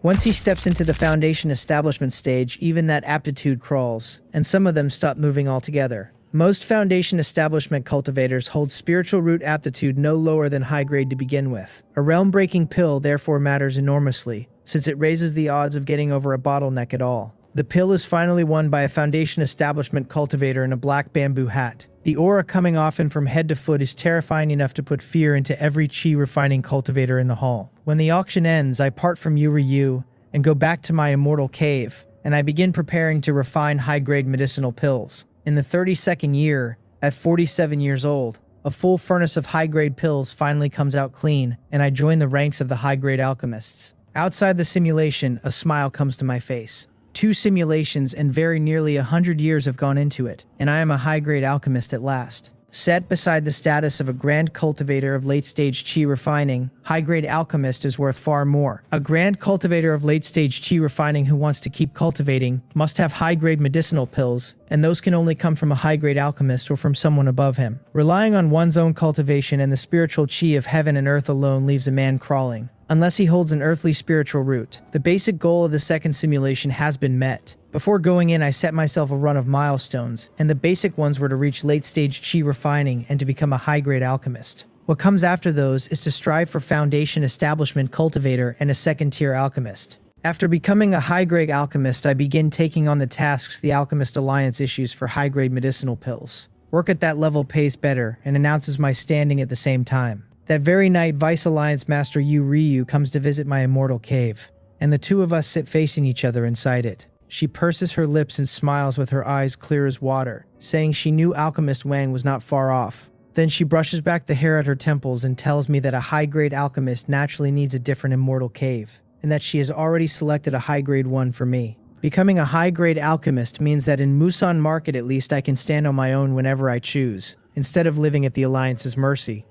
Once he steps into the foundation establishment stage, even that aptitude crawls, and some of them stop moving altogether. Most foundation establishment cultivators hold spiritual root aptitude no lower than high grade to begin with. A realm-breaking pill therefore matters enormously, since it raises the odds of getting over a bottleneck at all. The pill is finally won by a foundation establishment cultivator in a black bamboo hat. The aura coming off him from head to foot is terrifying enough to put fear into every chi refining cultivator in the hall. When the auction ends, I part from Yu and go back to my immortal cave, and I begin preparing to refine high-grade medicinal pills. In the 32nd year, at 47 years old, a full furnace of high-grade pills finally comes out clean, and I join the ranks of the high-grade alchemists. Outside the simulation, a smile comes to my face. 2 simulations and very nearly 100 years have gone into it, and I am a high-grade alchemist at last. Set beside the status of a grand cultivator of late-stage chi refining, high-grade alchemist is worth far more. A grand cultivator of late-stage chi refining who wants to keep cultivating must have high-grade medicinal pills, and those can only come from a high-grade alchemist or from someone above him. Relying on one's own cultivation and the spiritual chi of heaven and earth alone leaves a man crawling, unless he holds an earthly spiritual root. The basic goal of the second simulation has been met. Before going in, I set myself a run of milestones, and the basic ones were to reach late-stage chi refining and to become a high-grade alchemist. What comes after those is to strive for foundation establishment cultivator and a second-tier alchemist. After becoming a high-grade alchemist, I begin taking on the tasks the Alchemist Alliance issues for high-grade medicinal pills. Work at that level pays better and announces my standing at the same time. That very night, Vice Alliance Master Yu comes to visit my immortal cave, and the two of us sit facing each other inside it. She purses her lips and smiles with her eyes clear as water, saying she knew Alchemist Wang was not far off. Then she brushes back the hair at her temples and tells me that a high-grade alchemist naturally needs a different immortal cave, and that she has already selected a high-grade one for me. Becoming a high-grade alchemist means that in Musan Market at least I can stand on my own whenever I choose, instead of living at the Alliance's mercy.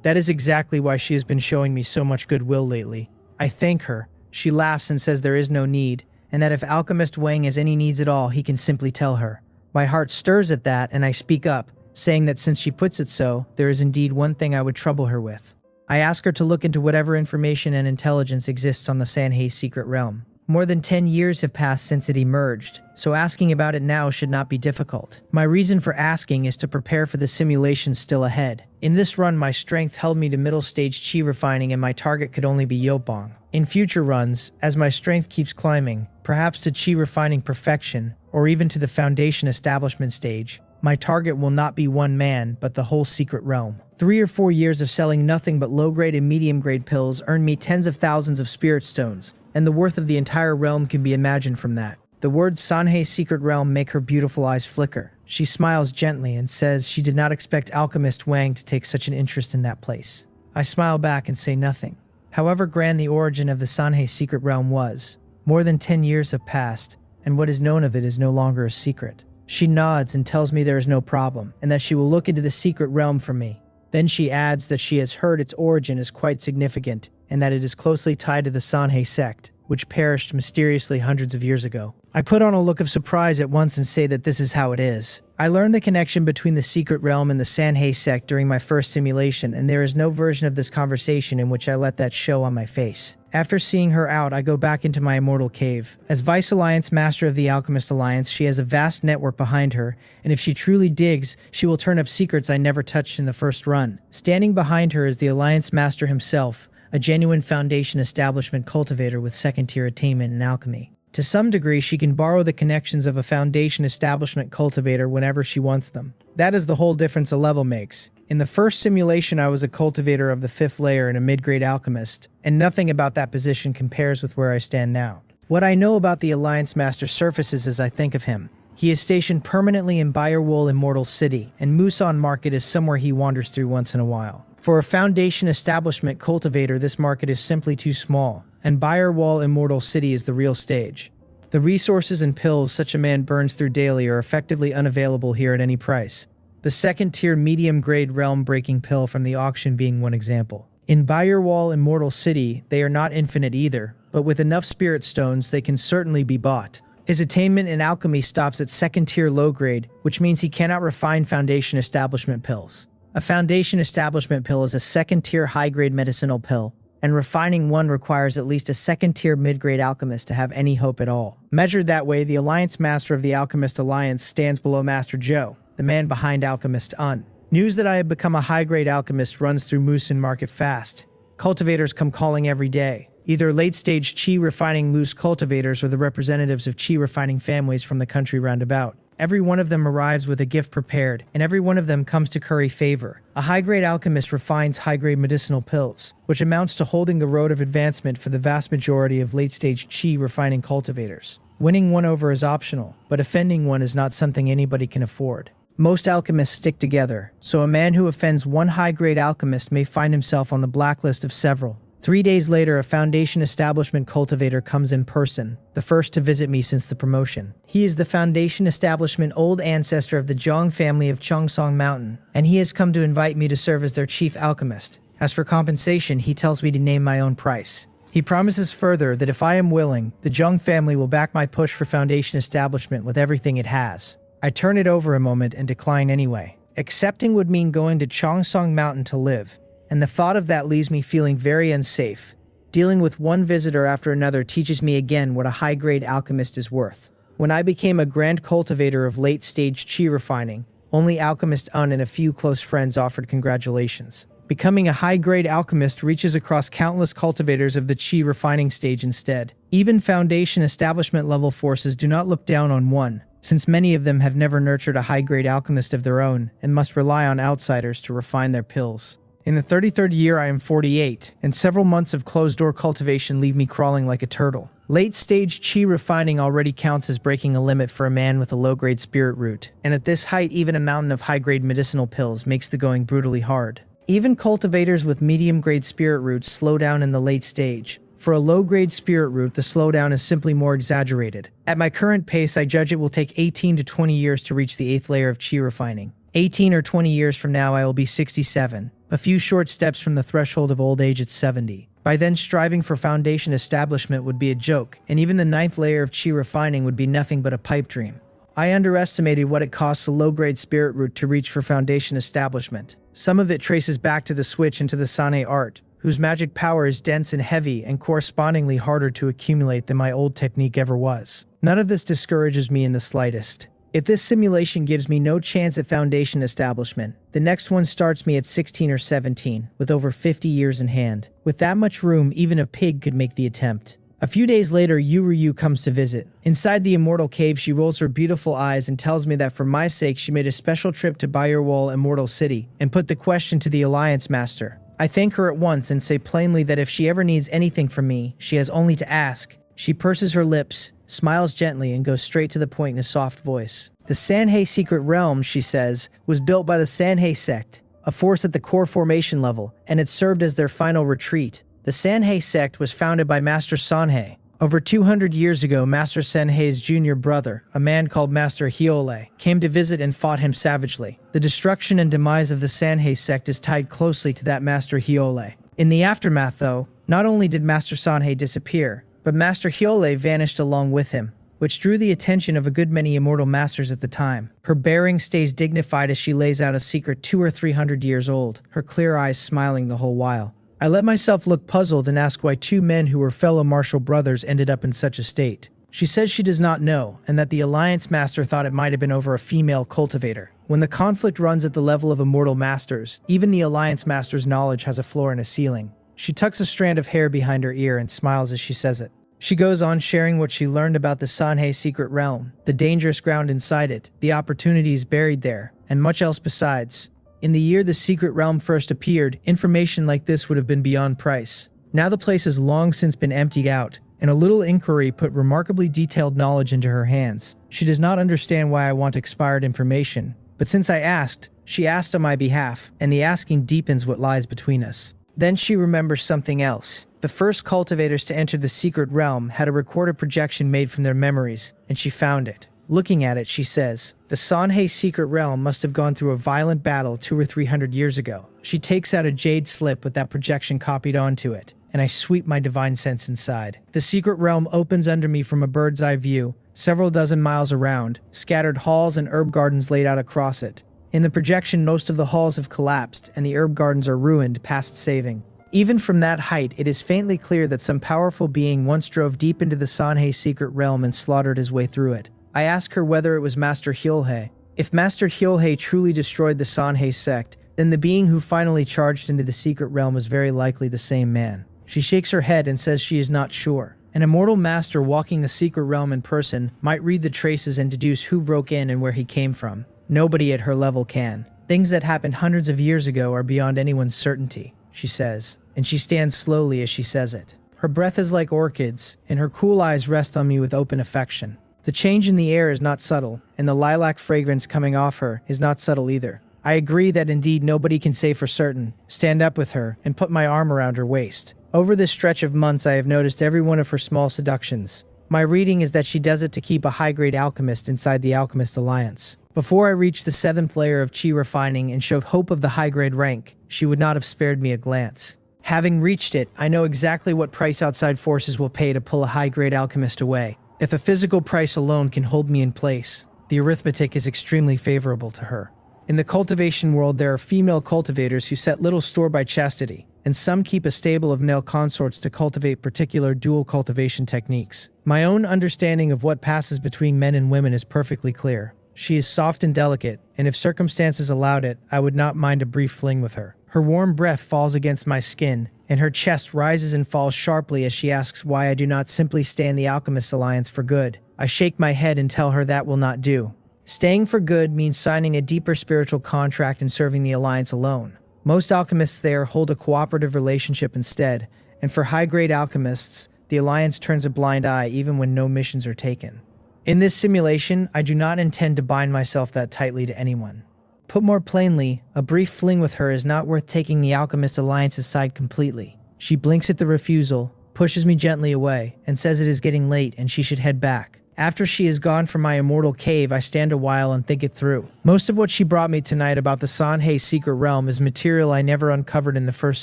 That is exactly why she has been showing me so much goodwill lately. I thank her. She laughs and says there is no need, and that if Alchemist Wang has any needs at all, he can simply tell her. My heart stirs at that, and I speak up, saying that since she puts it so, there is indeed one thing I would trouble her with. I ask her to look into whatever information and intelligence exists on the Sanhei secret realm. More than 10 years have passed since it emerged, so asking about it now should not be difficult. My reason for asking is to prepare for the simulation still ahead. In this run, my strength held me to middle stage chi refining and my target could only be Yopong. In future runs, as my strength keeps climbing, perhaps to chi refining perfection, or even to the foundation establishment stage, my target will not be one man, but the whole secret realm. 3 or 4 years of selling nothing but low-grade and medium-grade pills earned me tens of thousands of spirit stones, and the worth of the entire realm can be imagined from that. The words Sanhei secret realm make her beautiful eyes flicker. She smiles gently and says she did not expect Alchemist Wang to take such an interest in that place. I smile back and say nothing. However grand the origin of the Sanhei secret realm was, more than 10 years have passed, and what is known of it is no longer a secret. She nods and tells me there is no problem, and that she will look into the secret realm for me. Then she adds that she has heard its origin is quite significant, and that it is closely tied to the Sanhei sect, which perished mysteriously hundreds of years ago. I put on a look of surprise at once and say that this is how it is. I learned the connection between the secret realm and the Sanhei sect during my first simulation, and there is no version of this conversation in which I let that show on my face. After seeing her out, I go back into my immortal cave. As Vice Alliance Master of the Alchemist Alliance, she has a vast network behind her, and if she truly digs, she will turn up secrets I never touched in the first run. Standing behind her is the Alliance Master himself, a genuine foundation establishment cultivator with second-tier attainment in alchemy. To some degree, she can borrow the connections of a foundation establishment cultivator whenever she wants them. That is the whole difference a level makes. In the first simulation, I was a cultivator of the 5th layer and a mid-grade alchemist, and nothing about that position compares with where I stand now. What I know about the Alliance Master surfaces as I think of him. He is stationed permanently in Bayerwohl Immortal City, and Musan Market is somewhere he wanders through once in a while. For a foundation establishment cultivator, this market is simply too small, and Bayerwohl Immortal City is the real stage. The resources and pills such a man burns through daily are effectively unavailable here at any price. The second-tier medium-grade realm-breaking pill from the auction being one example. In Bayerwohl Immortal City, they are not infinite either, but with enough spirit stones they can certainly be bought. His attainment in alchemy stops at second-tier low-grade, which means he cannot refine foundation establishment pills. A foundation establishment pill is a second-tier high-grade medicinal pill, and refining one requires at least a second-tier mid-grade alchemist to have any hope at all. Measured that way, the Alliance Master of the Alchemist Alliance stands below Master Joe, the man behind Alchemist Un. News that I have become a high-grade alchemist runs through Moosin Market fast. Cultivators come calling every day. Either late-stage chi refining loose cultivators or the representatives of chi refining families from the country roundabout. Every one of them arrives with a gift prepared, and every one of them comes to curry favor. A high-grade alchemist refines high-grade medicinal pills, which amounts to holding the road of advancement for the vast majority of late-stage chi refining cultivators. Winning one over is optional, but offending one is not something anybody can afford. Most alchemists stick together, so a man who offends one high-grade alchemist may find himself on the blacklist of several. 3 days later, a Foundation Establishment cultivator comes in person, the first to visit me since the promotion. He is the Foundation Establishment old ancestor of the Zhang family of Chongsong Mountain, and he has come to invite me to serve as their chief alchemist. As for compensation, he tells me to name my own price. He promises further that if I am willing, the Zhang family will back my push for Foundation Establishment with everything it has. I turn it over a moment and decline anyway. Accepting would mean going to Chongsong Mountain to live, and the thought of that leaves me feeling very unsafe. Dealing with one visitor after another teaches me again what a high-grade alchemist is worth. When I became a grand cultivator of late-stage chi refining, only Alchemist Un and a few close friends offered congratulations. Becoming a high-grade alchemist reaches across countless cultivators of the chi refining stage instead. Even Foundation Establishment level forces do not look down on one, since many of them have never nurtured a high-grade alchemist of their own and must rely on outsiders to refine their pills. In the 33rd year, I am 48, and several months of closed-door cultivation leave me crawling like a turtle. Late-stage chi refining already counts as breaking a limit for a man with a low-grade spirit root, and at this height, even a mountain of high-grade medicinal pills makes the going brutally hard. Even cultivators with medium-grade spirit roots slow down in the late stage. For a low-grade spirit root, the slowdown is simply more exaggerated. At my current pace, I judge it will take 18 to 20 years to reach the 8th layer of chi refining. 18 or 20 years from now, I will be 67. A few short steps from the threshold of old age at 70. By then, striving for Foundation Establishment would be a joke, and even the 9th layer of chi refining would be nothing but a pipe dream. I underestimated what it costs a low-grade spirit root to reach for Foundation Establishment. Some of it traces back to the switch into the Sane art, whose magic power is dense and heavy and correspondingly harder to accumulate than my old technique ever was. None of this discourages me in the slightest. If this simulation gives me no chance at Foundation Establishment, the next one starts me at 16 or 17, with over 50 years in hand. With that much room, even a pig could make the attempt. A few days later, Yu comes to visit. Inside the immortal cave, she rolls her beautiful eyes and tells me that for my sake, she made a special trip to Bayerwall Immortal City and put the question to the Alliance Master. I thank her at once and say plainly that if she ever needs anything from me, she has only to ask. She purses her lips, smiles gently, and goes straight to the point in a soft voice. The Sanhei Secret Realm, she says, was built by the Sanhei sect, a force at the core formation level, and it served as their final retreat. The Sanhei sect was founded by Master Sanhei. Over 200 years ago, Master Sanhei's junior brother, a man called Master Hyole, came to visit and fought him savagely. The destruction and demise of the Sanhei sect is tied closely to that Master Hyole. In the aftermath, though, not only did Master Sanhei disappear, but Master Hyole vanished along with him, which drew the attention of a good many immortal masters at the time. Her bearing stays dignified as she lays out a secret 200 or 300 years old, her clear eyes smiling the whole while. I let myself look puzzled and ask why two men who were fellow martial brothers ended up in such a state. She says she does not know, and that the Alliance Master thought it might have been over a female cultivator. When the conflict runs at the level of immortal masters, even the Alliance Master's knowledge has a floor and a ceiling. She tucks a strand of hair behind her ear and smiles as she says it. She goes on sharing what she learned about the Sanhei Secret Realm, the dangerous ground inside it, the opportunities buried there, and much else besides. In the year the Secret Realm first appeared, information like this would have been beyond price. Now the place has long since been emptied out, and a little inquiry put remarkably detailed knowledge into her hands. She does not understand why I want expired information, but since I asked, she asked on my behalf, and the asking deepens what lies between us. Then she remembers something else. The first cultivators to enter the Secret Realm had a recorded projection made from their memories, and she found it. Looking at it, she says, the Sanhei Secret Realm must have gone through a violent battle 200 or 300 years ago. She takes out a jade slip with that projection copied onto it, and I sweep my divine sense inside. The Secret Realm opens under me from a bird's eye view, several dozen miles around, scattered halls and herb gardens laid out across it. In the projection, most of the halls have collapsed, and the herb gardens are ruined past saving. Even from that height, it is faintly clear that some powerful being once drove deep into the Sanhei secret realm and slaughtered his way through it. I ask her whether it was Master Hyolhei. If Master Hyolhei truly destroyed the Sanhei sect, then the being who finally charged into the secret realm was very likely the same man. She shakes her head and says she is not sure. An immortal master walking the secret realm in person might read the traces and deduce who broke in and where he came from. Nobody at her level can. Things that happened hundreds of years ago are beyond anyone's certainty, she says, and she stands slowly as she says it. Her breath is like orchids, and her cool eyes rest on me with open affection. The change in the air is not subtle, and the lilac fragrance coming off her is not subtle either. I agree that indeed nobody can say for certain, stand up with her, and put my arm around her waist. Over this stretch of months, I have noticed every one of her small seductions. My reading is that she does it to keep a high-grade alchemist inside the Alchemist Alliance. Before I reached the 7th layer of chi refining and showed hope of the high-grade rank, she would not have spared me a glance. Having reached it, I know exactly what price outside forces will pay to pull a high-grade alchemist away. If the physical price alone can hold me in place, the arithmetic is extremely favorable to her. In the cultivation world, there are female cultivators who set little store by chastity, and some keep a stable of male consorts to cultivate particular dual cultivation techniques. My own understanding of what passes between men and women is perfectly clear. She is soft and delicate, and if circumstances allowed it, I would not mind a brief fling with her. Her warm breath falls against my skin, and her chest rises and falls sharply as she asks why I do not simply stay in the Alchemist Alliance for good. I shake my head and tell her that will not do. Staying for good means signing a deeper spiritual contract and serving the Alliance alone. Most alchemists there hold a cooperative relationship instead, and for high-grade alchemists, the Alliance turns a blind eye even when no missions are taken. In this simulation, I do not intend to bind myself that tightly to anyone. Put more plainly, a brief fling with her is not worth taking the Alchemist Alliance's side completely. She blinks at the refusal, pushes me gently away, and says it is getting late and she should head back. After she is gone from my immortal cave, I stand a while and think it through. Most of what she brought me tonight about the Sanhei secret realm is material I never uncovered in the first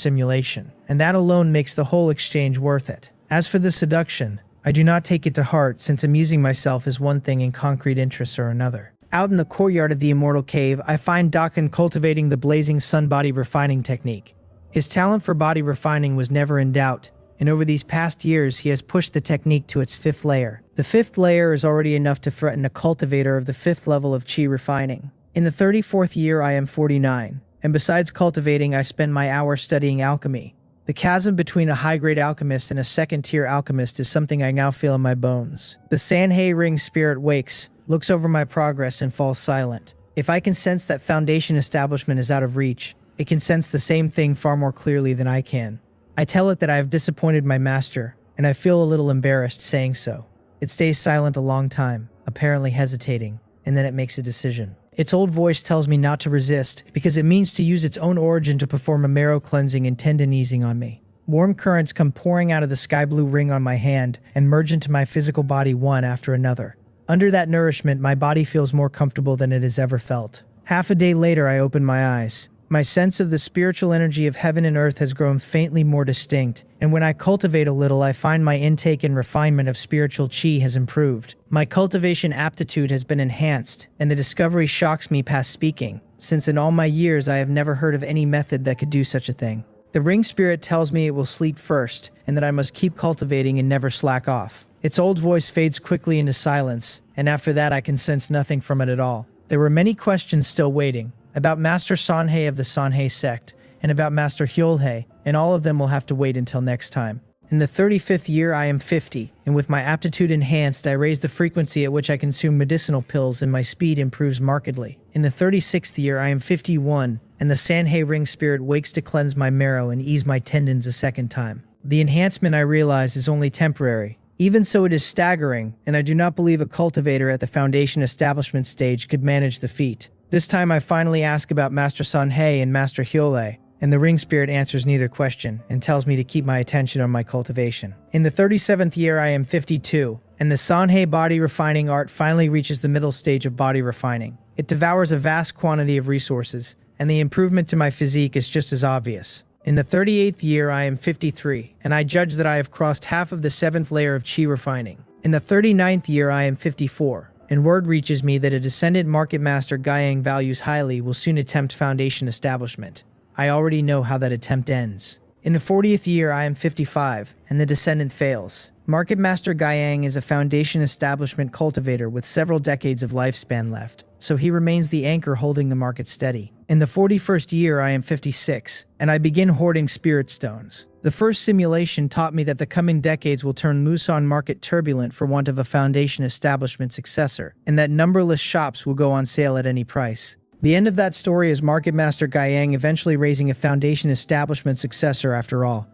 simulation, and that alone makes the whole exchange worth it. As for the seduction, I do not take it to heart, since amusing myself is one thing and concrete interests are another. Out in the courtyard of the immortal cave, I find Dakin cultivating the blazing sun body refining technique. His talent for body refining was never in doubt, and over these past years he has pushed the technique to its 5th layer. The 5th layer is already enough to threaten a cultivator of the 5th level of chi refining. In the 34th year I am 49, and besides cultivating I spend my hours studying alchemy. The chasm between a high-grade alchemist and a second-tier alchemist is something I now feel in my bones. The Sanhei ring spirit wakes, looks over my progress, and falls silent. If I can sense that Foundation establishment is out of reach, it can sense the same thing far more clearly than I can. I tell it that I have disappointed my master, and I feel a little embarrassed saying so. It stays silent a long time, apparently hesitating, and then it makes a decision. Its old voice tells me not to resist, because it means to use its own origin to perform a marrow cleansing and tendon easing on me. Warm currents come pouring out of the sky blue ring on my hand and merge into my physical body one after another. Under that nourishment, my body feels more comfortable than it has ever felt. Half a day later, I open my eyes. My sense of the spiritual energy of heaven and earth has grown faintly more distinct, and when I cultivate a little, I find my intake and refinement of spiritual chi has improved. My cultivation aptitude has been enhanced, and the discovery shocks me past speaking, since in all my years I have never heard of any method that could do such a thing. The ring spirit tells me it will sleep first, and that I must keep cultivating and never slack off. Its old voice fades quickly into silence, and after that I can sense nothing from it at all. There were many questions still waiting, about Master Sanhei of the Sanhei sect, and about Master Hyolhei, and all of them will have to wait until next time. In the 35th year I am 50, and with my aptitude enhanced I raise the frequency at which I consume medicinal pills and my speed improves markedly. In the 36th year I am 51, and the Sanhei ring spirit wakes to cleanse my marrow and ease my tendons a second time. The enhancement I realize is only temporary. Even so, it is staggering, and I do not believe a cultivator at the Foundation establishment stage could manage the feat. This time I finally ask about Master Sanhei and Master Hyolhei, and the ring spirit answers neither question and tells me to keep my attention on my cultivation. In the 37th year I am 52, and the Sanhei body refining art finally reaches the middle stage of body refining. It devours a vast quantity of resources, and the improvement to my physique is just as obvious. In the 38th year I am 53, and I judge that I have crossed half of the 7th layer of chi refining. In the 39th year I am 54, and word reaches me that a descendant market master Guiyang values highly will soon attempt Foundation establishment. I already know how that attempt ends. In the 40th year, I am 55, and the descendant fails. Market Master Guiyang is a foundation establishment cultivator with several decades of lifespan left, so he remains the anchor holding the market steady. In the 41st year, I am 56, and I begin hoarding spirit stones. The first simulation taught me that the coming decades will turn Muson market turbulent for want of a foundation establishment successor, and that numberless shops will go on sale at any price. The end of that story is Market Master Guiyang eventually raising a foundation establishment successor after all.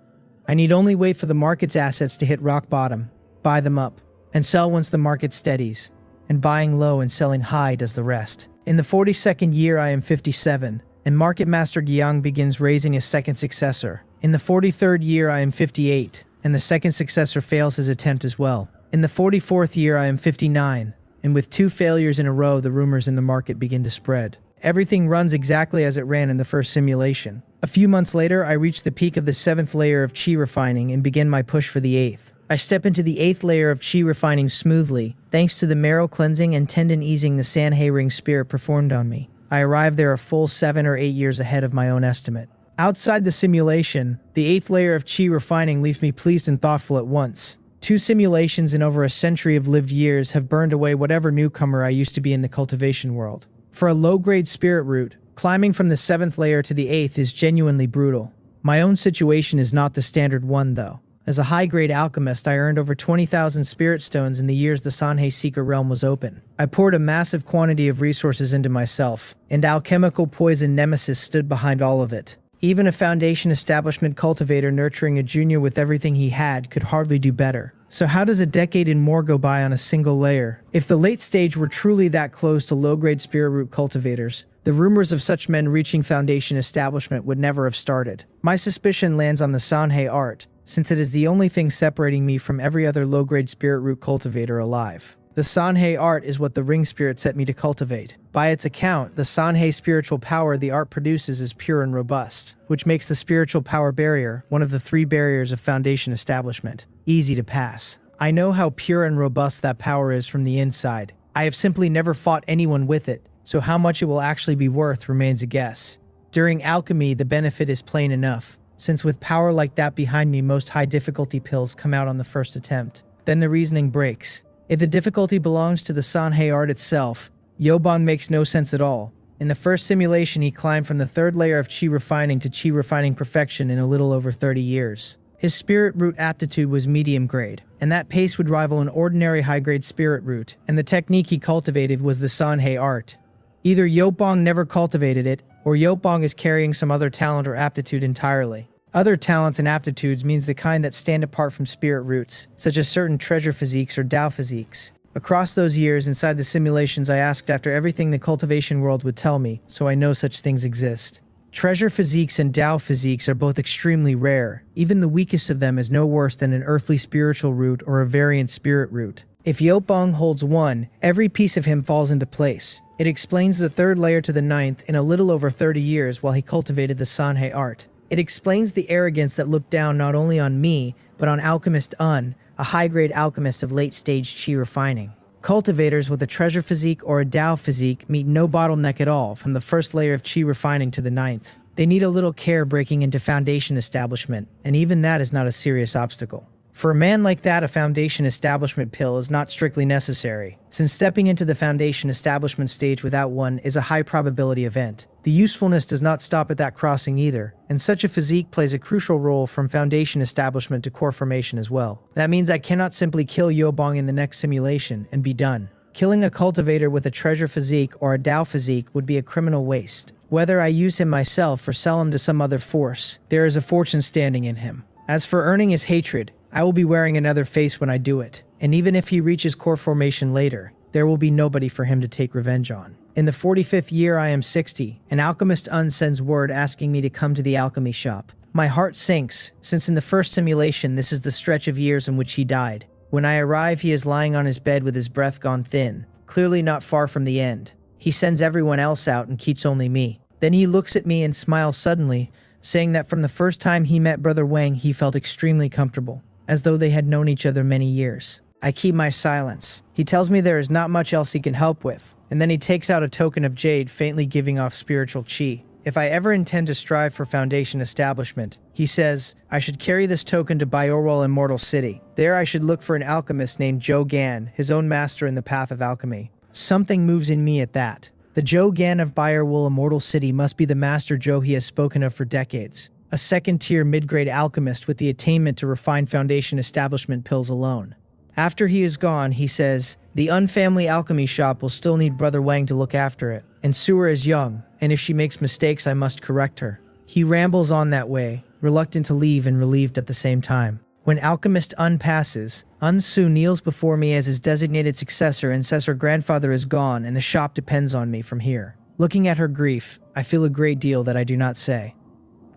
I need only wait for the market's assets to hit rock bottom, buy them up, and sell once the market steadies. And buying low and selling high does the rest. In the 42nd year, I am 57, and Market Master Guiyang begins raising a second successor. In the 43rd year, I am 58, and the second successor fails his attempt as well. In the 44th year, I am 59, and with 2 failures in a row, the rumors in the market begin to spread. Everything runs exactly as it ran in the first simulation. A few months later, I reach the peak of the 7th layer of chi refining and begin my push for the 8th. I step into the 8th layer of chi refining smoothly, thanks to the marrow cleansing and tendon easing the Sanhei ring spirit performed on me. I arrive there a full 7 or 8 years ahead of my own estimate. Outside the simulation, the 8th layer of chi refining leaves me pleased and thoughtful at once. 2 simulations in over a century of lived years have burned away whatever newcomer I used to be in the cultivation world. For a low-grade spirit root, climbing from the 7th layer to the 8th is genuinely brutal. My own situation is not the standard one, though. As a high-grade alchemist, I earned over 20,000 spirit stones in the years the Sanhei Seeker realm was open. I poured a massive quantity of resources into myself, and alchemical poison Nemesis stood behind all of it. Even a foundation establishment cultivator nurturing a junior with everything he had could hardly do better. So how does a decade and more go by on a single layer? If the late stage were truly that close to low-grade spirit root cultivators, the rumors of such men reaching foundation establishment would never have started. My suspicion lands on the Sanhei art, since it is the only thing separating me from every other low-grade spirit root cultivator alive. The Sanhei art is what the ring spirit set me to cultivate. By its account, the Sanhei spiritual power the art produces is pure and robust, which makes the spiritual power barrier, one of the 3 barriers of foundation establishment, easy to pass. I know how pure and robust that power is from the inside. I have simply never fought anyone with it, so how much it will actually be worth remains a guess. During alchemy, the benefit is plain enough, since with power like that behind me, most high difficulty pills come out on the first attempt. Then the reasoning breaks. If the difficulty belongs to the Sanhei art itself, Yobon makes no sense at all. In the first simulation, he climbed from the 3rd layer of chi refining to chi refining perfection in a little over 30 years. His spirit root aptitude was medium grade, and that pace would rival an ordinary high-grade spirit root, and the technique he cultivated was the Sanhei art. Either Yopong never cultivated it, or Yopong is carrying some other talent or aptitude entirely. Other talents and aptitudes means the kind that stand apart from spirit roots, such as certain treasure physiques or Dao physiques. Across those years, inside the simulations, I asked after everything the cultivation world would tell me, so I know such things exist. Treasure physiques and Dao physiques are both extremely rare. Even the weakest of them is no worse than an earthly spiritual root or a variant spirit root. If Yopong holds one, every piece of him falls into place. It explains the 3rd layer to the 9th in a little over 30 years while he cultivated the Sanhei art. It explains the arrogance that looked down not only on me, but on Alchemist Un, a high-grade alchemist of late-stage chi refining. Cultivators with a treasure physique or a Dao physique meet no bottleneck at all from the 1st layer of chi refining to the 9th. They need a little care breaking into foundation establishment, and even that is not a serious obstacle. For a man like that, a foundation establishment pill is not strictly necessary, since stepping into the foundation establishment stage without one is a high probability event. The usefulness does not stop at that crossing either, and such a physique plays a crucial role from foundation establishment to core formation as well. That means I cannot simply kill Yobong in the next simulation and be done. Killing a cultivator with a treasure physique or a Dao physique would be a criminal waste. Whether I use him myself or sell him to some other force, there is a fortune standing in him. As for earning his hatred, I will be wearing another face when I do it, and even if he reaches core formation later, there will be nobody for him to take revenge on. In the 45th year, I am 60, and Alchemist Un sends word asking me to come to the alchemy shop. My heart sinks, since in the first simulation this is the stretch of years in which he died. When I arrive, he is lying on his bed with his breath gone thin, clearly not far from the end. He sends everyone else out and keeps only me. Then he looks at me and smiles suddenly, saying that from the first time he met Brother Wang, he felt extremely comfortable, as though they had known each other many years. I keep my silence. He tells me there is not much else he can help with, and then he takes out a token of jade faintly giving off spiritual chi. If I ever intend to strive for foundation establishment, he says, I should carry this token to Biorwell Immortal City. There I should look for an alchemist named Joe Gan, his own master in the path of alchemy. Something moves in me at that. The Joe Gan of Biorwell Immortal City must be the master Joe he has spoken of for decades. A second-tier mid-grade alchemist with the attainment to refine foundation establishment pills alone. After he is gone, he says, the unfamily alchemy shop will still need Brother Wang to look after it, and Sewer is young, and if she makes mistakes I must correct her. He rambles on that way, reluctant to leave and relieved at the same time. When Alchemist Un passes, Unsu kneels before me as his designated successor and says her grandfather is gone and the shop depends on me from here. Looking at her grief, I feel a great deal that I do not say.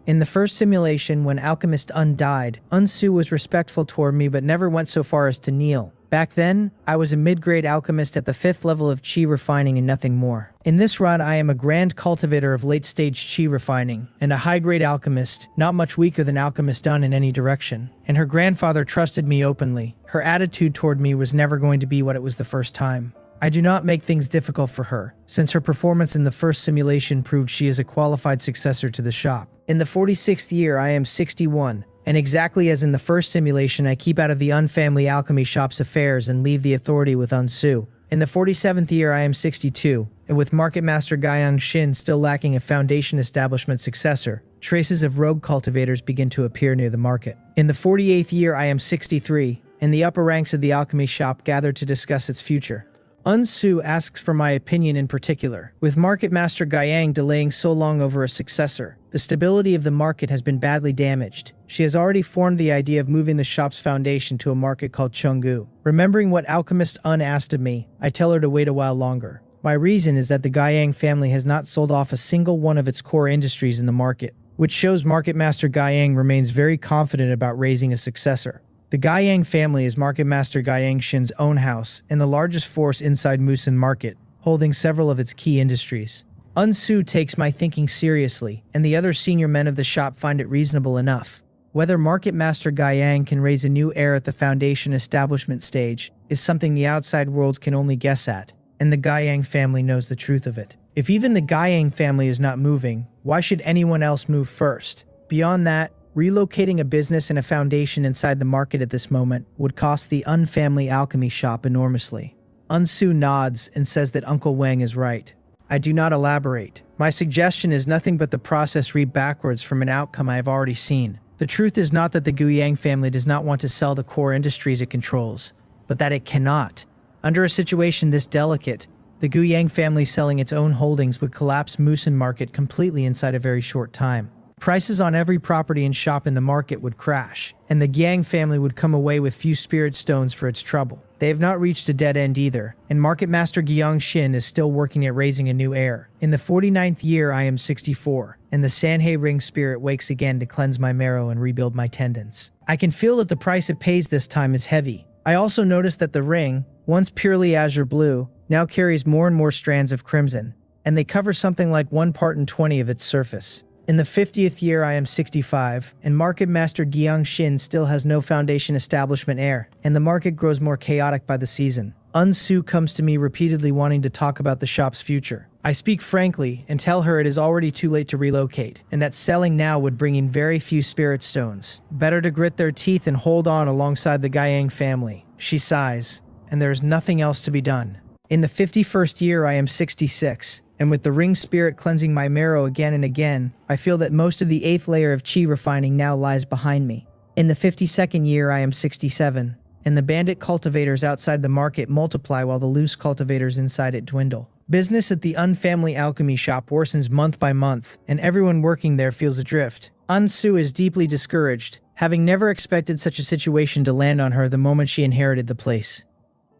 In the first simulation, when Alchemist Un died, Unsu was respectful toward me but never went so far as to kneel. Back then, I was a mid-grade alchemist at the 5th level of chi refining and nothing more. In this run, I am a grand cultivator of late-stage chi refining, and a high-grade alchemist, not much weaker than Alchemist Un in any direction. And her grandfather trusted me openly. Her attitude toward me was never going to be what it was the first time. I do not make things difficult for her, since her performance in the first simulation proved she is a qualified successor to the shop. In the 46th year, I am 61, and exactly as in the first simulation, I keep out of the unfamily alchemy shop's affairs and leave the authority with Unsu. In the 47th year, I am 62, and with Market Master Guiyang Xin still lacking a foundation establishment successor, traces of rogue cultivators begin to appear near the market. In the 48th year, I am 63, and the upper ranks of the alchemy shop gather to discuss its future. Unsu asks for my opinion in particular. With Market Master Guiyang delaying so long over a successor, the stability of the market has been badly damaged. She has already formed the idea of moving the shop's foundation to a market called Chenggu. Remembering what Alchemist Un asked of me, I tell her to wait a while longer. My reason is that the Guiyang family has not sold off a single one of its core industries in the market, which shows Market Master Guiyang remains very confident about raising a successor. The Guiyang family is Market Master Guiyang Xin's own house and the largest force inside Musin Market, holding several of its key industries. Unsu takes my thinking seriously, and the other senior men of the shop find it reasonable enough. Whether Market Master Guiyang can raise a new heir at the foundation establishment stage is something the outside world can only guess at, and the Guiyang family knows the truth of it. If even the Guiyang family is not moving, why should anyone else move first? Beyond that, relocating a business and a foundation inside the market at this moment would cost the unfamily alchemy shop enormously. Unsu nods and says that Uncle Wang is right. I do not elaborate. My suggestion is nothing but the process read backwards from an outcome I have already seen. The truth is not that the Guiyang family does not want to sell the core industries it controls, but that it cannot. Under a situation this delicate, the Guiyang family selling its own holdings would collapse Musin Market completely inside a very short time. Prices on every property and shop in the market would crash, and the Guiyang family would come away with few spirit stones for its trouble. They have not reached a dead end either, and Market Master Guiyang Xin is still working at raising a new heir. In the 49th year, I am 64, and the Sanhei Ring spirit wakes again to cleanse my marrow and rebuild my tendons. I can feel that the price it pays this time is heavy. I also notice that the ring, once purely azure blue, now carries more and more strands of crimson, and they cover something like 1 part in 20 of its surface. In the 50th year, I am 65, and Market Master Guiyang Xin still has no foundation establishment heir, and the market grows more chaotic by the season. Unsu comes to me repeatedly wanting to talk about the shop's future. I speak frankly and tell her it is already too late to relocate, and that selling now would bring in very few spirit stones. Better to grit their teeth and hold on alongside the Guiyang family. She sighs, and there is nothing else to be done. In the 51st year, I am 66. And with the ring spirit cleansing my marrow again and again, I feel that most of the 8th layer of chi refining now lies behind me. In the 52nd year, I am 67, and the bandit cultivators outside the market multiply while the loose cultivators inside it dwindle. Business at the unfamily alchemy shop worsens month by month, and everyone working there feels adrift. Unsu is deeply discouraged, having never expected such a situation to land on her the moment she inherited the place.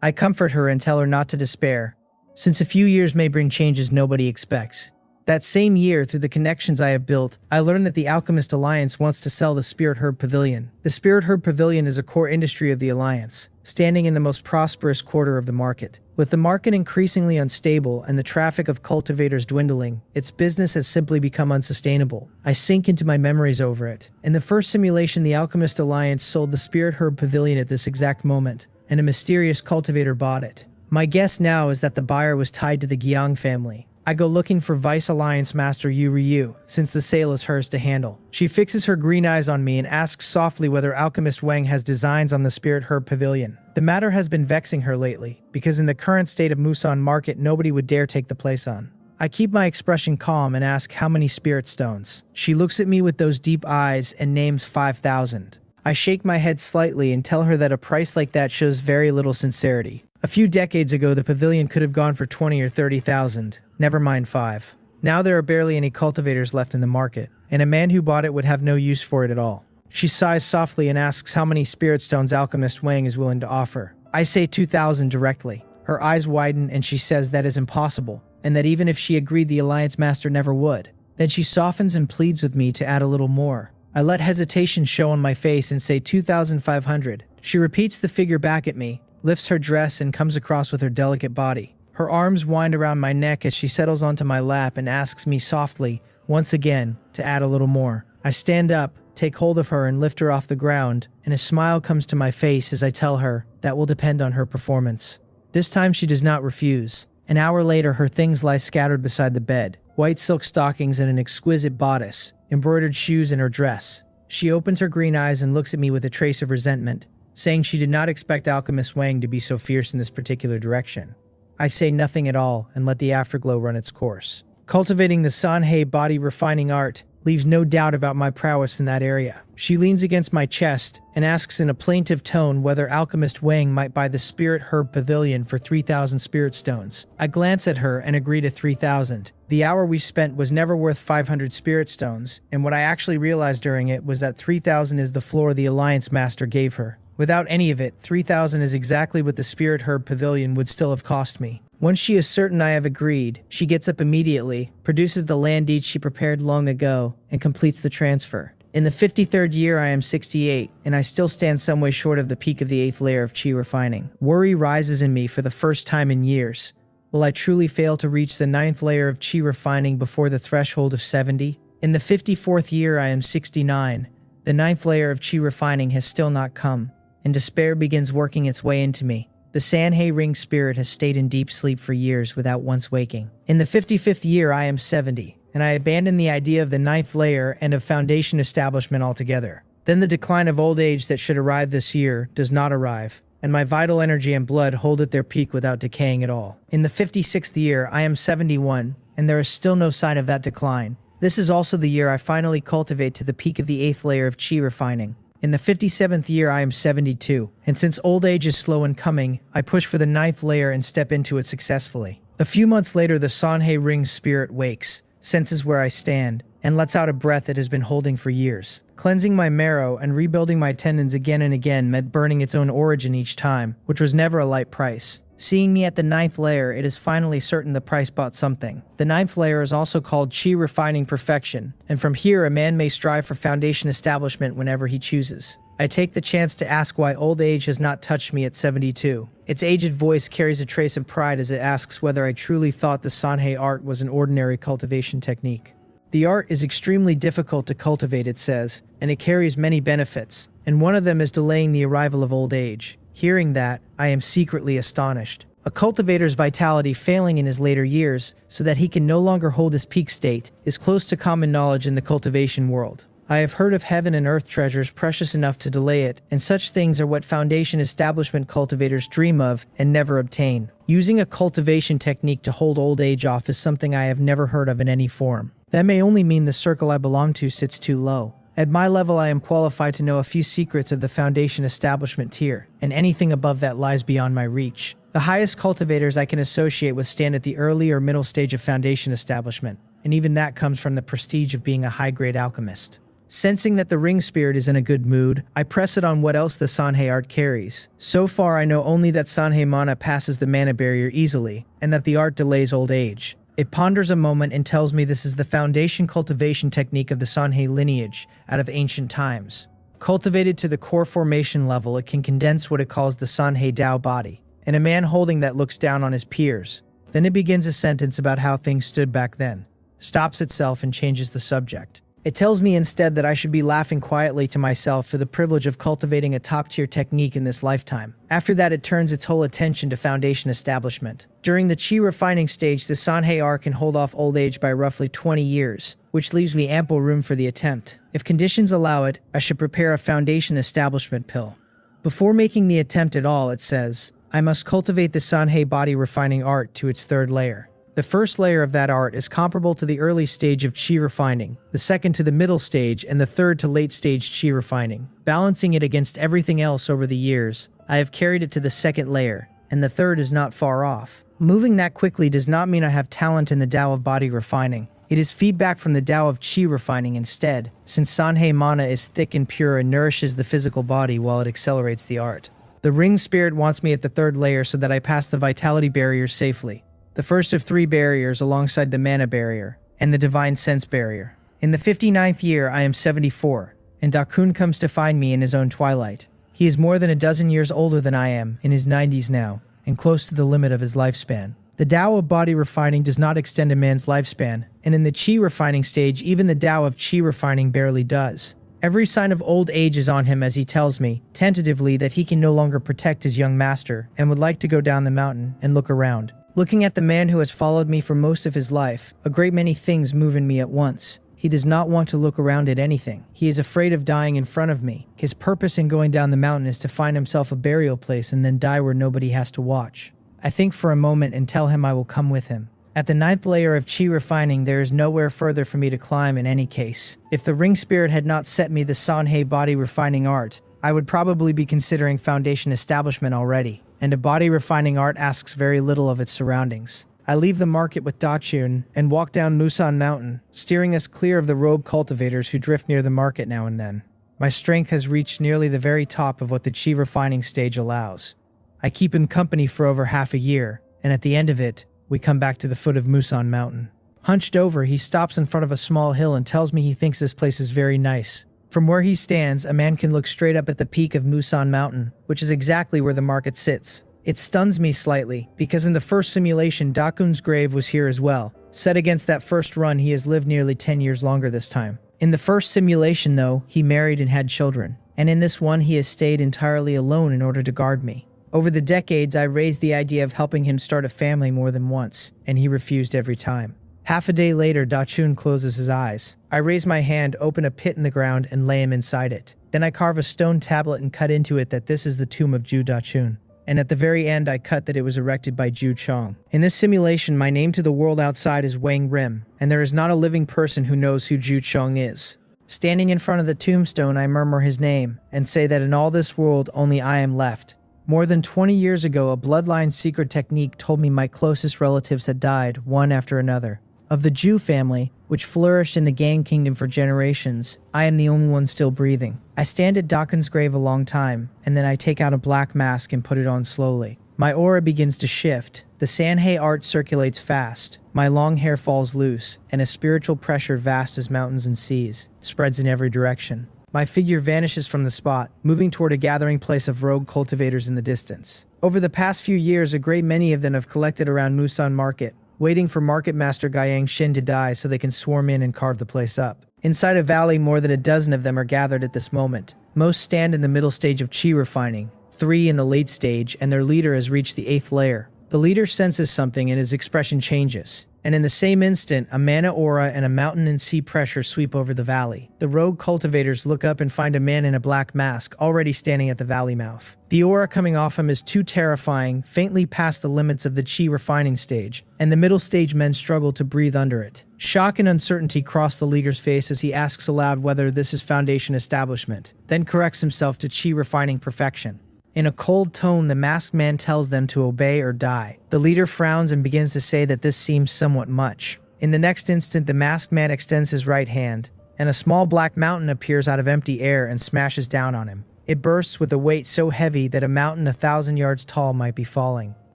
I comfort her and tell her not to despair, since a few years may bring changes nobody expects. That same year, through the connections I have built, I learned that the Alchemist Alliance wants to sell the Spirit Herb Pavilion. The Spirit Herb Pavilion is a core industry of the Alliance, standing in the most prosperous quarter of the market. With the market increasingly unstable and the traffic of cultivators dwindling, its business has simply become unsustainable. I sink into my memories over it. In the first simulation, the Alchemist Alliance sold the Spirit Herb Pavilion at this exact moment, and a mysterious cultivator bought it. My guess now is that the buyer was tied to the Guiyang family. I go looking for Vice Alliance Master Yu Ryu, since the sale is hers to handle. She fixes her green eyes on me and asks softly whether Alchemist Wang has designs on the Spirit Herb Pavilion. The matter has been vexing her lately, because in the current state of Musan Market nobody would dare take the place on. I keep my expression calm and ask how many spirit stones. She looks at me with those deep eyes and names 5,000. I shake my head slightly and tell her that a price like that shows very little sincerity. A few decades ago, the pavilion could have gone for 20 or 30,000, never mind 5. Now there are barely any cultivators left in the market, and a man who bought it would have no use for it at all. She sighs softly and asks how many spirit stones Alchemist Wang is willing to offer. I say 2,000 directly. Her eyes widen and she says that is impossible, and that even if she agreed the Alliance Master never would. Then she softens and pleads with me to add a little more. I let hesitation show on my face and say 2,500. She repeats the figure back at me, lifts her dress and comes across with her delicate body. Her arms wind around my neck as she settles onto my lap and asks me softly, once again, to add a little more. I stand up, take hold of her and lift her off the ground, and a smile comes to my face as I tell her that will depend on her performance. This time she does not refuse. An hour later, her things lie scattered beside the bed. White silk stockings and an exquisite bodice, embroidered shoes and her dress. She opens her green eyes and looks at me with a trace of resentment, saying she did not expect Alchemist Wang to be so fierce in this particular direction. I say nothing at all and let the afterglow run its course. Cultivating the Sanhei body refining art leaves no doubt about my prowess in that area. She leans against my chest and asks in a plaintive tone whether Alchemist Wang might buy the Spirit Herb Pavilion for 3,000 spirit stones. I glance at her and agree to 3,000. The hour we spent was never worth 500 spirit stones, and what I actually realized during it was that 3,000 is the floor the Alliance Master gave her. Without any of it, 3,000 is exactly what the Spirit Herb Pavilion would still have cost me. Once she is certain I have agreed, she gets up immediately, produces the land deed she prepared long ago, and completes the transfer. In the 53rd year, I am 68, and I still stand some way short of the peak of the 8th layer of chi refining. Worry rises in me for the first time in years. Will I truly fail to reach the 9th layer of chi refining before the threshold of 70? In the 54th year, I am 69. The 9th layer of chi refining has still not come, and despair begins working its way into me. The Sanhei Ring spirit has stayed in deep sleep for years without once waking. In the 55th year, I am 70, and I abandon the idea of the 9th layer and of foundation establishment altogether. Then the decline of old age that should arrive this year does not arrive, and my vital energy and blood hold at their peak without decaying at all. In the 56th year, I am 71, and there is still no sign of that decline. This is also the year I finally cultivate to the peak of the 8th layer of chi refining. In the 57th year, I am 72, and since old age is slow in coming, I push for the 9th layer and step into it successfully. A few months later, the Sanhei Ring spirit wakes, senses where I stand, and lets out a breath it has been holding for years. Cleansing my marrow and rebuilding my tendons again and again meant burning its own origin each time, which was never a light price. Seeing me at the 9th layer, it is finally certain the price bought something. The 9th layer is also called Chi Refining Perfection, and from here a man may strive for foundation establishment whenever he chooses. I take the chance to ask why old age has not touched me at 72. Its aged voice carries a trace of pride as it asks whether I truly thought the Sanhei art was an ordinary cultivation technique. The art is extremely difficult to cultivate, it says, and it carries many benefits, and one of them is delaying the arrival of old age. Hearing that, I am secretly astonished. A cultivator's vitality failing in his later years, so that he can no longer hold his peak state, is close to common knowledge in the cultivation world. I have heard of heaven and earth treasures precious enough to delay it, and such things are what foundation establishment cultivators dream of and never obtain. Using a cultivation technique to hold old age off is something I have never heard of in any form. That may only mean the circle I belong to sits too low. At my level, I am qualified to know a few secrets of the foundation establishment tier, and anything above that lies beyond my reach. The highest cultivators I can associate with stand at the early or middle stage of foundation establishment, and even that comes from the prestige of being a high-grade alchemist. Sensing that the ring spirit is in a good mood, I press it on what else the Sanhei art carries. So far, I know only that Sanhei mana passes the mana barrier easily, and that the art delays old age. It ponders a moment and tells me this is the foundation cultivation technique of the Sanhei lineage out of ancient times. Cultivated to the core formation level, it can condense what it calls the Sanhei Dao body, and a man holding that looks down on his peers. Then it begins a sentence about how things stood back then, stops itself and changes the subject. It tells me instead that I should be laughing quietly to myself for the privilege of cultivating a top-tier technique in this lifetime. After that, it turns its whole attention to foundation establishment. During the chi refining stage, the Sanhei art can hold off old age by roughly 20 years, which leaves me ample room for the attempt. If conditions allow it, I should prepare a foundation establishment pill. Before making the attempt at all, it says, I must cultivate the Sanhei body refining art to its third layer. The first layer of that art is comparable to the early stage of chi refining, the second to the middle stage, and the third to late stage chi refining. Balancing it against everything else over the years, I have carried it to the second layer, and the third is not far off. Moving that quickly does not mean I have talent in the Tao of body refining. It is feedback from the Tao of chi refining instead, since Sanhei mana is thick and pure and nourishes the physical body while it accelerates the art. The ring spirit wants me at the third layer so that I pass the vitality barriers safely. The first of 3 barriers alongside the mana barrier, and the divine sense barrier. In the 59th year, I am 74, and Dakun comes to find me in his own twilight. He is more than a dozen years older than I am, in his 90s now, and close to the limit of his lifespan. The Tao of body refining does not extend a man's lifespan, and in the chi refining stage, even the Tao of chi refining barely does. Every sign of old age is on him as he tells me, tentatively, that he can no longer protect his young master, and would like to go down the mountain and look around. Looking at the man who has followed me for most of his life, a great many things move in me at once. He does not want to look around at anything. He is afraid of dying in front of me. His purpose in going down the mountain is to find himself a burial place and then die where nobody has to watch. I think for a moment and tell him I will come with him. At the 9th layer of chi refining, there is nowhere further for me to climb in any case. If the ring spirit had not set me the Sanhei body refining art, I would probably be considering foundation establishment already. And a body refining art asks very little of its surroundings. I leave the market with Dachun and walk down Musan Mountain, steering us clear of the rogue cultivators who drift near the market now and then. My strength has reached nearly the very top of what the chi refining stage allows. I keep him company for over half a year, and at the end of it, we come back to the foot of Musan Mountain. Hunched over, he stops in front of a small hill and tells me he thinks this place is very nice. From where he stands, a man can look straight up at the peak of Musan Mountain, which is exactly where the market sits. It stuns me slightly, because in the first simulation, Dakun's grave was here as well. Set against that first run, he has lived nearly 10 years longer this time. In the first simulation, though, he married and had children. And in this one, he has stayed entirely alone in order to guard me. Over the decades, I raised the idea of helping him start a family more than once, and he refused every time. Half a day later, Dachun closes his eyes. I raise my hand, open a pit in the ground, and lay him inside it. Then I carve a stone tablet and cut into it that this is the tomb of Ju Dachun. And at the very end, I cut that it was erected by Ju Chong. In this simulation, my name to the world outside is Wang Rim, and there is not a living person who knows who Ju Chong is. Standing in front of the tombstone, I murmur his name, and say that in all this world, only I am left. More than 20 years ago, a bloodline secret technique told me my closest relatives had died, one after another. Of the Ju family, which flourished in the Gang Kingdom for generations, I am the only one still breathing. I stand at Dakun's grave a long time, and then I take out a black mask and put it on slowly. My aura begins to shift. The Sanhei art circulates fast. My long hair falls loose, and a spiritual pressure vast as mountains and seas spreads in every direction. My figure vanishes from the spot, moving toward a gathering place of rogue cultivators in the distance. Over the past few years, a great many of them have collected around Musan Market, waiting for Market Master Guiyang Shin to die so they can swarm in and carve the place up. Inside a valley, more than a dozen of them are gathered at this moment. Most stand in the middle stage of chi refining, 3 in the late stage, and their leader has reached the 8th layer. The leader senses something and his expression changes. And in the same instant, a mana aura and a mountain and sea pressure sweep over the valley. The rogue cultivators look up and find a man in a black mask already standing at the valley mouth. The aura coming off him is too terrifying, faintly past the limits of the chi refining stage, and the middle stage men struggle to breathe under it. Shock and uncertainty cross the leader's face as he asks aloud whether this is foundation establishment, then corrects himself to chi refining perfection. In a cold tone, the masked man tells them to obey or die. The leader frowns and begins to say that this seems somewhat much. In the next instant, the masked man extends his right hand, and a small black mountain appears out of empty air and smashes down on him. It bursts with a weight so heavy that a mountain 1,000 yards tall might be falling.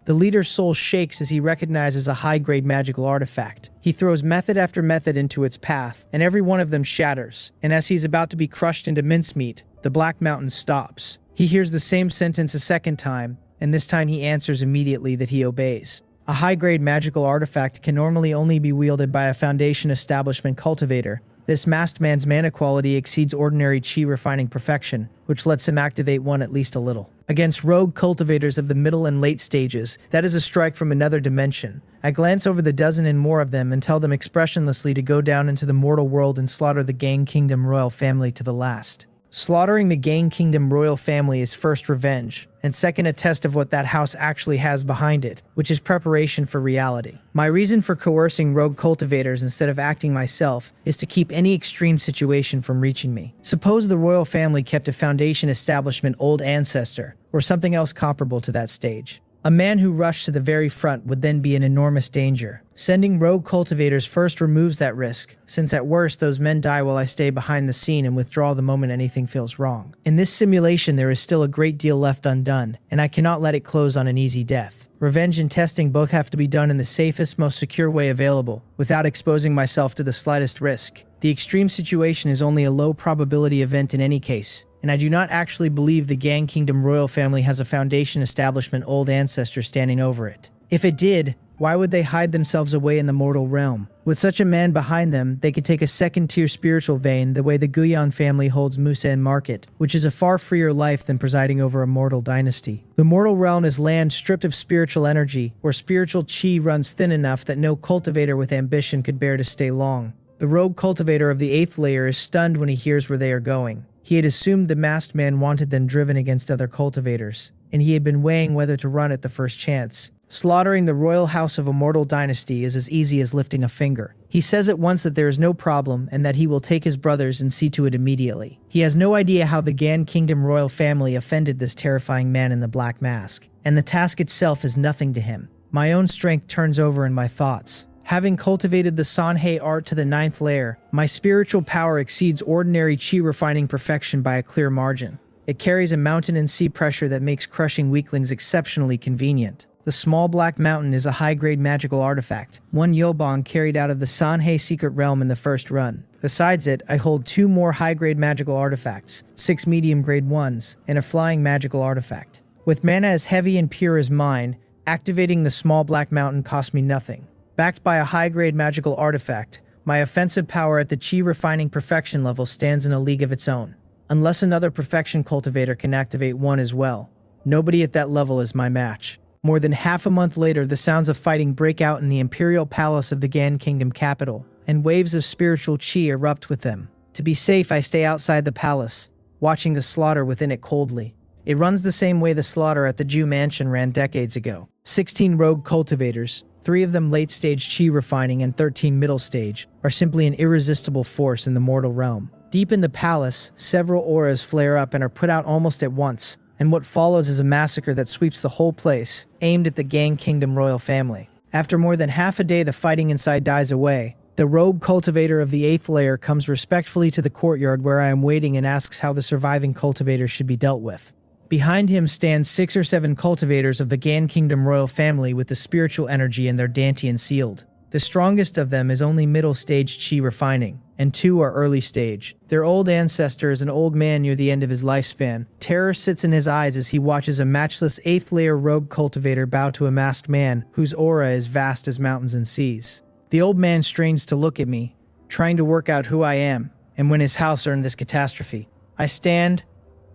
The leader's soul shakes as he recognizes a high-grade magical artifact. He throws method after method into its path, and every one of them shatters. And as he's about to be crushed into mincemeat, the black mountain stops. He hears the same sentence a second time, and this time he answers immediately that he obeys. A high-grade magical artifact can normally only be wielded by a foundation establishment cultivator, This masked man's mana quality exceeds ordinary chi refining perfection, which lets him activate one at least a little. Against rogue cultivators of the middle and late stages, that is a strike from another dimension. I glance over the dozen and more of them and tell them expressionlessly to go down into the mortal world and slaughter the Gang Kingdom royal family to the last. Slaughtering the Gang Kingdom royal family is first revenge, and second a test of what that house actually has behind it, which is preparation for reality. My reason for coercing rogue cultivators instead of acting myself is to keep any extreme situation from reaching me. Suppose the royal family kept a foundation establishment old ancestor, or something else comparable to that stage. A man who rushed to the very front would then be in enormous danger. Sending rogue cultivators first removes that risk, since at worst those men die while I stay behind the scene and withdraw the moment anything feels wrong. In this simulation there is still a great deal left undone, and I cannot let it close on an easy death. Revenge and testing both have to be done in the safest, most secure way available, without exposing myself to the slightest risk. The extreme situation is only a low probability event in any case, and I do not actually believe the Gang Kingdom royal family has a foundation establishment old ancestor standing over it. If it did, why would they hide themselves away in the mortal realm? With such a man behind them, they could take a second-tier spiritual vein the way the Guyan family holds Musa Market, which is a far freer life than presiding over a mortal dynasty. The mortal realm is land stripped of spiritual energy, where spiritual chi runs thin enough that no cultivator with ambition could bear to stay long. The rogue cultivator of the 8th layer is stunned when he hears where they are going. He had assumed the masked man wanted them driven against other cultivators, and he had been weighing whether to run at the first chance. Slaughtering the royal house of a mortal dynasty is as easy as lifting a finger. He says at once that there is no problem and that he will take his brothers and see to it immediately. He has no idea how the Gan Kingdom royal family offended this terrifying man in the black mask, and the task itself is nothing to him. My own strength turns over in my thoughts. Having cultivated the Sanhei art to the 9th layer, my spiritual power exceeds ordinary chi refining perfection by a clear margin. It carries a mountain and sea pressure that makes crushing weaklings exceptionally convenient. The small black mountain is a high-grade magical artifact, one Yobong carried out of the Sanhei secret realm in the first run. Besides it, I hold 2 more high-grade magical artifacts, 6 medium-grade ones, and a flying magical artifact. With mana as heavy and pure as mine, activating the small black mountain cost me nothing. Backed by a high-grade magical artifact, my offensive power at the chi refining perfection level stands in a league of its own. Unless another perfection cultivator can activate one as well, nobody at that level is my match. More than half a month later, the sounds of fighting break out in the imperial palace of the Gan Kingdom capital, and waves of spiritual chi erupt with them. To be safe, I stay outside the palace, watching the slaughter within it coldly. It runs the same way the slaughter at the Jew mansion ran decades ago. 16 rogue cultivators, 3 of them late-stage chi refining and 13 middle-stage, are simply an irresistible force in the mortal realm. Deep in the palace, several auras flare up and are put out almost at once, and what follows is a massacre that sweeps the whole place, aimed at the Gang Kingdom royal family. After more than half a day, the fighting inside dies away. The rogue cultivator of the 8th layer comes respectfully to the courtyard where I am waiting and asks how the surviving cultivators should be dealt with. Behind him stand 6 or 7 cultivators of the Gan Kingdom royal family with the spiritual energy in their dantian sealed. The strongest of them is only middle stage chi refining, and 2 are early stage. Their old ancestor is an old man near the end of his lifespan. Terror sits in his eyes as he watches a matchless 8th layer rogue cultivator bow to a masked man whose aura is vast as mountains and seas. The old man strains to look at me, trying to work out who I am, and when his house earned this catastrophe. I stand,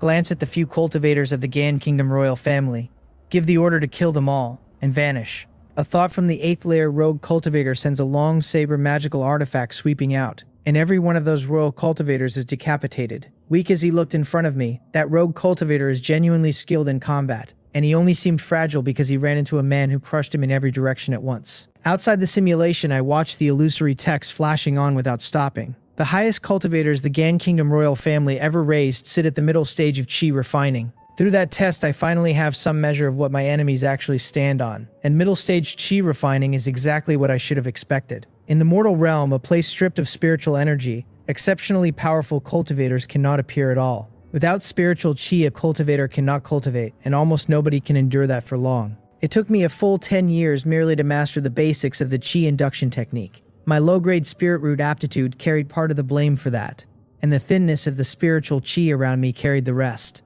glance at the few cultivators of the Gan Kingdom royal family, give the order to kill them all, and vanish. A thought from the 8th layer rogue cultivator sends a long saber magical artifact sweeping out, and every one of those royal cultivators is decapitated. Weak as he looked in front of me, that rogue cultivator is genuinely skilled in combat, and he only seemed fragile because he ran into a man who crushed him in every direction at once. Outside the simulation, I watched the illusory text flashing on without stopping. The highest cultivators the Gan Kingdom royal family ever raised sit at the middle stage of chi refining. Through that test, I finally have some measure of what my enemies actually stand on, and middle stage chi refining is exactly what I should have expected. In the mortal realm, a place stripped of spiritual energy, exceptionally powerful cultivators cannot appear at all. Without spiritual chi, a cultivator cannot cultivate, and almost nobody can endure that for long. It took me a full 10 years merely to master the basics of the chi induction technique. My low-grade spirit root aptitude carried part of the blame for that, and the thinness of the spiritual chi around me carried the rest.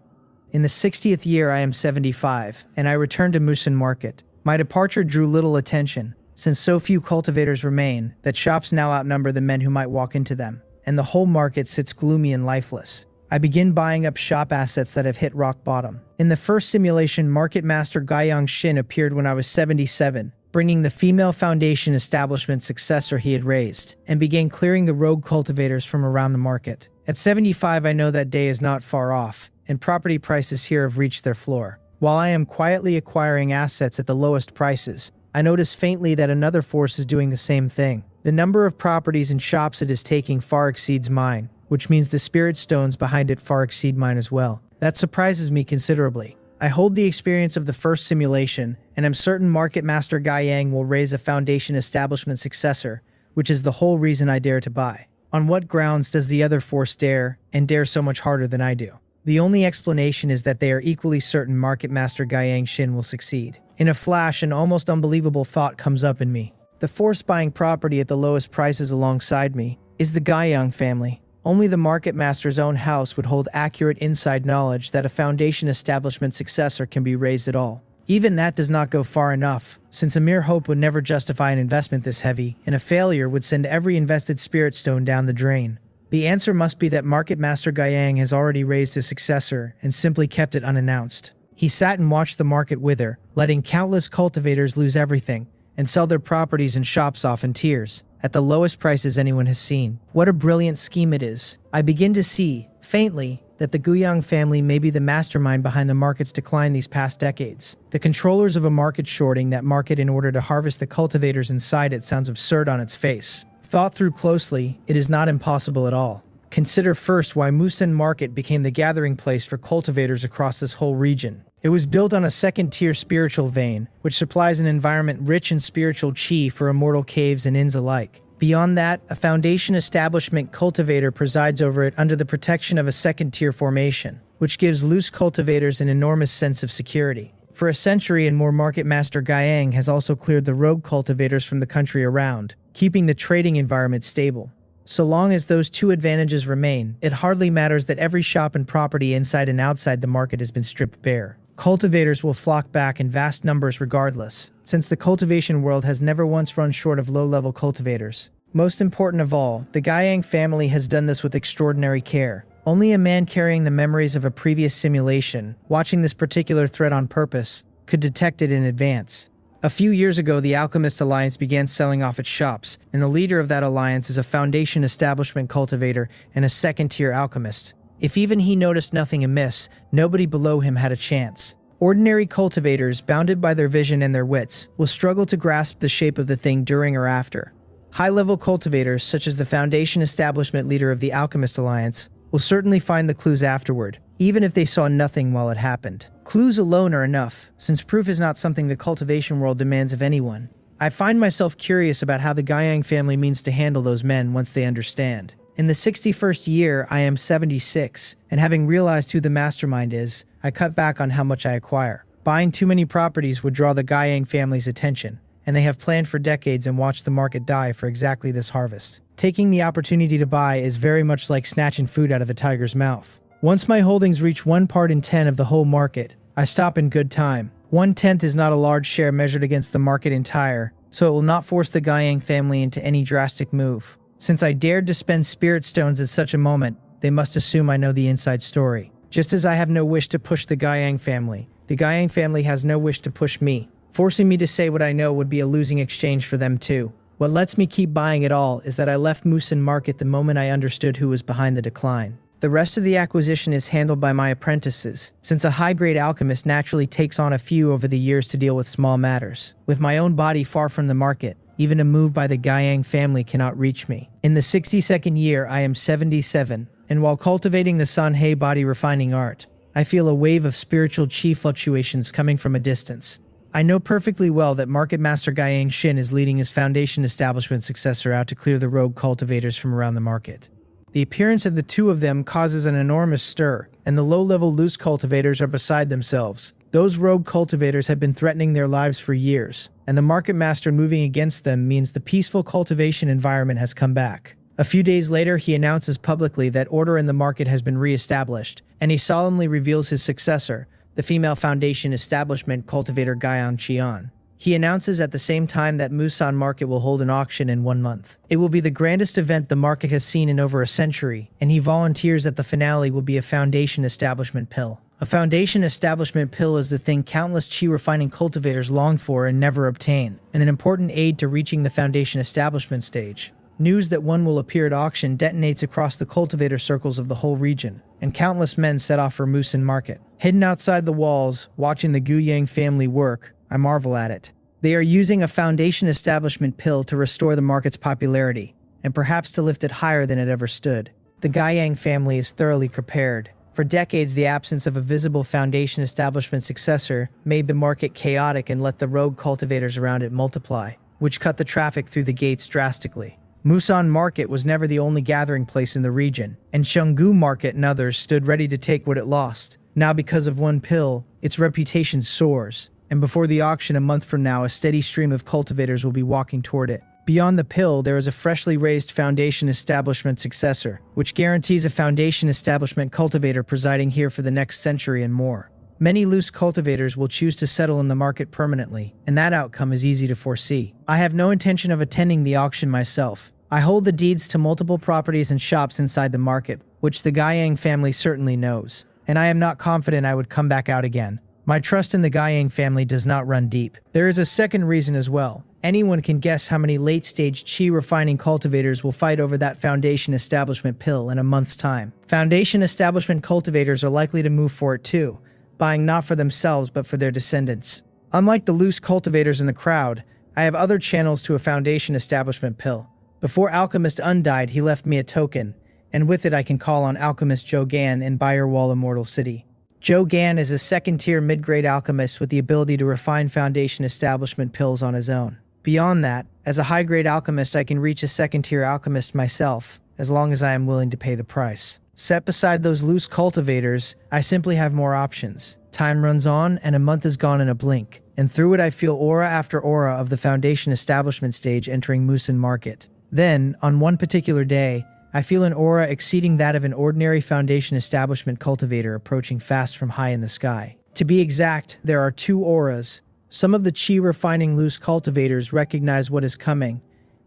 In the 60th year, I am 75, and I return to Musin Market. My departure drew little attention, since so few cultivators remain that shops now outnumber the men who might walk into them. and the whole market sits gloomy and lifeless. I begin buying up shop assets that have hit rock bottom. In the first simulation, Market Master Guiyang Xin appeared when I was 77, bringing the female foundation establishment successor he had raised, and began clearing the rogue cultivators from around the market. At 75, I know that day is not far off, and property prices here have reached their floor. While I am quietly acquiring assets at the lowest prices, I notice faintly that another force is doing the same thing. The number of properties and shops it is taking far exceeds mine, which means the spirit stones behind it far exceed mine as well. That surprises me considerably. I hold the experience of the first simulation, and am certain Market Master Guiyang will raise a foundation establishment successor, which is the whole reason I dare to buy. On what grounds does the other force dare, and dare so much harder than I do? The only explanation is that they are equally certain Market Master Guiyang Xin will succeed. In a flash, an almost unbelievable thought comes up in me. The force buying property at the lowest prices alongside me is the Guiyang family. Only the Market Master's own house would hold accurate inside knowledge that a foundation establishment successor can be raised at all. Even that does not go far enough, since a mere hope would never justify an investment this heavy, and a failure would send every invested spirit stone down the drain. The answer must be that Market Master Guiyang has already raised his successor and simply kept it unannounced. He sat and watched the market wither, letting countless cultivators lose everything, and sell their properties and shops off in tears, at the lowest prices anyone has seen. What a brilliant scheme it is. I begin to see, faintly, that the Guiyang family may be the mastermind behind the market's decline these past decades. The controllers of a market shorting that market in order to harvest the cultivators inside it sounds absurd on its face. Thought through closely, it is not impossible at all. Consider first why Musen Market became the gathering place for cultivators across this whole region. It was built on a second-tier spiritual vein, which supplies an environment rich in spiritual chi for immortal caves and inns alike. Beyond that, a foundation establishment cultivator presides over it under the protection of a second-tier formation, which gives loose cultivators an enormous sense of security. For a century and more, Market Master Guiyang has also cleared the rogue cultivators from the country around, keeping the trading environment stable. So long as those two advantages remain, it hardly matters that every shop and property inside and outside the market has been stripped bare. Cultivators will flock back in vast numbers regardless, since the cultivation world has never once run short of low-level cultivators. Most important of all, the Guiyang family has done this with extraordinary care. Only a man carrying the memories of a previous simulation, watching this particular thread on purpose, could detect it in advance. A few years ago, the Alchemist Alliance began selling off its shops, and the leader of that alliance is a foundation establishment cultivator and a second-tier alchemist. If even he noticed nothing amiss, nobody below him had a chance. Ordinary cultivators, bounded by their vision and their wits, will struggle to grasp the shape of the thing during or after. High-level cultivators, such as the foundation establishment leader of the Alchemist Alliance, will certainly find the clues afterward, even if they saw nothing while it happened. Clues alone are enough, since proof is not something the cultivation world demands of anyone. I find myself curious about how the Guiyang family means to handle those men once they understand. In the 61st year, I am 76, and having realized who the mastermind is, I cut back on how much I acquire. Buying too many properties would draw the Guiyang family's attention, and they have planned for decades and watched the market die for exactly this harvest. Taking the opportunity to buy is very much like snatching food out of a tiger's mouth. Once my holdings reach 1 part in 10 of the whole market, I stop in good time. 1/10 is not a large share measured against the market entire, so it will not force the Guiyang family into any drastic move. Since I dared to spend spirit stones at such a moment, they must assume I know the inside story. Just as I have no wish to push the Guiyang family has no wish to push me. Forcing me to say what I know would be a losing exchange for them too. What lets me keep buying it all is that I left Musen Market the moment I understood who was behind the decline. The rest of the acquisition is handled by my apprentices, since a high-grade alchemist naturally takes on a few over the years to deal with small matters. With my own body far from the market, even a move by the Guiyang family cannot reach me. In the 62nd year, I am 77, and while cultivating the Sanhei body refining art, I feel a wave of spiritual chi fluctuations coming from a distance. I know perfectly well that Market Master Guiyang Xin is leading his foundation establishment successor out to clear the rogue cultivators from around the market. The appearance of the two of them causes an enormous stir, and the low-level loose cultivators are beside themselves. Those rogue cultivators have been threatening their lives for years, and the Market Master moving against them means the peaceful cultivation environment has come back. A few days later, he announces publicly that order in the market has been re-established, and he solemnly reveals his successor, the female foundation establishment cultivator Guiyang Qian. He announces at the same time that Musan Market will hold an auction in 1 month. It will be the grandest event the market has seen in over a century, and he volunteers that the finale will be a foundation establishment pill. A foundation establishment pill is the thing countless chi refining cultivators long for and never obtain, and an important aid to reaching the foundation establishment stage. News that one will appear at auction detonates across the cultivator circles of the whole region, and countless men set off for Musan Market. Hidden outside the walls, watching the Guyang family work, I marvel at it. They are using a foundation establishment pill to restore the market's popularity, and perhaps to lift it higher than it ever stood. The Guyang family is thoroughly prepared. For decades, the absence of a visible foundation establishment successor made the market chaotic and let the rogue cultivators around it multiply, which cut the traffic through the gates drastically. Musan Market was never the only gathering place in the region, and Chengdu Market and others stood ready to take what it lost. Now, because of one pill, its reputation soars, and before the auction a month from now, a steady stream of cultivators will be walking toward it. Beyond the pill, there is a freshly raised foundation establishment successor, which guarantees a foundation establishment cultivator presiding here for the next century and more. Many loose cultivators will choose to settle in the market permanently, and that outcome is easy to foresee. I have no intention of attending the auction myself. I hold the deeds to multiple properties and shops inside the market, which the Guyang family certainly knows, and I am not confident I would come back out again. My trust in the Guyang family does not run deep. There is a second reason as well. Anyone can guess how many late-stage chi refining cultivators will fight over that foundation establishment pill in a month's time. Foundation establishment cultivators are likely to move for it too, buying not for themselves but for their descendants. Unlike the loose cultivators in the crowd, I have other channels to a foundation establishment pill. Before Alchemist undied, he left me a token, and with it I can call on Alchemist Zhou Gan in Bayerwall Immortal City. Zhou Gan is a second-tier mid-grade alchemist with the ability to refine foundation establishment pills on his own. Beyond that, as a high-grade alchemist I can reach a second-tier alchemist myself, as long as I am willing to pay the price. Set beside those loose cultivators, I simply have more options. Time runs on, and a month is gone in a blink, and through it I feel aura after aura of the foundation establishment stage entering Musan Market. Then, on one particular day, I feel an aura exceeding that of an ordinary foundation establishment cultivator approaching fast from high in the sky. To be exact, there are 2 auras. Some of the chi refining loose cultivators recognize what is coming,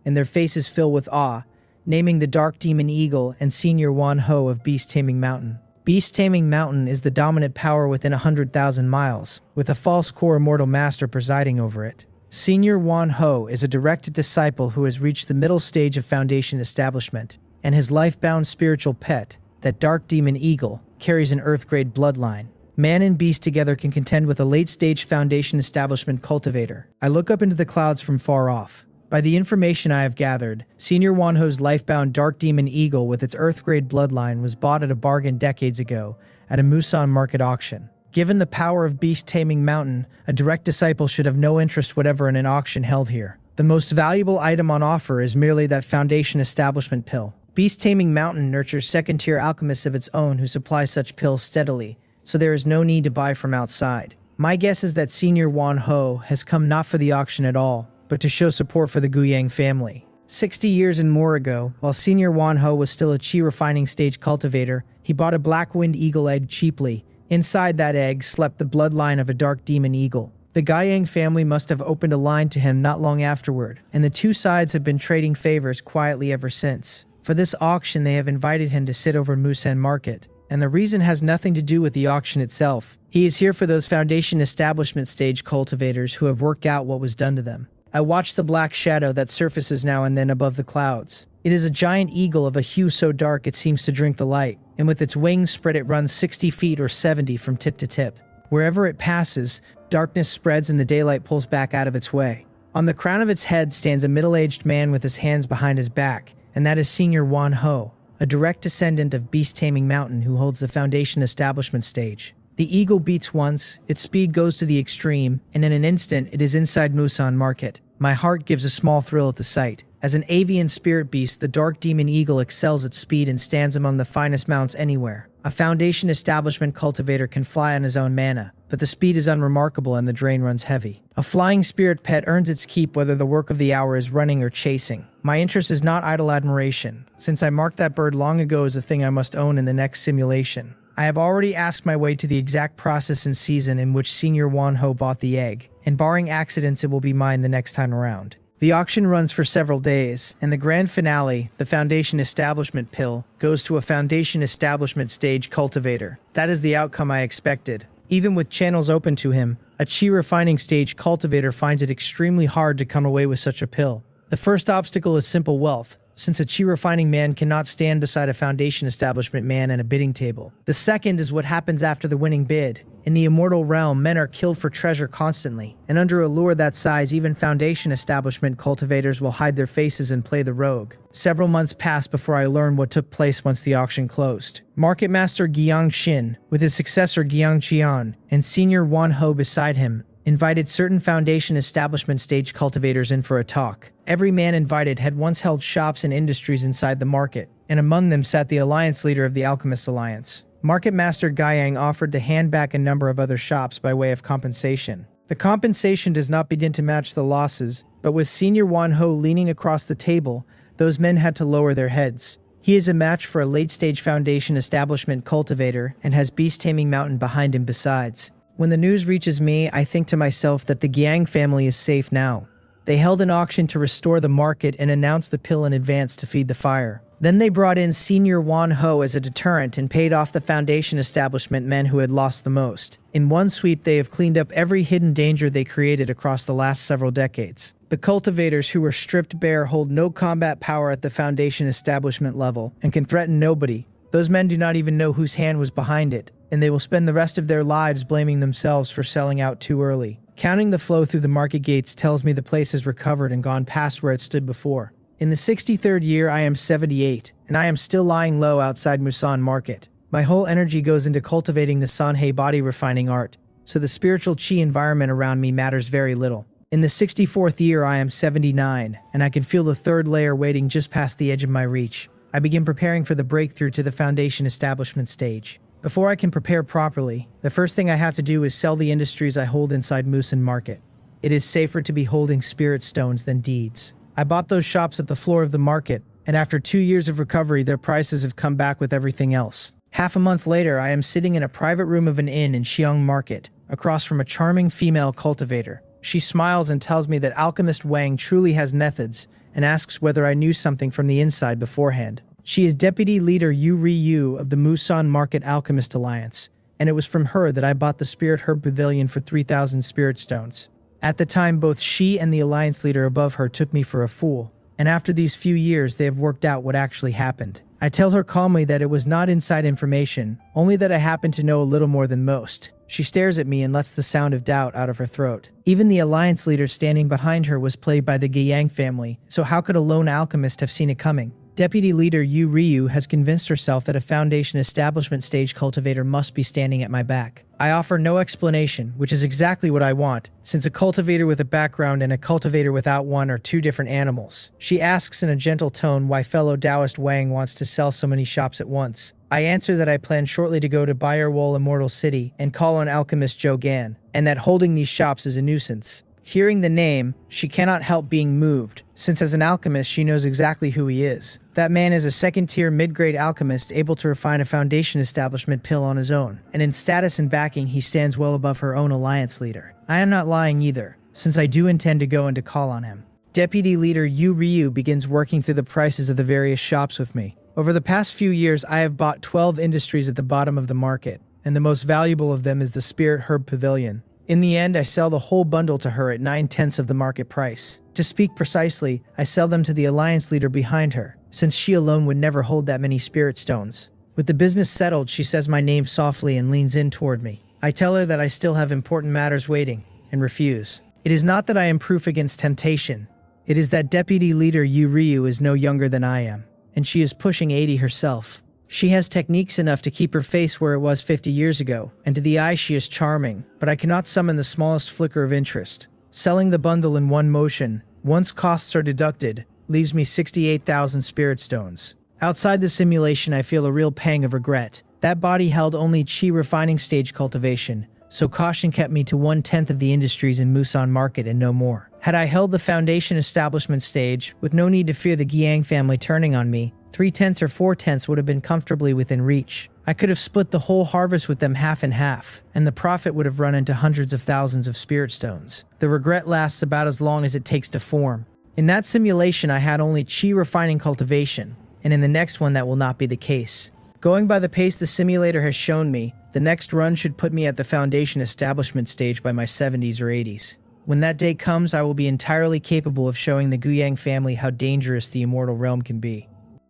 and their faces fill with awe, naming the Dark Demon Eagle and Senior Wan Ho of Beast Taming Mountain. Beast Taming Mountain is the dominant power within 100,000 miles, with a false core immortal master presiding over it. Senior Wan Ho is a directed disciple who has reached the middle stage of foundation establishment, and his life-bound spiritual pet, that Dark Demon Eagle, carries an Earth-grade bloodline. Man and beast together can contend with a late-stage foundation establishment cultivator. I look up into the clouds from far off. By the information I have gathered, Senior Wanho's life-bound Dark Demon Eagle with its Earth-grade bloodline was bought at a bargain decades ago at a Musan Market auction. Given the power of Beast Taming Mountain, a direct disciple should have no interest whatever in an auction held here. The most valuable item on offer is merely that foundation establishment pill. Beast Taming Mountain nurtures second-tier alchemists of its own who supply such pills steadily, so there is no need to buy from outside. My guess is that Senior Wan Ho has come not for the auction at all, but to show support for the Guyang family. 60 years and more ago, while Senior Wan Ho was still a chi refining stage cultivator, he bought a black-winged eagle egg cheaply. Inside that egg slept the bloodline of a dark demon eagle. The Guyang family must have opened a line to him not long afterward, and the 2 sides have been trading favors quietly ever since. For this auction, they have invited him to sit over Musan Market. And the reason has nothing to do with the auction itself. He is here for those foundation establishment stage cultivators who have worked out what was done to them. I watch the black shadow that surfaces now and then above the clouds. It is a giant eagle of a hue so dark it seems to drink the light, and with its wings spread it runs 60 feet or 70 from tip to tip. Wherever it passes, darkness spreads and the daylight pulls back out of its way. On the crown of its head stands a middle-aged man with his hands behind his back, and that is Senior Wan Ho, a direct descendant of Beast Taming Mountain who holds the foundation establishment stage. The eagle beats once, its speed goes to the extreme, and in an instant it is inside Musan Market. My heart gives a small thrill at the sight. As an avian spirit beast, the Dark Demon Eagle excels at speed and stands among the finest mounts anywhere. A foundation establishment cultivator can fly on his own mana, but the speed is unremarkable and the drain runs heavy. A flying spirit pet earns its keep whether the work of the hour is running or chasing. My interest is not idle admiration, since I marked that bird long ago as a thing I must own in the next simulation. I have already asked my way to the exact process and season in which Senior Wanho bought the egg, and barring accidents it will be mine the next time around. The auction runs for several days, and the grand finale, the Foundation Establishment Pill, goes to a Foundation Establishment Stage Cultivator. That is the outcome I expected. Even with channels open to him, a Chi Refining Stage Cultivator finds it extremely hard to come away with such a pill. The first obstacle is simple wealth, since a Chi Refining man cannot stand beside a Foundation Establishment man at a bidding table. The second is what happens after the winning bid. In the immortal realm, men are killed for treasure constantly, and under a lure that size, even Foundation Establishment cultivators will hide their faces and play the rogue. Several months passed before I learned what took place once the auction closed. Market Master Guiyang Xin, with his successor Guiyang Qian, and Senior Wan Ho beside him, invited certain Foundation Establishment Stage cultivators in for a talk. Every man invited had once held shops and industries inside the market, and among them sat the alliance leader of the Alchemist Alliance. Market Master Guiyang offered to hand back a number of other shops by way of compensation. The compensation does not begin to match the losses, but with Senior Wan Ho leaning across the table, those men had to lower their heads. He is a match for a late-stage Foundation Establishment cultivator and has beast-taming mountain behind him besides. When the news reaches me, I think to myself that the Guiyang family is safe now. They held an auction to restore the market and announced the pill in advance to feed the fire. Then they brought in Senior Wan Ho as a deterrent and paid off the Foundation Establishment men who had lost the most. In one sweep, they have cleaned up every hidden danger they created across the last several decades. The cultivators who were stripped bare hold no combat power at the Foundation Establishment level and can threaten nobody. Those men do not even know whose hand was behind it, and they will spend the rest of their lives blaming themselves for selling out too early. Counting the flow through the market gates tells me the place has recovered and gone past where it stood before. In the 63rd year, I am 78, and I am still lying low outside Musan Market. My whole energy goes into cultivating the Sanhei body refining art, so the spiritual chi environment around me matters very little. In the 64th year, I am 79, and I can feel the third layer waiting just past the edge of my reach. I begin preparing for the breakthrough to the Foundation Establishment stage. Before I can prepare properly, the first thing I have to do is sell the industries I hold inside Musan Market. It is safer to be holding spirit stones than deeds. I bought those shops at the floor of the market, and after 2 years of recovery, their prices have come back with everything else. Half a month later, I am sitting in a private room of an inn in Xiong Market, across from a charming female cultivator. She smiles and tells me that Alchemist Wang truly has methods, and asks whether I knew something from the inside beforehand. She is Deputy Leader Yu Ryu of the Musan Market Alchemist Alliance, and it was from her that I bought the Spirit Herb Pavilion for 3,000 spirit stones. At the time, both she and the Alliance leader above her took me for a fool, and after these few years they have worked out what actually happened. I tell her calmly that it was not inside information, only that I happen to know a little more than most. She stares at me and lets the sound of doubt out of her throat. Even the Alliance leader standing behind her was played by the Guiyang family, so how could a lone alchemist have seen it coming? Deputy Leader Yu Ryu has convinced herself that a Foundation Establishment stage cultivator must be standing at my back. I offer no explanation, which is exactly what I want, since a cultivator with a background and a cultivator without one are two different animals. She asks in a gentle tone why fellow Taoist Wang wants to sell so many shops at once. I answer that I plan shortly to go to Bayerwol Immortal City and call on alchemist Zhou Gan, and that holding these shops is a nuisance. Hearing the name, she cannot help being moved, since as an alchemist she knows exactly who he is. That man is a second-tier mid-grade alchemist able to refine a Foundation Establishment pill on his own, and in status and backing he stands well above her own alliance leader. I am not lying either, since I do intend to go and to call on him. Deputy Leader Yu Ryu begins working through the prices of the various shops with me. Over the past few years, I have bought 12 industries at the bottom of the market, and the most valuable of them is the Spirit Herb Pavilion. In the end, I sell the whole bundle to her at 9/10 of the market price. To speak precisely, I sell them to the alliance leader behind her, since she alone would never hold that many spirit stones. With the business settled, she says my name softly and leans in toward me. I tell her that I still have important matters waiting, and refuse. It is not that I am proof against temptation. It is that Deputy Leader Yu Ryu is no younger than I am, and she is pushing 80 herself. She has techniques enough to keep her face where it was 50 years ago, and to the eye she is charming, but I cannot summon the smallest flicker of interest. Selling the bundle in one motion, once costs are deducted, leaves me 68,000 spirit stones. Outside the simulation, I feel a real pang of regret. That body held only Chi refining stage cultivation, so caution kept me to 1/10 of the industries in Musan Market and no more. Had I held the Foundation Establishment stage, with no need to fear the Guiyang family turning on me, 3/10 or 4/10 would have been comfortably within reach. I could have split the whole harvest with them half and half, and the profit would have run into hundreds of thousands of spirit stones. The regret lasts about as long as it takes to form. In that simulation, I had only chi refining cultivation, and in the next one that will not be the case. Going by the pace the simulator has shown me, the next run should put me at the foundation establishment stage by my 70s or 80s. When that day comes, I will be entirely capable of showing the Guyang family how dangerous the immortal realm can be.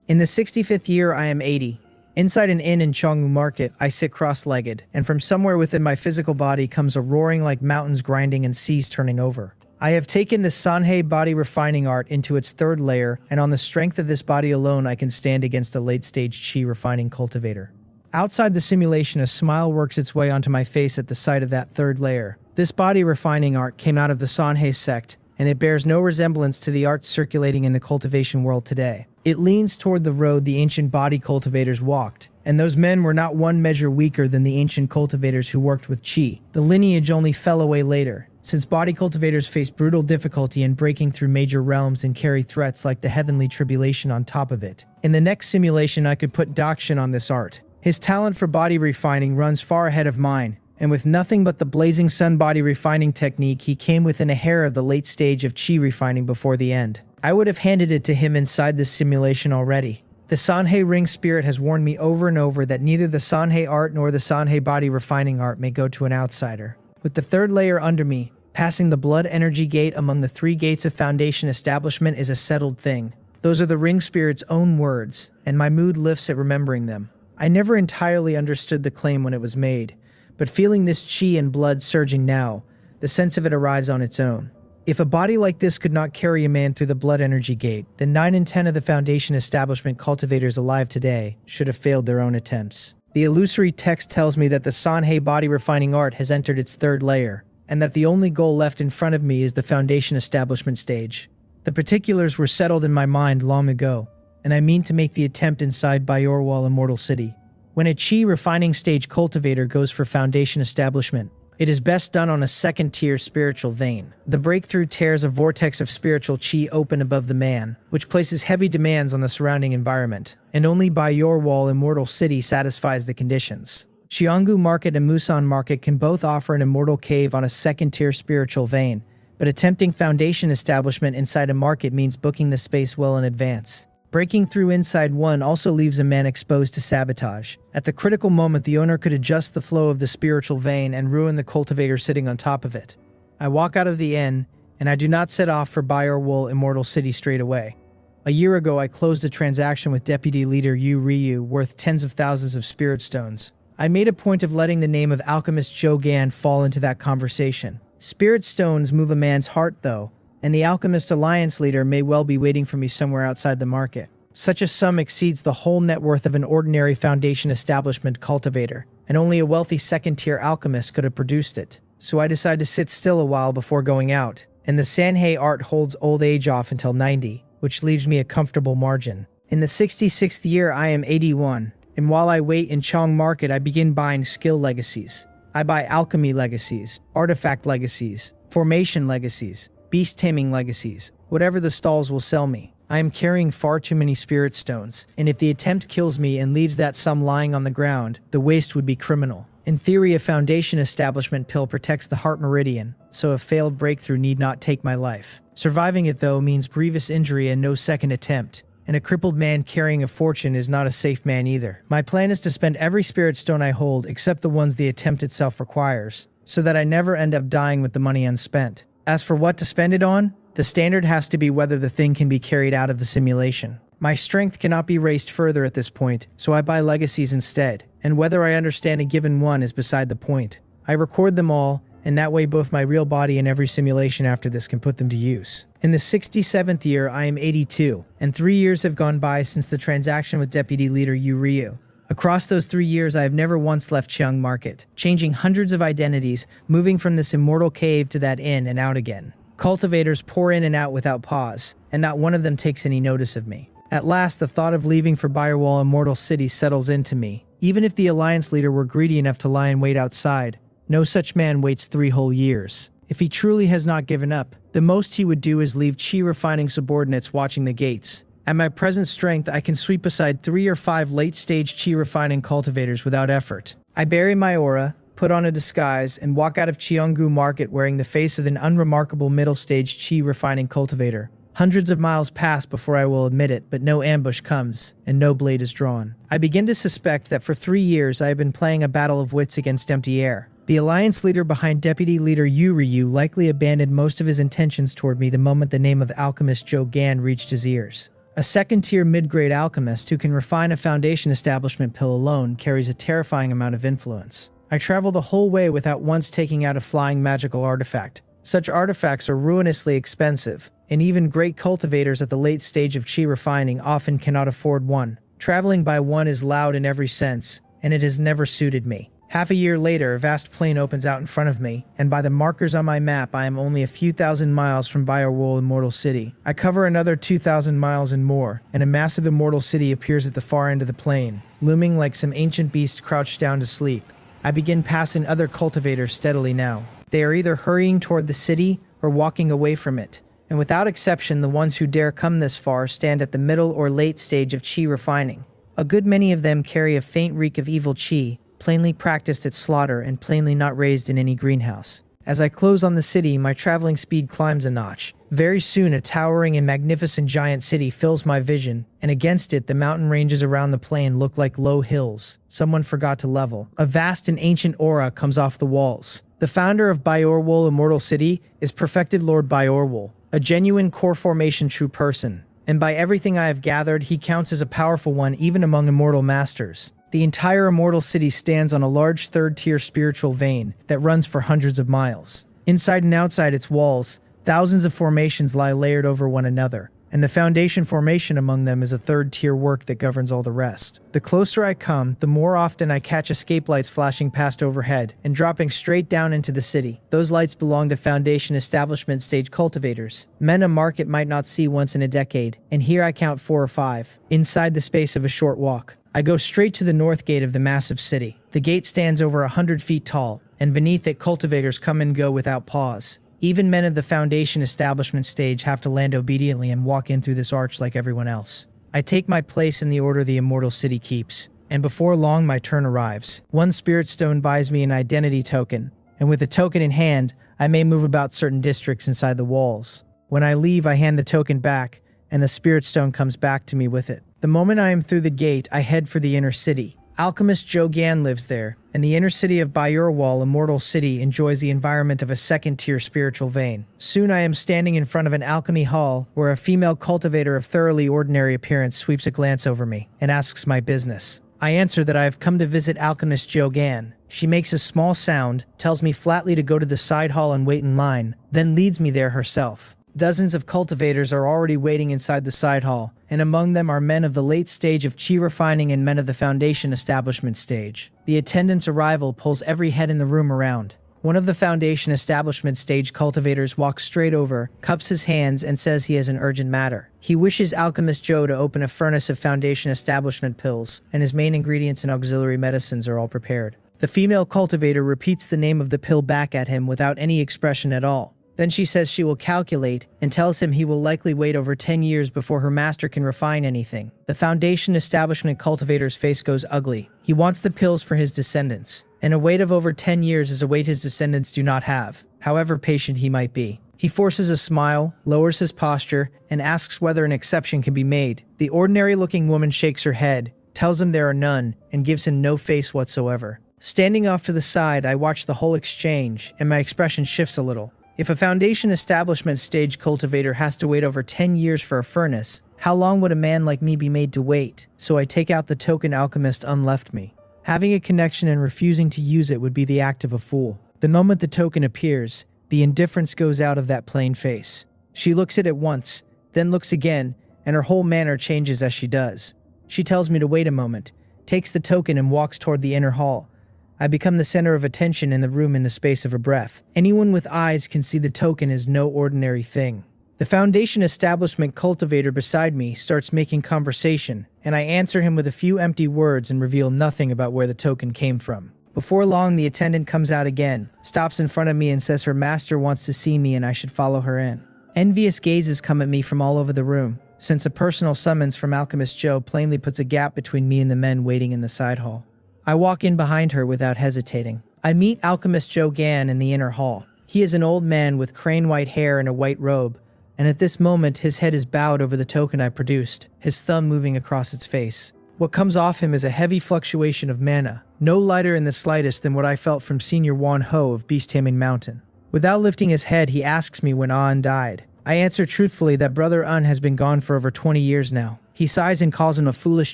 In the 65th year, I am 80. Inside an inn in Chongwu Market, I sit cross-legged, and from somewhere within my physical body comes a roaring like mountains grinding and seas turning over. I have taken the Sanhei body refining art into its third layer, and on the strength of this body alone I can stand against a late-stage chi refining cultivator. Outside the simulation, a smile works its way onto my face at the sight of that third layer. This body refining art came out of the Sanhei sect, and it bears no resemblance to the arts circulating in the cultivation world today. It leans toward the road the ancient body cultivators walked, and those men were not one measure weaker than the ancient cultivators who worked with chi. The lineage only fell away later, since body cultivators face brutal difficulty in breaking through major realms and carry threats like the heavenly tribulation on top of it. In the next simulation, I could put Dakshin on this art. His talent for body refining runs far ahead of mine, and with nothing but the blazing sun body refining technique, he came within a hair of the late stage of chi refining before the end. I would have handed it to him inside this simulation already. The Sanhei ring spirit has warned me over and over that neither the Sanhei art nor the Sanhei body refining art may go to an outsider. With the third layer under me, passing the blood energy gate among the 3 gates of foundation establishment is a settled thing. Those are the ring spirit's own words, and my mood lifts at remembering them. I never entirely understood the claim when it was made, but feeling this chi and blood surging now, the sense of it arrives on its own. If a body like this could not carry a man through the blood energy gate, then 9 in 10 of the foundation establishment cultivators alive today should have failed their own attempts. The illusory text tells me that the Sanhei body refining art has entered its third layer, and that the only goal left in front of me is the foundation establishment stage. The particulars were settled in my mind long ago, and I mean to make the attempt inside Bayorwal Immortal City. When a chi refining stage cultivator goes for foundation establishment, it is best done on a second-tier spiritual vein. The breakthrough tears a vortex of spiritual chi open above the man, which places heavy demands on the surrounding environment, and only Bayorwal Immortal City satisfies the conditions. Xianggu Market and Musan Market can both offer an immortal cave on a second-tier spiritual vein, but attempting foundation establishment inside a market means booking the space well in advance. Breaking through inside one also leaves a man exposed to sabotage. At the critical moment, the owner could adjust the flow of the spiritual vein and ruin the cultivator sitting on top of it. I walk out of the inn, and I do not set off for Bayorwal Immortal City straight away. A year ago, I closed a transaction with Deputy Leader Yu Ryu worth tens of thousands of spirit stones. I made a point of letting the name of alchemist Zhou Gan fall into that conversation. Spirit stones move a man's heart, though, and the Alchemist Alliance leader may well be waiting for me somewhere outside the market. Such a sum exceeds the whole net worth of an ordinary foundation establishment cultivator, and only a wealthy second-tier alchemist could have produced it. So I decide to sit still a while before going out, and the Sanhei art holds old age off until 90, which leaves me a comfortable margin. In the 66th year, I am 81, and while I wait in Chong Market, I begin buying skill legacies. I buy alchemy legacies, artifact legacies, formation legacies, beast taming legacies, whatever the stalls will sell me. I am carrying far too many spirit stones, and if the attempt kills me and leaves that sum lying on the ground, the waste would be criminal. In theory, a foundation establishment pill protects the heart meridian, so a failed breakthrough need not take my life. Surviving it, though, means grievous injury and no second attempt, and a crippled man carrying a fortune is not a safe man either. My plan is to spend every spirit stone I hold except the ones the attempt itself requires, so that I never end up dying with the money unspent. As for what to spend it on, the standard has to be whether the thing can be carried out of the simulation. My strength cannot be raised further at this point, so I buy legacies instead, and whether I understand a given one is beside the point. I record them all, and that way both my real body and every simulation after this can put them to use. In the 67th year, I am 82, and 3 years have gone by since the transaction with Deputy Leader Yu Ryu. Across those 3 years, I have never once left Chiang Market, changing hundreds of identities, moving from this immortal cave to that inn and out again. Cultivators pour in and out without pause, and not one of them takes any notice of me. At last, the thought of leaving for Bayorwal Immortal City settles into me. Even if the Alliance leader were greedy enough to lie in wait outside, no such man waits 3 whole years. If he truly has not given up, the most he would do is leave chi refining subordinates watching the gates, At my present strength, I can sweep aside 3 or 5 late-stage chi refining cultivators without effort. I bury my aura, put on a disguise, and walk out of Cheonggu Market wearing the face of an unremarkable middle-stage chi refining cultivator. Hundreds of miles pass before I will admit it, but no ambush comes, and no blade is drawn. I begin to suspect that for 3 years I have been playing a battle of wits against empty air. The alliance leader behind Deputy Leader Yu Ryu likely abandoned most of his intentions toward me the moment the name of alchemist Zhou Gan reached his ears. A second-tier mid-grade alchemist who can refine a foundation establishment pill alone carries a terrifying amount of influence. I travel the whole way without once taking out a flying magical artifact. Such artifacts are ruinously expensive, and even great cultivators at the late stage of chi refining often cannot afford one. Traveling by one is loud in every sense, and it has never suited me. Half a year later, a vast plain opens out in front of me, and by the markers on my map, I am only a few thousand miles from Biowol Immortal City. I cover another 2,000 miles and more, and a massive immortal city appears at the far end of the plain, looming like some ancient beast crouched down to sleep. I begin passing other cultivators steadily now. They are either hurrying toward the city or walking away from it, and without exception, the ones who dare come this far stand at the middle or late stage of chi refining. A good many of them carry a faint reek of evil chi, plainly practiced at slaughter and plainly not raised in any greenhouse. As I close on the city, my traveling speed climbs a notch. Very soon, a towering and magnificent giant city fills my vision, and against it, the mountain ranges around the plain look like low hills someone forgot to level. A vast and ancient aura comes off the walls. The founder of Biorwol Immortal City is Perfected Lord Biorwol, a genuine core formation true person, and by everything I have gathered, he counts as a powerful one even among immortal masters. The entire immortal city stands on a large third-tier spiritual vein that runs for hundreds of miles. Inside and outside its walls, thousands of formations lie layered over one another, and the foundation formation among them is a third-tier work that governs all the rest. The closer I come, the more often I catch escape lights flashing past overhead and dropping straight down into the city. Those lights belong to foundation establishment stage cultivators, men a market might not see once in a decade, and here I count 4 or 5, inside the space of a short walk. I go straight to the north gate of the massive city. The gate stands over 100 feet tall, and beneath it cultivators come and go without pause. Even men of the foundation establishment stage have to land obediently and walk in through this arch like everyone else. I take my place in the order the immortal city keeps, and before long my turn arrives. One spirit stone buys me an identity token, and with the token in hand, I may move about certain districts inside the walls. When I leave, I hand the token back, and the spirit stone comes back to me with it. The moment I am through the gate, I head for the inner city. Alchemist Zhou Gan lives there, and the inner city of Biorwol Immortal City enjoys the environment of a second-tier spiritual vein. Soon I am standing in front of an alchemy hall where a female cultivator of thoroughly ordinary appearance sweeps a glance over me and asks my business. I answer that I have come to visit alchemist Zhou Gan. She makes a small sound, tells me flatly to go to the side hall and wait in line, then leads me there herself. Dozens of cultivators are already waiting inside the side hall, and among them are men of the late stage of chi refining and men of the foundation establishment stage. The attendant's arrival pulls every head in the room around. One of the foundation establishment stage cultivators walks straight over, cups his hands, and says he has an urgent matter. He wishes Alchemist Joe to open a furnace of foundation establishment pills, and his main ingredients and auxiliary medicines are all prepared. The female cultivator repeats the name of the pill back at him without any expression at all. Then she says she will calculate and tells him he will likely wait over 10 years before her master can refine anything. The foundation establishment cultivator's face goes ugly. He wants the pills for his descendants, and a wait of over 10 years is a wait his descendants do not have, however patient he might be. He forces a smile, lowers his posture, and asks whether an exception can be made. The ordinary-looking woman shakes her head, tells him there are none, and gives him no face whatsoever. Standing off to the side, I watch the whole exchange, and my expression shifts a little. If a foundation establishment stage cultivator has to wait over 10 years for a furnace, how long would a man like me be made to wait? So I take out the token alchemist unleft me. Having a connection and refusing to use it would be the act of a fool. The moment the token appears, the indifference goes out of that plain face. She looks at it once, then looks again, and her whole manner changes as she does. She tells me to wait a moment, takes the token and walks toward the inner hall. I become the center of attention in the room in the space of a breath. Anyone with eyes can see the token is no ordinary thing. The foundation establishment cultivator beside me starts making conversation, and I answer him with a few empty words and reveal nothing about where the token came from. Before long, the attendant comes out again, stops in front of me and says her master wants to see me and I should follow her in. Envious gazes come at me from all over the room. since a personal summons from Alchemist Joe plainly puts a gap between me and the men waiting in the side hall. I walk in behind her without hesitating. I meet Alchemist Joe Gan in the inner hall. He is an old man with crane-white hair and a white robe, and at this moment his head is bowed over the token I produced, his thumb moving across its face. What comes off him is a heavy fluctuation of mana, no lighter in the slightest than what I felt from Senior Wan Ho of Beast Taming Mountain. Without lifting his head, he asks me when An died. I answer truthfully that Brother Un has been gone for over 20 years now. He sighs and calls him a foolish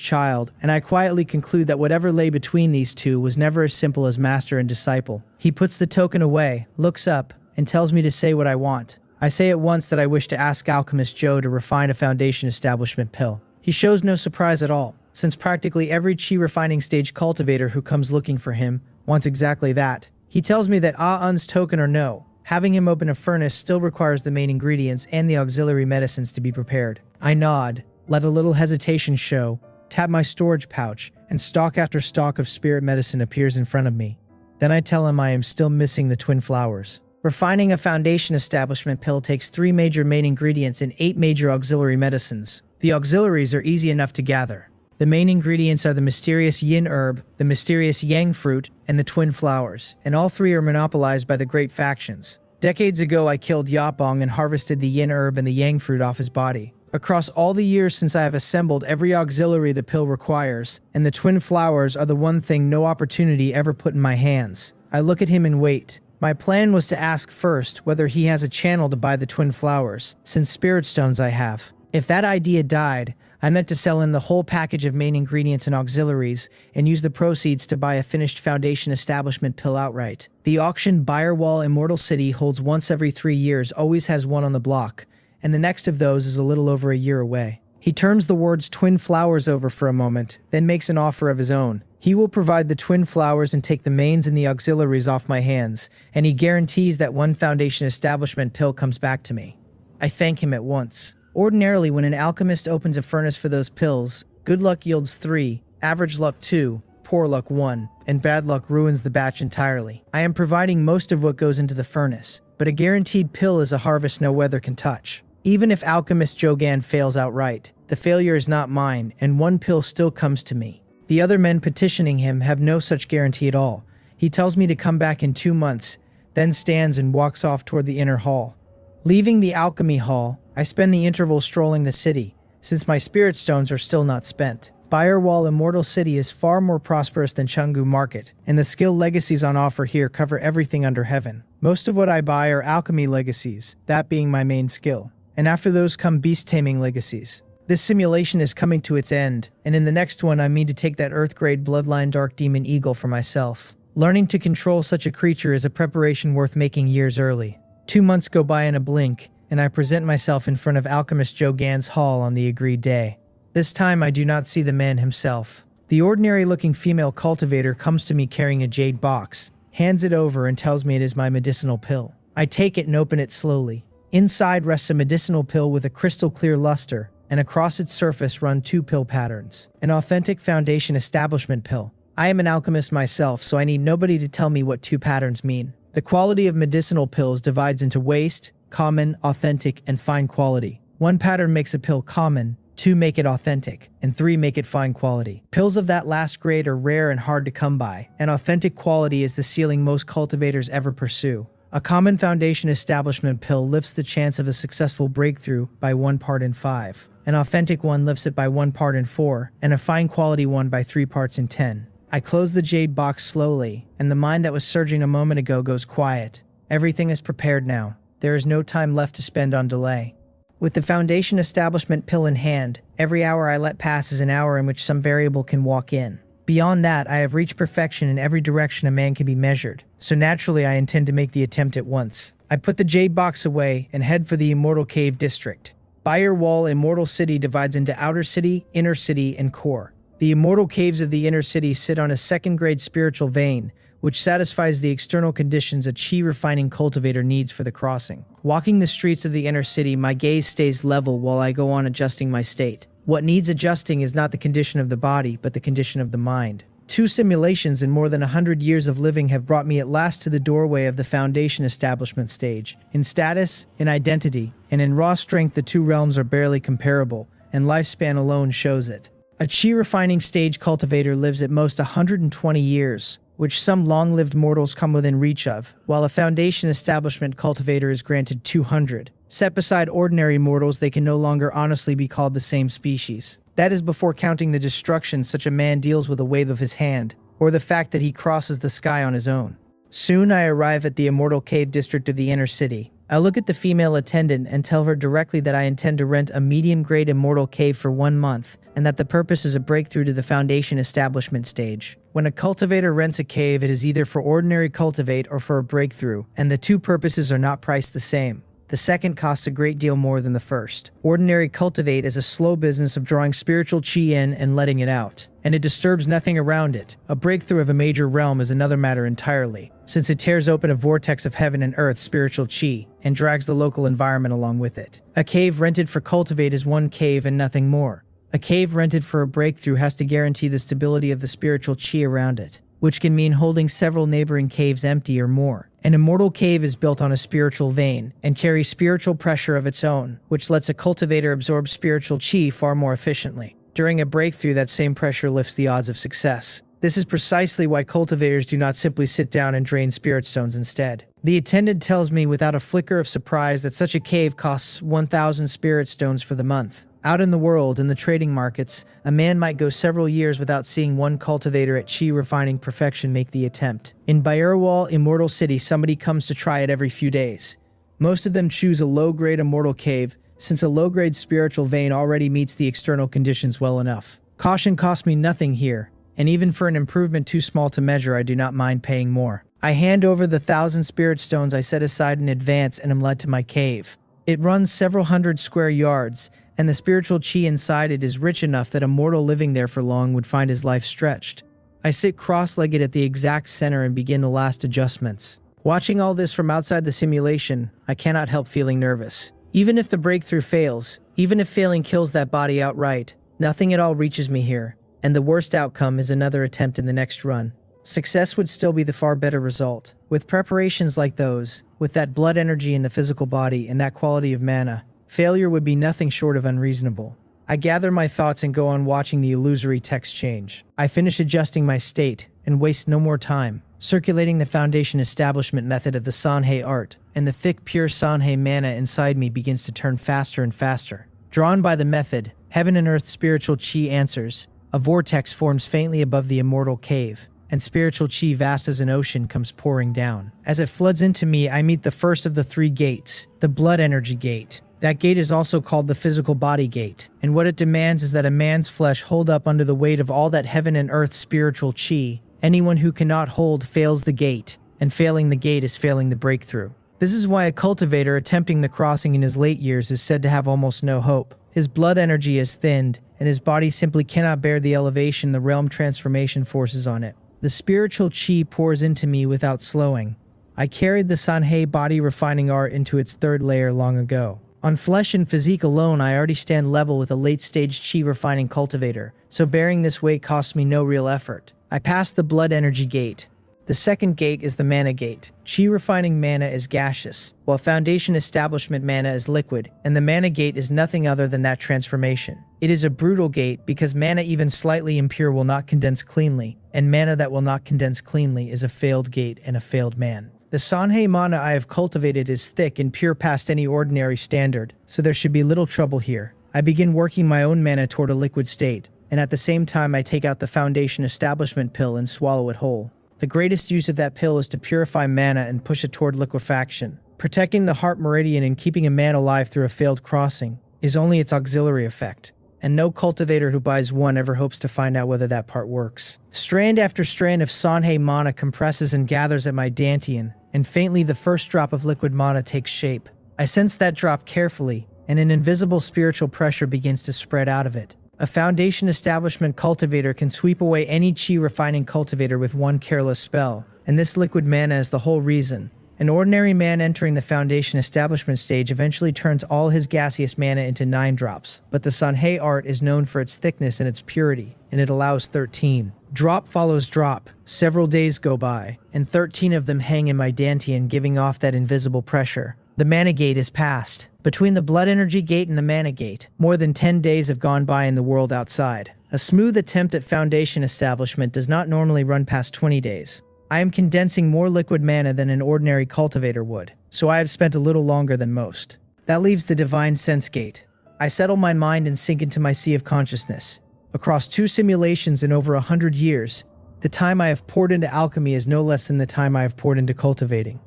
child, and I quietly conclude that whatever lay between these two was never as simple as master and disciple. He puts the token away, looks up, and tells me to say what I want. I say at once that I wish to ask Alchemist Joe to refine a foundation establishment pill. He shows no surprise at all, since practically every chi refining stage cultivator who comes looking for him wants exactly that. He tells me that Un's token or no, having him open a furnace still requires the main ingredients and the auxiliary medicines to be prepared. I nod, let a little hesitation show, tap my storage pouch, and stalk after stalk of spirit medicine appears in front of me. Then I tell him I am still missing the twin flowers. Refining a foundation establishment pill takes 3 major main ingredients and 8 major auxiliary medicines. The auxiliaries are easy enough to gather. The main ingredients are the mysterious yin herb, the mysterious yang fruit, and the twin flowers, and all 3 are monopolized by the great factions. Decades ago I killed Yapong and harvested the yin herb and the yang fruit off his body. Across all the years since I have assembled every auxiliary the pill requires, and the twin flowers are the one thing no opportunity ever put in my hands. I look at him and wait. My plan was to ask first whether he has a channel to buy the twin flowers, since spirit stones I have. If that idea died, I meant to sell in the whole package of main ingredients and auxiliaries, and use the proceeds to buy a finished foundation establishment pill outright. The auction Buyer Wall Immortal City holds once every 3 years, always has one on the block, and the next of those is a little over a year away. He turns the words twin flowers over for a moment, then makes an offer of his own. He will provide the twin flowers and take the mains and the auxiliaries off my hands, and he guarantees that one foundation establishment pill comes back to me. I thank him at once. Ordinarily, when an alchemist opens a furnace for those pills, good luck yields 3, average luck 2, poor luck 1, and bad luck ruins the batch entirely. I am providing most of what goes into the furnace, but a guaranteed pill is a harvest no weather can touch. Even if Alchemist Jogan fails outright, the failure is not mine, and one pill still comes to me. The other men petitioning him have no such guarantee at all. He tells me to come back in 2 months, then stands and walks off toward the inner hall. Leaving the alchemy hall, I spend the interval strolling the city, since my spirit stones are still not spent. Buyer Wall Immortal City is far more prosperous than Chengdu Market, and the skill legacies on offer here cover everything under heaven. Most of what I buy are alchemy legacies, that being my main skill. And after those come beast taming legacies. This simulation is coming to its end, and in the next one I mean to take that Earth-grade Bloodline Dark Demon Eagle for myself. Learning to control such a creature is a preparation worth making years early. 2 months go by in a blink, and I present myself in front of Alchemist Joe Gan's hall on the agreed day. This time I do not see the man himself. The ordinary-looking female cultivator comes to me carrying a jade box, hands it over and tells me it is my medicinal pill. I take it and open it slowly. Inside rests a medicinal pill with a crystal-clear luster, and across its surface run 2 pill patterns. An authentic foundation establishment pill. I am an alchemist myself, so I need nobody to tell me what 2 patterns mean. The quality of medicinal pills divides into waste, common, authentic, and fine quality. 1 pattern makes a pill common, 2 make it authentic, and 3 make it fine quality. Pills of that last grade are rare and hard to come by, and authentic quality is the ceiling most cultivators ever pursue. A common foundation establishment pill lifts the chance of a successful breakthrough by 1 part in 5. An authentic one lifts it by 1 part in 4, and a fine quality one by 3 parts in 10. I close the jade box slowly, and the mind that was surging a moment ago goes quiet. Everything is prepared now. There is no time left to spend on delay. With the foundation establishment pill in hand, every hour I let pass is an hour in which some variable can walk in. Beyond that, I have reached perfection in every direction a man can be measured, so naturally I intend to make the attempt at once. I put the jade box away and head for the Immortal Cave district. Buyer Wall Immortal City divides into Outer City, Inner City, and Core. The immortal caves of the inner city sit on a second-grade spiritual vein, which satisfies the external conditions a chi-refining cultivator needs for the crossing. Walking the streets of the inner city, my gaze stays level while I go on adjusting my state. What needs adjusting is not the condition of the body, but the condition of the mind. 2 simulations and more than 100 years of living have brought me at last to the doorway of the foundation establishment stage. In status, in identity, and in raw strength, the two realms are barely comparable, and lifespan alone shows it. A chi refining stage cultivator lives at most 120 years, which some long-lived mortals come within reach of, while a foundation establishment cultivator is granted 200. Set beside ordinary mortals, they can no longer honestly be called the same species. That is before counting the destruction such a man deals with a wave of his hand, or the fact that he crosses the sky on his own. Soon I arrive at the Immortal Cave district of the inner city. I look at the female attendant and tell her directly that I intend to rent a medium-grade Immortal Cave for 1 month, and that the purpose is a breakthrough to the foundation establishment stage. When a cultivator rents a cave, it is either for ordinary cultivate or for a breakthrough, and the two purposes are not priced the same. The second costs a great deal more than the first. Ordinary cultivate is a slow business of drawing spiritual chi in and letting it out, and it disturbs nothing around it. A breakthrough of a major realm is another matter entirely, since it tears open a vortex of heaven and earth spiritual chi, and drags the local environment along with it. A cave rented for cultivate is one cave and nothing more. A cave rented for a breakthrough has to guarantee the stability of the spiritual chi around it, which can mean holding several neighboring caves empty or more. An immortal cave is built on a spiritual vein and carries spiritual pressure of its own, which lets a cultivator absorb spiritual chi far more efficiently. During a breakthrough, that same pressure lifts the odds of success. This is precisely why cultivators do not simply sit down and drain spirit stones instead. The attendant tells me without a flicker of surprise that such a cave costs 1,000 spirit stones for the month. Out in the world, in the trading markets, a man might go several years without seeing one cultivator at chi refining perfection make the attempt. In Bayerwall, Immortal City, somebody comes to try it every few days. Most of them choose a low-grade immortal cave, since a low-grade spiritual vein already meets the external conditions well enough. Caution costs me nothing here, and even for an improvement too small to measure, I do not mind paying more. I hand over the 1,000 spirit stones I set aside in advance and am led to my cave. It runs several hundred square yards, and the spiritual chi inside it is rich enough that a mortal living there for long would find his life stretched. I sit cross-legged at the exact center and begin the last adjustments. Watching all this from outside the simulation, I cannot help feeling nervous. Even if the breakthrough fails, even if failing kills that body outright, nothing at all reaches me here, and the worst outcome is another attempt in the next run. Success would still be the far better result. With preparations like those, with that blood energy in the physical body and that quality of mana, failure would be nothing short of unreasonable. I gather my thoughts and go on watching the illusory text change. I finish adjusting my state and waste no more time, circulating the foundation establishment method of the Sanhei art, and the thick pure Sanhei mana inside me begins to turn faster and faster. Drawn by the method, heaven and earth spiritual chi answers. A vortex forms faintly above the immortal cave, and spiritual chi vast as an ocean comes pouring down. As it floods into me, I meet the first of the 3 gates, the blood energy gate. That gate is also called the physical body gate, and what it demands is that a man's flesh hold up under the weight of all that heaven and earth spiritual chi. Anyone who cannot hold fails the gate, and failing the gate is failing the breakthrough. This is why a cultivator attempting the crossing in his late years is said to have almost no hope. His blood energy is thinned, and his body simply cannot bear the elevation the realm transformation forces on it. The spiritual chi pours into me without slowing. I carried the Sanhei body refining art into its 3rd layer long ago. On flesh and physique alone, I already stand level with a late-stage chi refining cultivator, so bearing this weight costs me no real effort. I pass the blood energy gate. The second gate is the mana gate. Chi refining mana is gaseous, while foundation establishment mana is liquid, and the mana gate is nothing other than that transformation. It is a brutal gate because mana even slightly impure will not condense cleanly, and mana that will not condense cleanly is a failed gate and a failed man. The Sanhei mana I have cultivated is thick and pure past any ordinary standard, so there should be little trouble here. I begin working my own mana toward a liquid state, and at the same time I take out the foundation establishment pill and swallow it whole. The greatest use of that pill is to purify mana and push it toward liquefaction. Protecting the heart meridian and keeping a man alive through a failed crossing is only its auxiliary effect, and no cultivator who buys one ever hopes to find out whether that part works. Strand after strand of Sanhei mana compresses and gathers at my dantian, and faintly the first drop of liquid mana takes shape. I sense that drop carefully, and an invisible spiritual pressure begins to spread out of it. A foundation establishment cultivator can sweep away any chi refining cultivator with one careless spell, and this liquid mana is the whole reason, An ordinary man entering the foundation establishment stage eventually turns all his gaseous mana into 9 drops, but the Sanhei art is known for its thickness and its purity, and it allows 13. Drop follows drop. Several days go by, and 13 of them hang in my dantian, giving off that invisible pressure. The mana gate is passed. Between the blood energy gate and the mana gate, more than 10 days have gone by in the world outside. A smooth attempt at foundation establishment does not normally run past 20 days. I am condensing more liquid mana than an ordinary cultivator would, so I have spent a little longer than most. That leaves the divine sense gate. I settle my mind and sink into my sea of consciousness. Across 2 simulations in over 100 years, the time I have poured into alchemy is no less than the time I have poured into cultivating.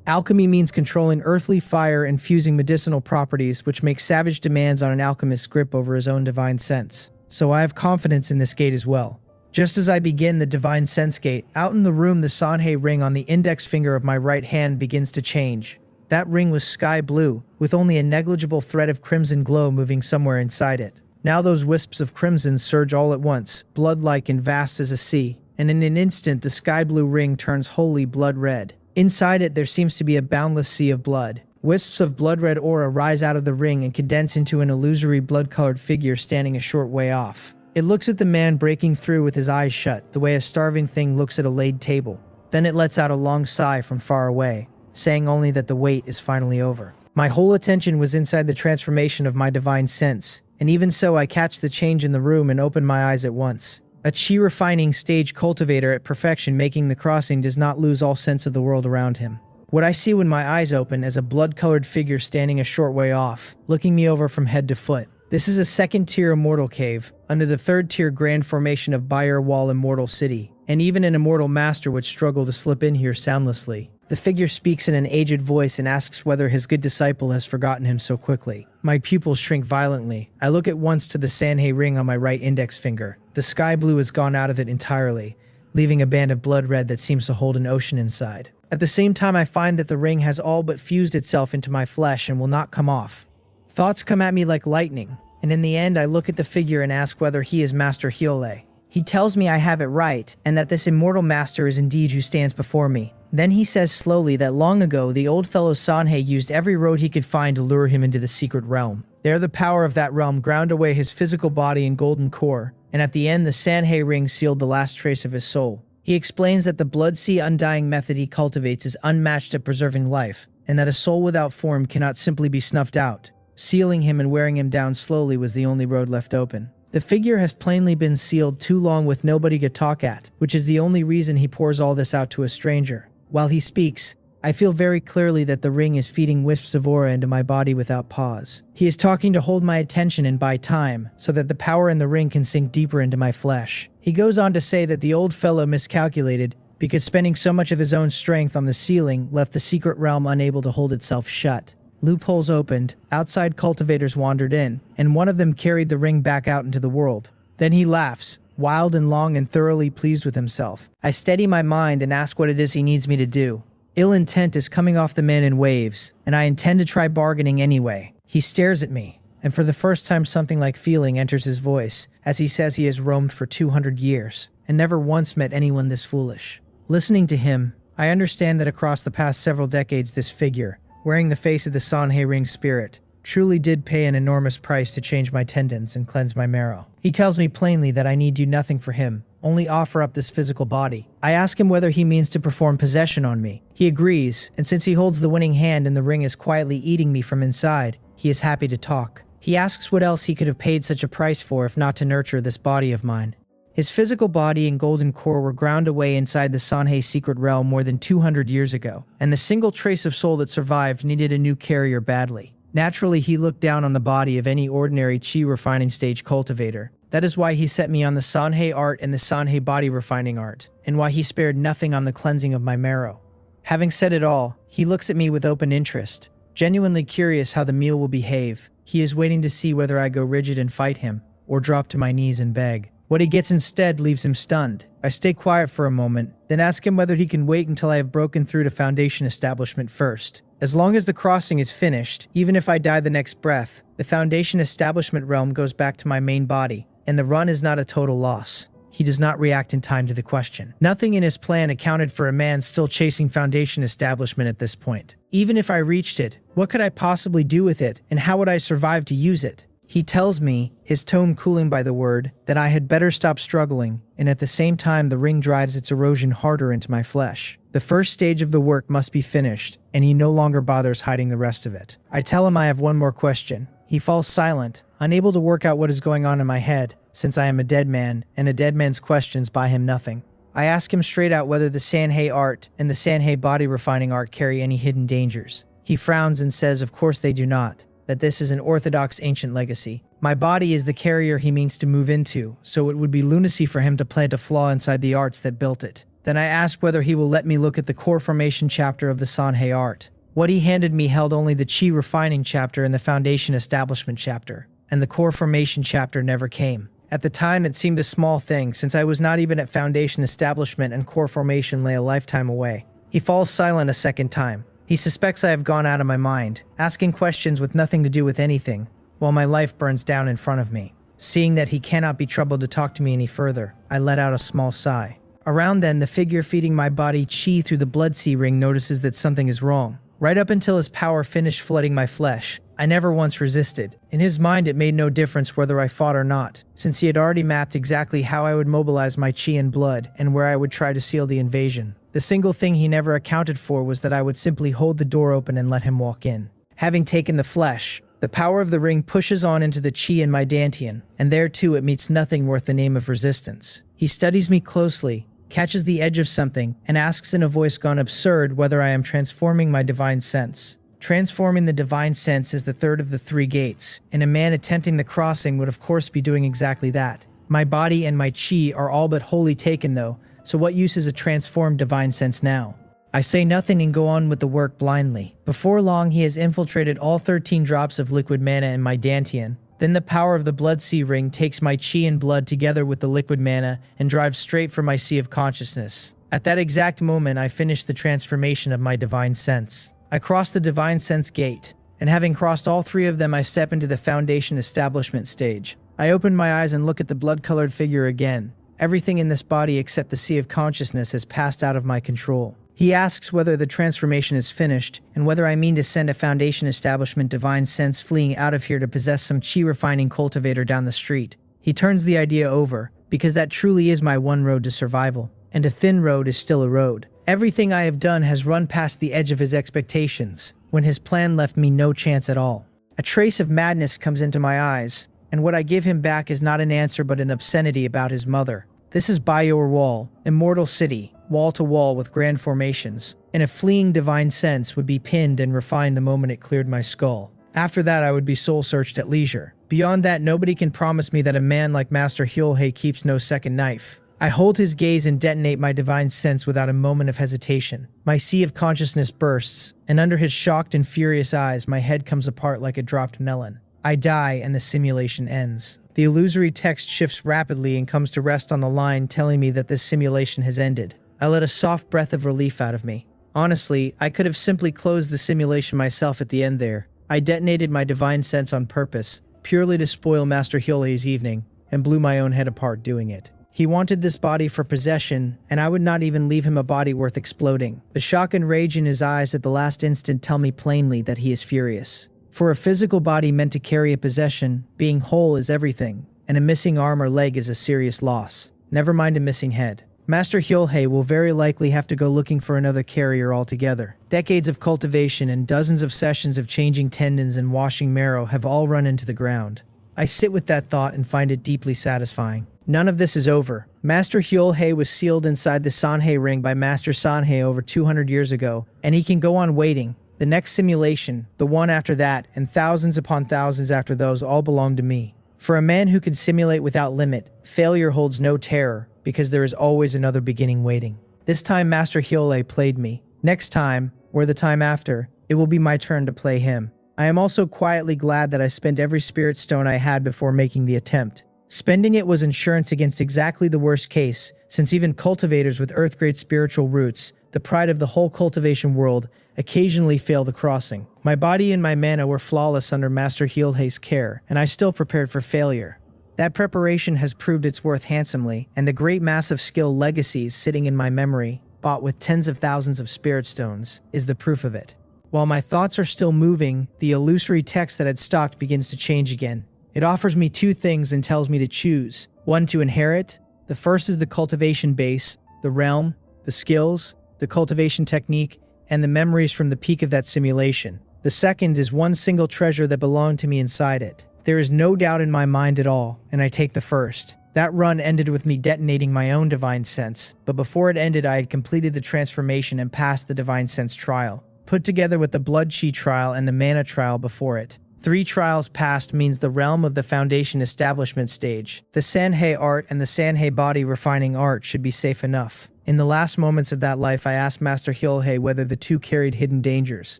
Alchemy means controlling earthly fire and fusing medicinal properties, which make savage demands on an alchemist's grip over his own divine sense. So I have confidence in this gate as well. Just as I begin the divine sense gate, out in the room the Sanhei ring on the index finger of my right hand begins to change. That ring was sky blue, with only a negligible thread of crimson glow moving somewhere inside it. Now those wisps of crimson surge all at once, blood-like and vast as a sea, and in an instant the sky blue ring turns wholly blood red. Inside it there seems to be a boundless sea of blood. Wisps of blood-red aura rise out of the ring and condense into an illusory blood-colored figure standing a short way off. It looks at the man breaking through with his eyes shut, the way a starving thing looks at a laid table. Then it lets out a long sigh from far away, saying only that the wait is finally over. My whole attention was inside the transformation of my divine sense, and even so I catch the change in the room and open my eyes at once. A chi refining stage cultivator at perfection making the crossing does not lose all sense of the world around him. What I see when my eyes open is a blood-colored figure standing a short way off, looking me over from head to foot. This is a 2nd-tier immortal cave, under the 3rd-tier grand formation of Bayer Wall Immortal City, and even an immortal master would struggle to slip in here soundlessly. The figure speaks in an aged voice and asks whether his good disciple has forgotten him so quickly. My pupils shrink violently. I look at once to the Sanhei ring on my right index finger. The sky blue has gone out of it entirely, leaving a band of blood red that seems to hold an ocean inside. At the same time, I find that the ring has all but fused itself into my flesh and will not come off. Thoughts come at me like lightning, and in the end I look at the figure and ask whether he is Master Hyole. He tells me I have it right, and that this immortal master is indeed who stands before me. Then he says slowly that long ago the old fellow Sanhei used every road he could find to lure him into the secret realm. There the power of that realm ground away his physical body and golden core, and at the end the Sanhei ring sealed the last trace of his soul. He explains that the blood sea undying method he cultivates is unmatched at preserving life, and that a soul without form cannot simply be snuffed out. Sealing him and wearing him down slowly was the only road left open. The figure has plainly been sealed too long with nobody to talk at, which is the only reason he pours all this out to a stranger. While he speaks, I feel very clearly that the ring is feeding wisps of aura into my body without pause. He is talking to hold my attention and buy time, so that the power in the ring can sink deeper into my flesh. He goes on to say that the old fellow miscalculated, because spending so much of his own strength on the sealing left the secret realm unable to hold itself shut. Loopholes opened, outside cultivators wandered in, and one of them carried the ring back out into the world. Then he laughs, wild and long and thoroughly pleased with himself. I steady my mind and ask what it is he needs me to do. Ill intent is coming off the man in waves, and I intend to try bargaining anyway. He stares at me, and for the first time something like feeling enters his voice, as he says he has roamed for 200 years, and never once met anyone this foolish. Listening to him, I understand that across the past several decades this figure, wearing the face of the Sanhei ring spirit, truly did pay an enormous price to change my tendons and cleanse my marrow. He tells me plainly that I need do nothing for him, only offer up this physical body. I ask him whether he means to perform possession on me. He agrees, and since he holds the winning hand and the ring is quietly eating me from inside, he is happy to talk. He asks what else he could have paid such a price for if not to nurture this body of mine. His physical body and golden core were ground away inside the Sanhei secret realm more than 200 years ago, and the single trace of soul that survived needed a new carrier badly. Naturally, he looked down on the body of any ordinary chi refining stage cultivator. That is why he set me on the Sanhei art and the Sanhei body refining art, and why he spared nothing on the cleansing of my marrow. Having said it all, he looks at me with open interest, genuinely curious how the meal will behave. He is waiting to see whether I go rigid and fight him, or drop to my knees and beg. What he gets instead leaves him stunned. I stay quiet for a moment, then ask him whether he can wait until I have broken through to Foundation Establishment first. As long as the crossing is finished, even if I die the next breath, the Foundation Establishment realm goes back to my main body, and the run is not a total loss. he does not react in time to the question. Nothing in his plan accounted for a man still chasing foundation establishment at this point. Even if I reached it, what could I possibly do with it, and how would I survive to use it? He tells me, his tone cooling by the word, that I had better stop struggling, and at the same time the ring drives its erosion harder into my flesh. The first stage of the work must be finished, and he no longer bothers hiding the rest of it. I tell him I have one more question. He falls silent, unable to work out what is going on in my head, since I am a dead man, and a dead man's questions buy him nothing. I ask him straight out whether the Sanhei art and the Sanhei body refining art carry any hidden dangers. He frowns and says of course they do not, that this is an orthodox ancient legacy. My body is the carrier he means to move into, so it would be lunacy for him to plant a flaw inside the arts that built it. Then I ask whether he will let me look at the core formation chapter of the Sanhei art. What he handed me held only the chi refining chapter and the foundation establishment chapter, and the core formation chapter never came. At the time it seemed a small thing, since I was not even at foundation establishment and core formation lay a lifetime away. He falls silent a second time. He suspects I have gone out of my mind, asking questions with nothing to do with anything, while my life burns down in front of me. Seeing that he cannot be troubled to talk to me any further, I let out a small sigh. Around then, the figure feeding my body chi through the blood sea ring notices that something is wrong. Right up until his power finished flooding my flesh, I never once resisted. In his mind it made no difference whether I fought or not, since he had already mapped exactly how I would mobilize my chi and blood and where I would try to seal the invasion. The single thing he never accounted for was that I would simply hold the door open and let him walk in. Having taken the flesh, the power of the ring pushes on into the chi in my dantian, and there too it meets nothing worth the name of resistance. He studies me closely, catches the edge of something, and asks in a voice gone absurd whether I am transforming my divine sense. Transforming the divine sense is the third of the three gates, and a man attempting the crossing would of course be doing exactly that. My body and my chi are all but wholly taken though, so what use is a transformed divine sense now? I say nothing and go on with the work blindly. Before long he has infiltrated all 13 drops of liquid mana in my dantian. Then the power of the blood sea ring takes my chi and blood together with the liquid mana and drives straight for my sea of consciousness. At that exact moment I finish the transformation of my divine sense. I cross the divine sense gate, and having crossed all three of them I step into the foundation establishment stage. I open my eyes and look at the blood-colored figure again. Everything in this body except the sea of consciousness has passed out of my control. He asks whether the transformation is finished, and whether I mean to send a foundation establishment divine sense fleeing out of here to possess some chi-refining cultivator down the street. He turns the idea over, because that truly is my one road to survival, and a thin road is still a road. Everything I have done has run past the edge of his expectations, when his plan left me no chance at all. A trace of madness comes into my eyes, and what I give him back is not an answer but an obscenity about his mother. This is by your wall, immortal city, wall to wall with grand formations, and a fleeing divine sense would be pinned and refined the moment it cleared my skull. After that I would be soul-searched at leisure. Beyond that, nobody can promise me that a man like Master Hyolhei keeps no second knife. I hold his gaze and detonate my divine sense without a moment of hesitation. My sea of consciousness bursts, and under his shocked and furious eyes my head comes apart like a dropped melon. I die and the simulation ends. The illusory text shifts rapidly and comes to rest on the line telling me that this simulation has ended. I let a soft breath of relief out of me. Honestly, I could have simply closed the simulation myself at the end there. I detonated my divine sense on purpose, purely to spoil Master Hyolhei's evening, and blew my own head apart doing it. He wanted this body for possession, and I would not even leave him a body worth exploding. The shock and rage in his eyes at the last instant tell me plainly that he is furious. For a physical body meant to carry a possession, being whole is everything, and a missing arm or leg is a serious loss. Never mind a missing head. Master Hyolhei will very likely have to go looking for another carrier altogether. Decades of cultivation and dozens of sessions of changing tendons and washing marrow have all run into the ground. I sit with that thought and find it deeply satisfying. None of this is over. Master Hyolhei was sealed inside the Sanhei ring by Master Sanhei over 200 years ago, and he can go on waiting. The next simulation, the one after that, and thousands upon thousands after those all belong to me. For a man who can simulate without limit, failure holds no terror, because there is always another beginning waiting. This time Master Hyolhei played me. Next time, or the time after, it will be my turn to play him. I am also quietly glad that I spent every spirit stone I had before making the attempt. Spending it was insurance against exactly the worst case, since even cultivators with earth-grade spiritual roots, the pride of the whole cultivation world, occasionally fail the crossing. My body and my mana were flawless under Master Hyolhei's care, and I still prepared for failure. That preparation has proved its worth handsomely, and the great mass of skill legacies sitting in my memory, bought with tens of thousands of spirit stones, is the proof of it. While my thoughts are still moving, the illusory text that had stopped begins to change again. It offers me two things and tells me to choose. One to inherit. The first is the cultivation base, the realm, the skills, the cultivation technique, and the memories from the peak of that simulation. The second is one single treasure that belonged to me inside it. There is no doubt in my mind at all, and I take the first. That run ended with me detonating my own divine sense, but before it ended I had completed the transformation and passed the divine sense trial, put together with the blood chi trial and the mana trial before it. 3 trials passed means the realm of the foundation establishment stage, the Sanhei art and the Sanhei body refining art should be safe enough. In the last moments of that life I asked Master Hyolhei whether the two carried hidden dangers,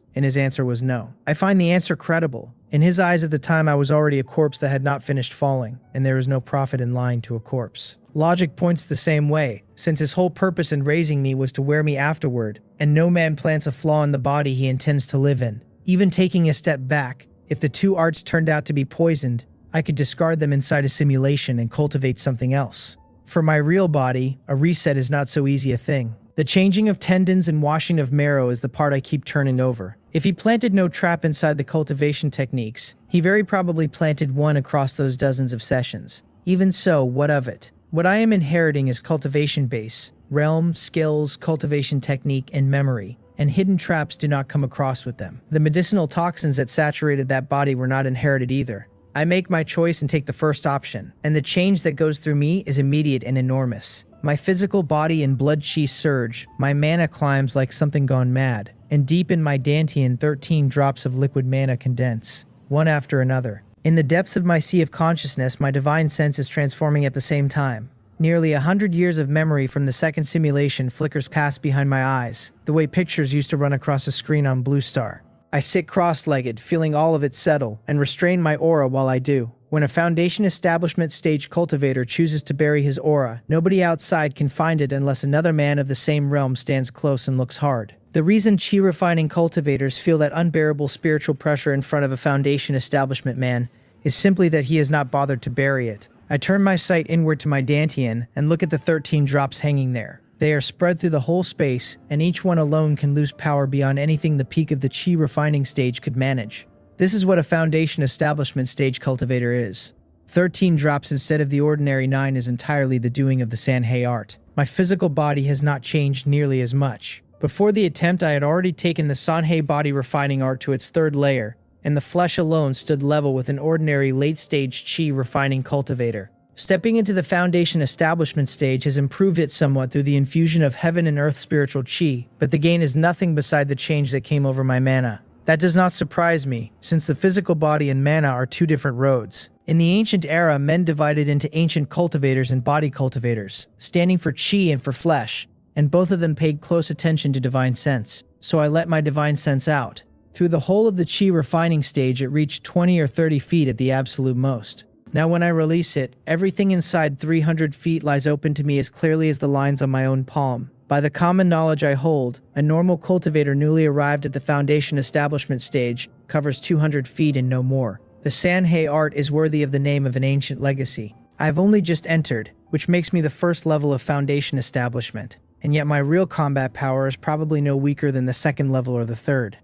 and his answer was no. I find the answer credible. In his eyes at the time I was already a corpse that had not finished falling, and there is no profit in lying to a corpse. Logic points the same way, since his whole purpose in raising me was to wear me afterward, and no man plants a flaw in the body he intends to live in. Even taking a step back, if the two arts turned out to be poisoned, I could discard them inside a simulation and cultivate something else. For my real body, a reset is not so easy a thing. The changing of tendons and washing of marrow is the part I keep turning over. If he planted no trap inside the cultivation techniques, he very probably planted one across those dozens of sessions. Even so, what of it? What I am inheriting is cultivation base, realm, skills, cultivation technique, and memory, and hidden traps do not come across with them. The medicinal toxins that saturated that body were not inherited either. I make my choice and take the first option, and the change that goes through me is immediate and enormous. My physical body and blood chi surge, my mana climbs like something gone mad, and deep in my dantian 13 drops of liquid mana condense, one after another. In the depths of my sea of consciousness, my divine sense is transforming at the same time. Nearly 100 years of memory from the second simulation flickers past behind my eyes, the way pictures used to run across a screen on Blue Star. I sit cross-legged, feeling all of it settle, and restrain my aura while I do. When a foundation establishment stage cultivator chooses to bury his aura, nobody outside can find it unless another man of the same realm stands close and looks hard. The reason chi-refining cultivators feel that unbearable spiritual pressure in front of a foundation establishment man is simply that he has not bothered to bury it. I turn my sight inward to my dantian and look at the 13 drops hanging there. They are spread through the whole space, and each one alone can lose power beyond anything the peak of the chi refining stage could manage. This is what a foundation establishment stage cultivator is. 13 drops instead of the ordinary 9 is entirely the doing of the Sanhei art. My physical body has not changed nearly as much. Before the attempt I had already taken the Sanhei body refining art to its 3rd layer, and the flesh alone stood level with an ordinary late-stage chi refining cultivator. Stepping into the foundation establishment stage has improved it somewhat through the infusion of heaven and earth spiritual chi, but the gain is nothing beside the change that came over my mana. That does not surprise me, since the physical body and mana are 2 different roads. In the ancient era, men divided into ancient cultivators and body cultivators, standing for chi and for flesh, and both of them paid close attention to divine sense, so I let my divine sense out. Through the whole of the chi refining stage it reached 20 or 30 feet at the absolute most. Now when I release it, everything inside 300 feet lies open to me as clearly as the lines on my own palm. By the common knowledge I hold, a normal cultivator newly arrived at the foundation establishment stage covers 200 feet and no more. The Sanhei art is worthy of the name of an ancient legacy. I have only just entered, which makes me the first level of foundation establishment, and yet my real combat power is probably no weaker than the 2nd level or the 3rd.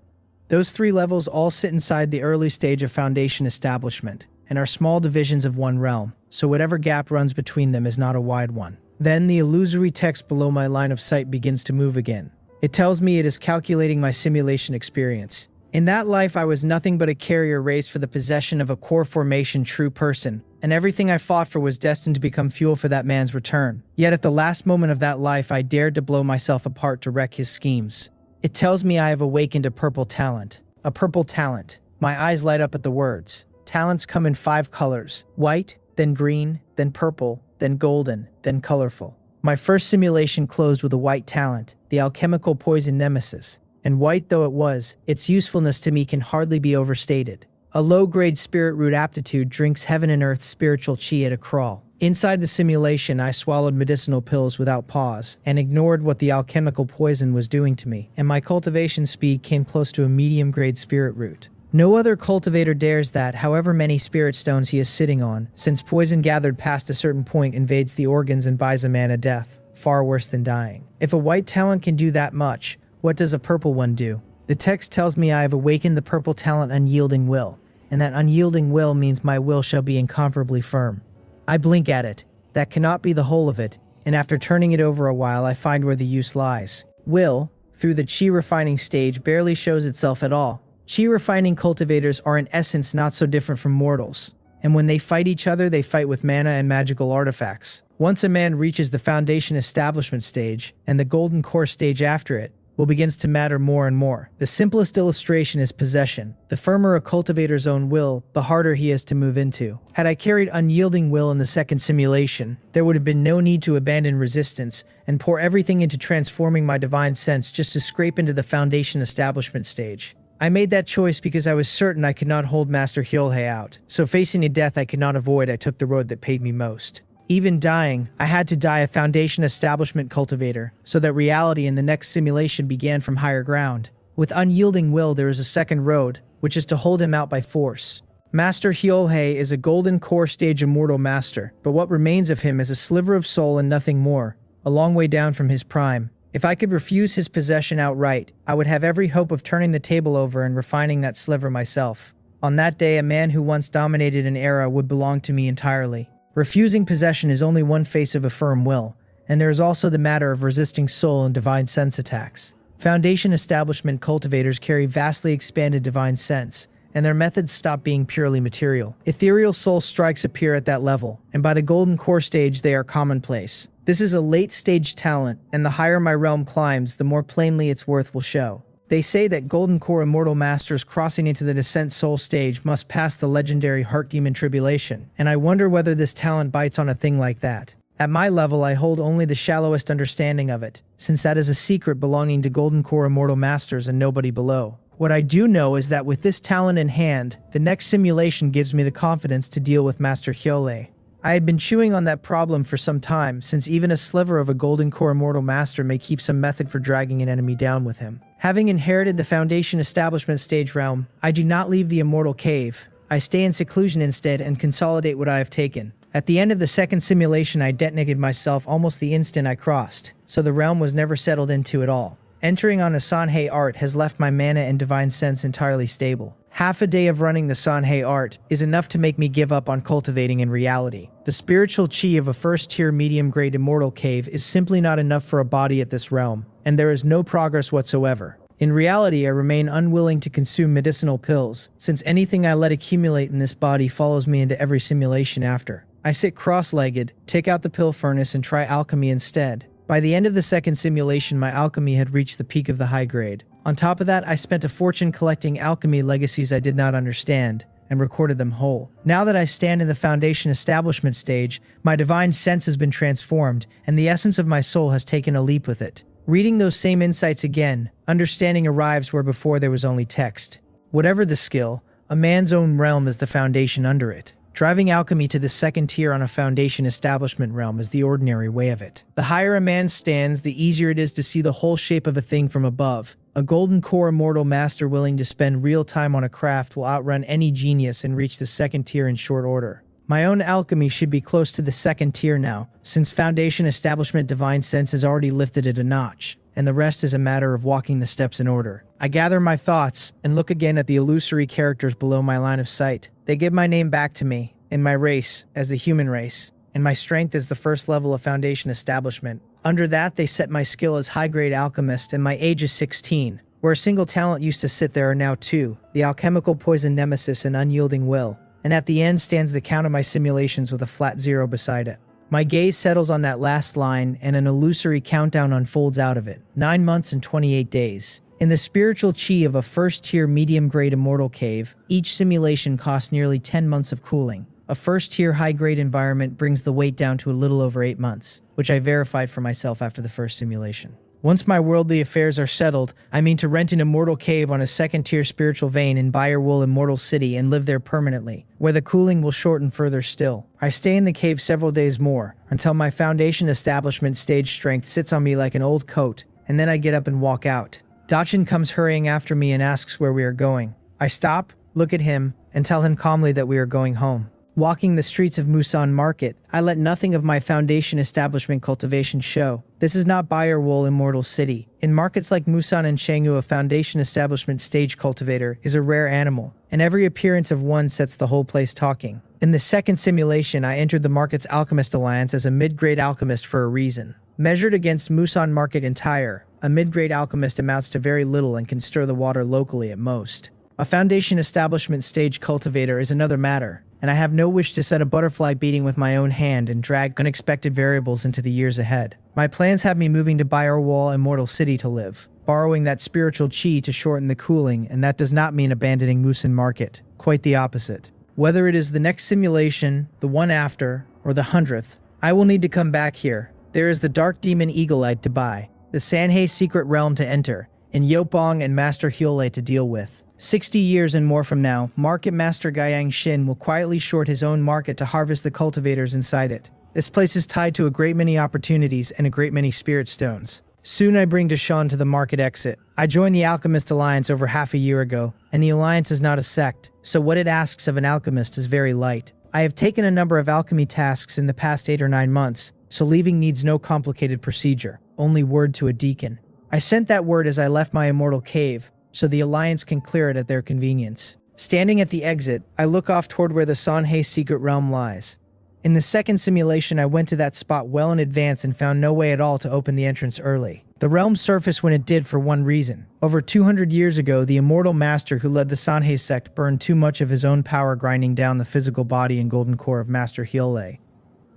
Those 3 levels all sit inside the early stage of foundation establishment, and are small divisions of one realm, so whatever gap runs between them is not a wide one. Then the illusory text below my line of sight begins to move again. It tells me it is calculating my simulation experience. In that life I was nothing but a carrier raised for the possession of a core formation true person, and everything I fought for was destined to become fuel for that man's return. Yet at the last moment of that life I dared to blow myself apart to wreck his schemes. It tells me I have awakened a purple talent. A purple talent. My eyes light up at the words. Talents come in 5 colors: white, then green, then purple, then golden, then colorful. My first simulation closed with a white talent, the alchemical poison nemesis, and white though it was, its usefulness to me can hardly be overstated. A low-grade spirit root aptitude drinks heaven and earth spiritual chi at a crawl. Inside the simulation I swallowed medicinal pills without pause, and ignored what the alchemical poison was doing to me, and my cultivation speed came close to a medium-grade spirit root. No other cultivator dares that, however many spirit stones he is sitting on, since poison gathered past a certain point invades the organs and buys a man a death, far worse than dying. If a white talent can do that much, what does a purple one do? The text tells me I have awakened the purple talent unyielding will, and that unyielding will means my will shall be incomparably firm. I blink at it. That cannot be the whole of it, and after turning it over a while I find where the use lies. Will, through the chi refining stage, barely shows itself at all. Chi refining cultivators are in essence not so different from mortals, and when they fight each other they fight with mana and magical artifacts. Once a man reaches the foundation establishment stage, and the golden core stage after it, will begins to matter more and more. The simplest illustration is possession. The firmer a cultivator's own will, the harder he is to move into. Had I carried unyielding will in the second simulation, there would have been no need to abandon resistance and pour everything into transforming my divine sense just to scrape into the foundation establishment stage. I made that choice because I was certain I could not hold Master Hyolhei out, so facing a death I could not avoid, I took the road that paid me most. Even dying, I had to die a foundation establishment cultivator, so that reality in the next simulation began from higher ground. With unyielding will there is a second road, which is to hold him out by force. Master Hyolhei is a golden core stage immortal master, but what remains of him is a sliver of soul and nothing more, a long way down from his prime. If I could refuse his possession outright, I would have every hope of turning the table over and refining that sliver myself. On that day, a man who once dominated an era would belong to me entirely. Refusing possession is only one face of a firm will, and there is also the matter of resisting soul and divine sense attacks. Foundation establishment cultivators carry vastly expanded divine sense, and their methods stop being purely material. Ethereal soul strikes appear at that level, and by the golden core stage they are commonplace. This is a late-stage talent, and the higher my realm climbs, the more plainly its worth will show. They say that Golden Core Immortal Masters crossing into the Descent Soul stage must pass the legendary Heart Demon Tribulation, and I wonder whether this talent bites on a thing like that. At my level, I hold only the shallowest understanding of it, since that is a secret belonging to Golden Core Immortal Masters and nobody below. What I do know is that with this talent in hand, the next simulation gives me the confidence to deal with Master Hyolhei. I had been chewing on that problem for some time, since even a sliver of a Golden Core Immortal Master may keep some method for dragging an enemy down with him. Having inherited the Foundation Establishment stage realm, I do not leave the Immortal Cave. I stay in seclusion instead and consolidate what I have taken. At the end of the second simulation, I detonated myself almost the instant I crossed, so the realm was never settled into at all. Entering on a Sanhei art has left my mana and divine sense entirely stable. Half a day of running the Sanhei art is enough to make me give up on cultivating in reality. The spiritual chi of a first-tier medium-grade immortal cave is simply not enough for a body at this realm, and there is no progress whatsoever. In reality, I remain unwilling to consume medicinal pills, since anything I let accumulate in this body follows me into every simulation after. I sit cross-legged, take out the pill furnace, and try alchemy instead. By the end of the second simulation, my alchemy had reached the peak of the high grade. On top of that, I spent a fortune collecting alchemy legacies I did not understand, and recorded them whole. Now that I stand in the Foundation Establishment stage, my divine sense has been transformed, and the essence of my soul has taken a leap with it. Reading those same insights again, understanding arrives where before there was only text. Whatever the skill, a man's own realm is the foundation under it. Driving alchemy to the second tier on a Foundation Establishment realm is the ordinary way of it. The higher a man stands, the easier it is to see the whole shape of a thing from above. A Golden Core Immortal Master willing to spend real time on a craft will outrun any genius and reach the second tier in short order. My own alchemy should be close to the second tier now, since Foundation Establishment Divine Sense has already lifted it a notch, and the rest is a matter of walking the steps in order. I gather my thoughts and look again at the illusory characters below my line of sight. They give my name back to me, and my race as the human race, and my strength as the first level of Foundation Establishment. Under that, they set my skill as high-grade alchemist, and my age is 16. Where a single talent used to sit, there are now two, the alchemical poison nemesis and unyielding will, and at the end stands the count of my simulations with a flat 0 beside it. My gaze settles on that last line, and an illusory countdown unfolds out of it. 9 months and 28 days. In the spiritual chi of a first-tier medium-grade immortal cave, each simulation costs nearly 10 months of cooling. A first-tier high-grade environment brings the wait down to a little over 8 months, which I verified for myself after the first simulation. Once my worldly affairs are settled, I mean to rent an immortal cave on a second-tier spiritual vein in Bayerwool Immortal City and live there permanently, where the cooling will shorten further still. I stay in the cave several days more, until my Foundation Establishment stage strength sits on me like an old coat, and then I get up and walk out. Dachin comes hurrying after me and asks where we are going. I stop, look at him, and tell him calmly that we are going home. Walking the streets of Musan Market, I let nothing of my foundation establishment cultivation show. This is not buyer wool immortal city. In markets like Musan and Chengdu, a foundation establishment stage cultivator is a rare animal, and every appearance of one sets the whole place talking. In the second simulation, I entered the market's alchemist alliance as a mid-grade alchemist for a reason. Measured against Musan Market entire, a mid-grade alchemist amounts to very little and can stir the water locally at most. A foundation establishment stage cultivator is another matter, and I have no wish to set a butterfly beating with my own hand and drag unexpected variables into the years ahead. My plans have me moving to Wall Immortal City to live, borrowing that spiritual chi to shorten the cooling, and that does not mean abandoning Musan Market. Quite the opposite. Whether it is the next simulation, the one after, or the 100th, I will need to come back here. There is the Dark Demon Eagle-Eyed to buy, the Sanhei Secret Realm to enter, and Yopong and Master Hyole to deal with. 60 years and more from now, Market Master Guiyang Xin will quietly short his own market to harvest the cultivators inside it. This place is tied to a great many opportunities and a great many spirit stones. Soon I bring Deshawn to the market exit. I joined the Alchemist Alliance over half a year ago, and the Alliance is not a sect, so what it asks of an alchemist is very light. I have taken a number of alchemy tasks in the past 8 or 9 months, so leaving needs no complicated procedure, only word to a deacon. I sent that word as I left my immortal cave, so the Alliance can clear it at their convenience. Standing at the exit, I look off toward where the Sanhei Secret Realm lies. In the second simulation, I went to that spot well in advance and found no way at all to open the entrance early. The realm surfaced when it did for one reason. Over 200 years ago, the immortal master who led the Sanhei sect burned too much of his own power grinding down the physical body and golden core of Master Hyole.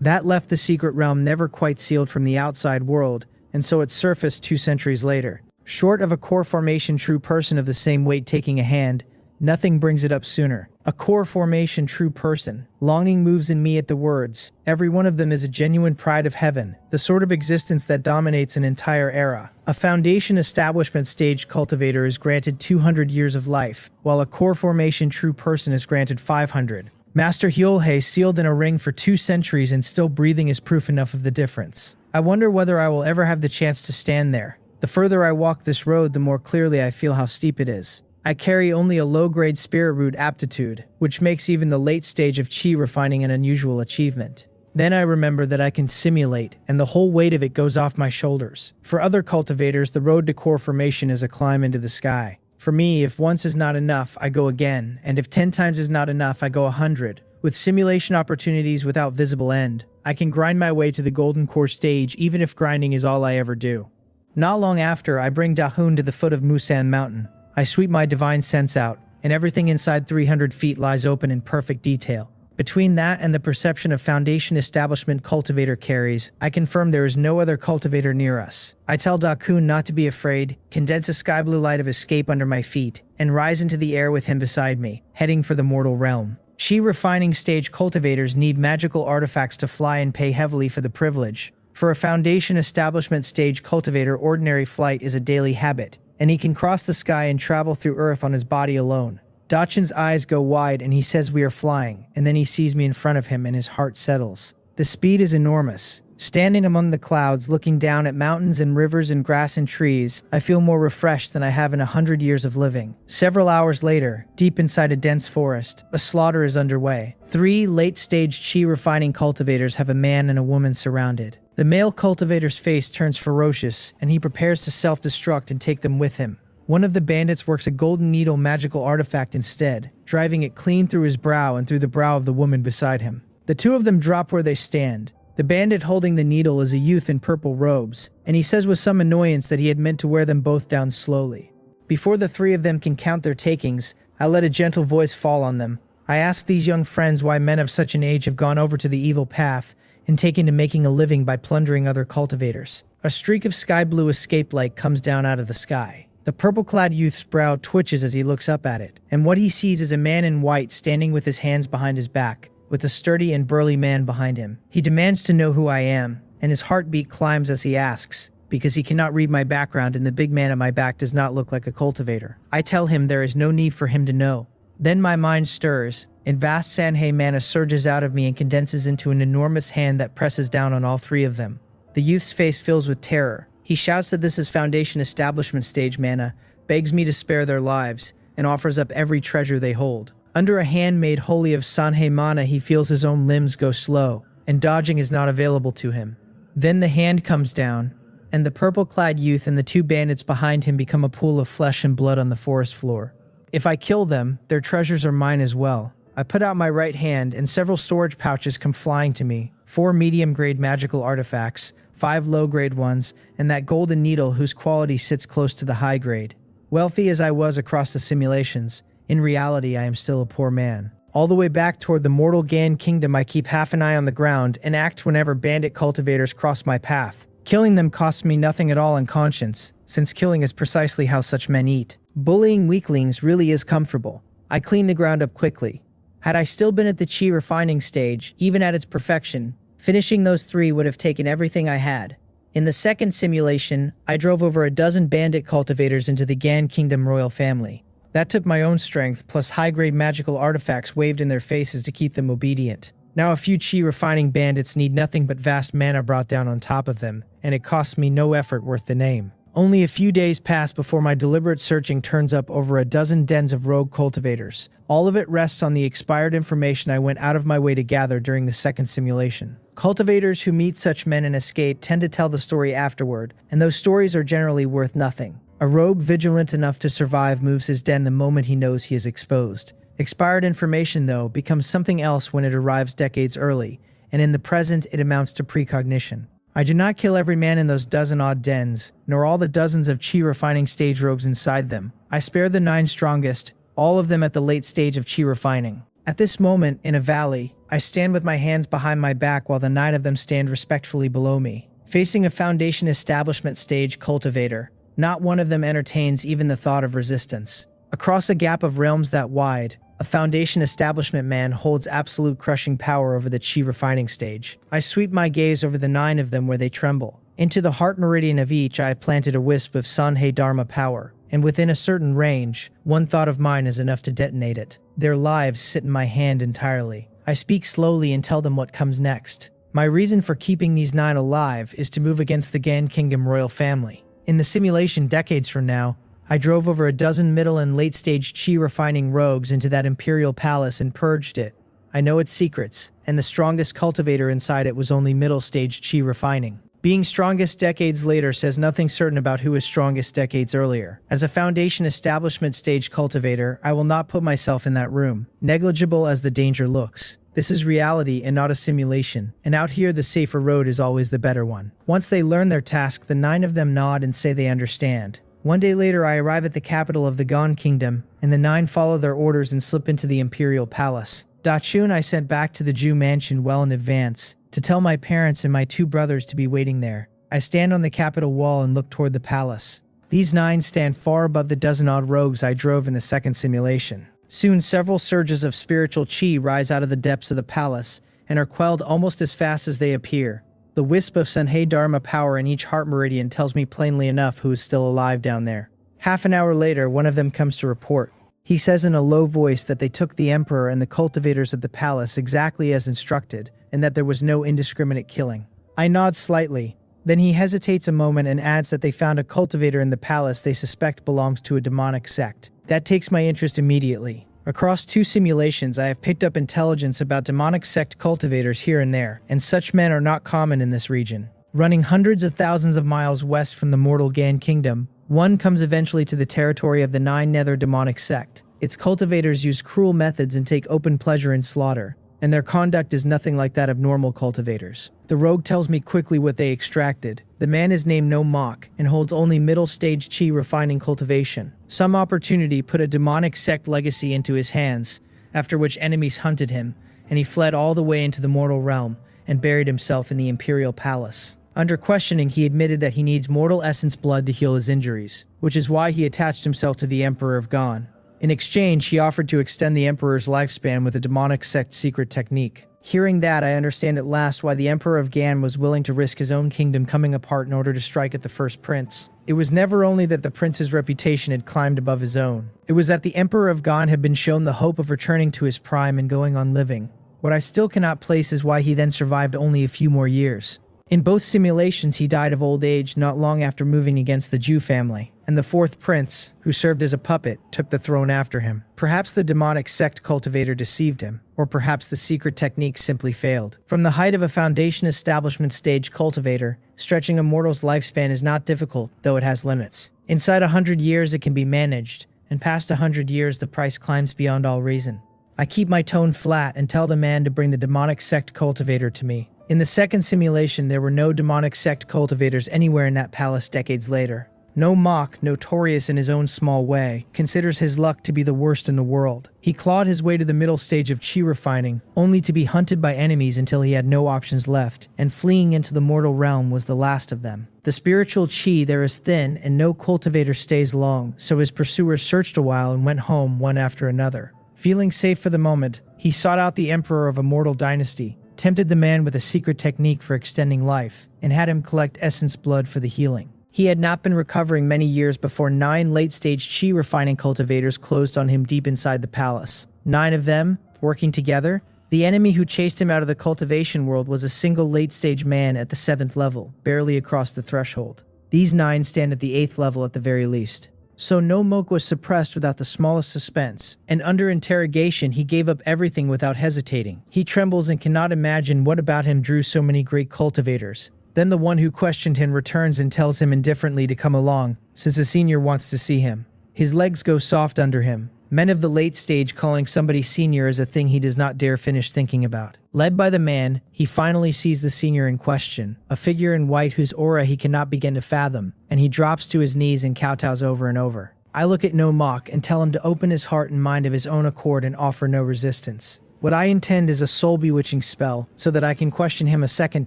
That left the secret realm never quite sealed from the outside world, and so it surfaced 2 centuries later. Short of a core formation true person of the same weight taking a hand, nothing brings it up sooner. A core formation true person. Longing moves in me at the words. Every one of them is a genuine pride of heaven, the sort of existence that dominates an entire era. A foundation establishment stage cultivator is granted 200 years of life, while a core formation true person is granted 500. Master Hyole sealed in a ring for 2 centuries and still breathing is proof enough of the difference. I wonder whether I will ever have the chance to stand there. The further I walk this road, the more clearly I feel how steep it is. I carry only a low-grade spirit root aptitude, which makes even the late stage of chi refining an unusual achievement. Then I remember that I can simulate, and the whole weight of it goes off my shoulders. For other cultivators, the road to core formation is a climb into the sky. For me, if once is not enough, I go again, and if 10 times is not enough, I go 100. With simulation opportunities without visible end, I can grind my way to the golden core stage even if grinding is all I ever do. Not long after, I bring Dahun to the foot of Musan Mountain. I sweep my divine sense out, and everything inside 300 feet lies open in perfect detail. Between that and the perception of foundation establishment cultivator carries, I confirm there is no other cultivator near us. I tell Dakun not to be afraid, condense a sky blue light of escape under my feet, and rise into the air with him beside me, heading for the mortal realm. Chi refining stage cultivators need magical artifacts to fly and pay heavily for the privilege. For a foundation establishment stage cultivator, ordinary flight is a daily habit, and he can cross the sky and travel through Earth on his body alone. Dachin's eyes go wide and he says we are flying, and then he sees me in front of him and his heart settles. The speed is enormous. Standing among the clouds, looking down at mountains and rivers and grass and trees, I feel more refreshed than I have in 100 years of living. Several hours later, deep inside a dense forest, a slaughter is underway. 3 late-stage chi refining cultivators have a man and a woman surrounded. The male cultivator's face turns ferocious, and he prepares to self-destruct and take them with him. One of the bandits works a golden needle magical artifact instead, driving it clean through his brow and through the brow of the woman beside him. The 2 of them drop where they stand. The bandit holding the needle is a youth in purple robes, and he says with some annoyance that he had meant to wear them both down slowly. Before the 3 of them can count their takings, I let a gentle voice fall on them. I ask these young friends why men of such an age have gone over to the evil path and taken to making a living by plundering other cultivators. A streak of sky blue escape light comes down out of the sky. The purple-clad youth's brow twitches as he looks up at it, and what he sees is a man in white standing with his hands behind his back, with a sturdy and burly man behind him. He demands to know who I am, and his heartbeat climbs as he asks, because he cannot read my background and the big man at my back does not look like a cultivator. I tell him there is no need for him to know. Then my mind stirs, and vast Sanhei mana surges out of me and condenses into an enormous hand that presses down on all 3 of them. The youth's face fills with terror. He shouts that this is Foundation Establishment stage mana, begs me to spare their lives, and offers up every treasure they hold. Under a hand made wholly of Sanhei mana, he feels his own limbs go slow, and dodging is not available to him. Then the hand comes down, and the purple-clad youth and the two bandits behind him become a pool of flesh and blood on the forest floor. If I kill them, their treasures are mine as well. I put out my right hand, and several storage pouches come flying to me. 4 medium-grade magical artifacts, 5 low-grade ones, and that golden needle whose quality sits close to the high grade. Wealthy as I was across the simulations, in reality I am still a poor man. All the way back toward the mortal Gan Kingdom, I keep half an eye on the ground and act whenever bandit cultivators cross my path. Killing them costs me nothing at all in conscience, since killing is precisely how such men eat. Bullying weaklings really is comfortable. I clean the ground up quickly. Had I still been at the chi refining stage, even at its perfection, finishing those 3 would have taken everything I had. In the second simulation, I drove over a dozen bandit cultivators into the Gan Kingdom royal family. That took my own strength, plus high-grade magical artifacts waved in their faces to keep them obedient. Now a few chi refining bandits need nothing but vast mana brought down on top of them, and it costs me no effort worth the name. Only a few days pass before my deliberate searching turns up over a dozen dens of rogue cultivators. All of it rests on the expired information I went out of my way to gather during the second simulation. Cultivators who meet such men and escape tend to tell the story afterward, and those stories are generally worth nothing. A rogue vigilant enough to survive moves his den the moment he knows he is exposed. Expired information, though, becomes something else when it arrives decades early, and in the present it amounts to precognition. I do not kill every man in those dozen-odd dens, nor all the dozens of chi refining stage rogues inside them. I spare the 9 strongest, all of them at the late stage of chi refining. At this moment, in a valley, I stand with my hands behind my back while the 9 of them stand respectfully below me. Facing a foundation establishment stage cultivator, not one of them entertains even the thought of resistance. Across a gap of realms that wide, a foundation establishment man holds absolute crushing power over the chi refining stage. I sweep my gaze over the 9 of them where they tremble. Into the heart meridian of each I have planted a wisp of Sanhei Dharma power, and within a certain range, one thought of mine is enough to detonate it. Their lives sit in my hand entirely. I speak slowly and tell them what comes next. My reason for keeping these 9 alive is to move against the Gan Kingdom royal family. In the simulation decades from now, I drove over a dozen middle and late-stage chi refining rogues into that imperial palace and purged it. I know its secrets, and the strongest cultivator inside it was only middle-stage chi refining. Being strongest decades later says nothing certain about who was strongest decades earlier. As a foundation establishment stage cultivator, I will not put myself in that room, negligible as the danger looks. This is reality and not a simulation, and out here the safer road is always the better one. Once they learn their task, the 9 of them nod and say they understand. One day later I arrive at the capital of the Gan Kingdom, and the 9 follow their orders and slip into the imperial palace. Dachun I sent back to the Jew mansion well in advance, to tell my parents and my 2 brothers to be waiting there. I stand on the capital wall and look toward the palace. These 9 stand far above the dozen-odd rogues I drove in the second simulation. Soon several surges of spiritual chi rise out of the depths of the palace, and are quelled almost as fast as they appear. The wisp of Sanhei Dharma power in each heart meridian tells me plainly enough who is still alive down there. Half an hour later, one of them comes to report. He says in a low voice that they took the emperor and the cultivators at the palace exactly as instructed, and that there was no indiscriminate killing. I nod slightly. Then he hesitates a moment and adds that they found a cultivator in the palace they suspect belongs to a demonic sect. That takes my interest immediately. Across 2 simulations, I have picked up intelligence about demonic sect cultivators here and there, and such men are not common in this region. Running hundreds of thousands of miles west from the mortal Gan Kingdom, one comes eventually to the territory of the 9 Nether demonic sect. Its cultivators use cruel methods and take open pleasure in slaughter, and their conduct is nothing like that of normal cultivators. The rogue tells me quickly what they extracted. The man is named No Mock, and holds only middle-stage chi refining cultivation. Some opportunity put a demonic sect legacy into his hands, after which enemies hunted him, and he fled all the way into the mortal realm, and buried himself in the imperial palace. Under questioning, he admitted that he needs mortal essence blood to heal his injuries, which is why he attached himself to the Emperor of Gan. In exchange, he offered to extend the Emperor's lifespan with a demonic sect secret technique. Hearing that, I understand at last why the Emperor of Gan was willing to risk his own kingdom coming apart in order to strike at the first prince. It was never only that the prince's reputation had climbed above his own. It was that the Emperor of Gan had been shown the hope of returning to his prime and going on living. What I still cannot place is why he then survived only a few more years. In both simulations, he died of old age not long after moving against the Jew family, and the fourth prince, who served as a puppet, took the throne after him. Perhaps the demonic sect cultivator deceived him, or perhaps the secret technique simply failed. From the height of a Foundation establishment stage cultivator, stretching a mortal's lifespan is not difficult, though it has limits. Inside 100 years it can be managed, and past 100 years the price climbs beyond all reason. I keep my tone flat and tell the man to bring the demonic sect cultivator to me. In the second simulation, there were no demonic sect cultivators anywhere in that palace decades later. No Mock, notorious in his own small way, considers his luck to be the worst in the world. He clawed his way to the middle stage of chi refining, only to be hunted by enemies until he had no options left, and fleeing into the mortal realm was the last of them. The spiritual chi there is thin, and no cultivator stays long, so his pursuers searched a while and went home one after another. Feeling safe for the moment, he sought out the emperor of a mortal dynasty, tempted the man with a secret technique for extending life, and had him collect essence blood for the healing. He had not been recovering many years before 9 late-stage chi refining cultivators closed on him deep inside the palace. 9 of them, working together. The enemy who chased him out of the cultivation world was a single late-stage man at the 7th level, barely across the threshold. These 9 stand at the 8th level at the very least. So no Moke was suppressed without the smallest suspense, and under interrogation he gave up everything without hesitating. He trembles and cannot imagine what about him drew so many great cultivators. Then the one who questioned him returns and tells him indifferently to come along, since the senior wants to see him. His legs go soft under him. Men of the late stage calling somebody senior is a thing he does not dare finish thinking about. Led by the man, he finally sees the senior in question, a figure in white whose aura he cannot begin to fathom, and he drops to his knees and kowtows over and over. I look at No Mock and tell him to open his heart and mind of his own accord and offer no resistance. What I intend is a soul-bewitching spell, so that I can question him a second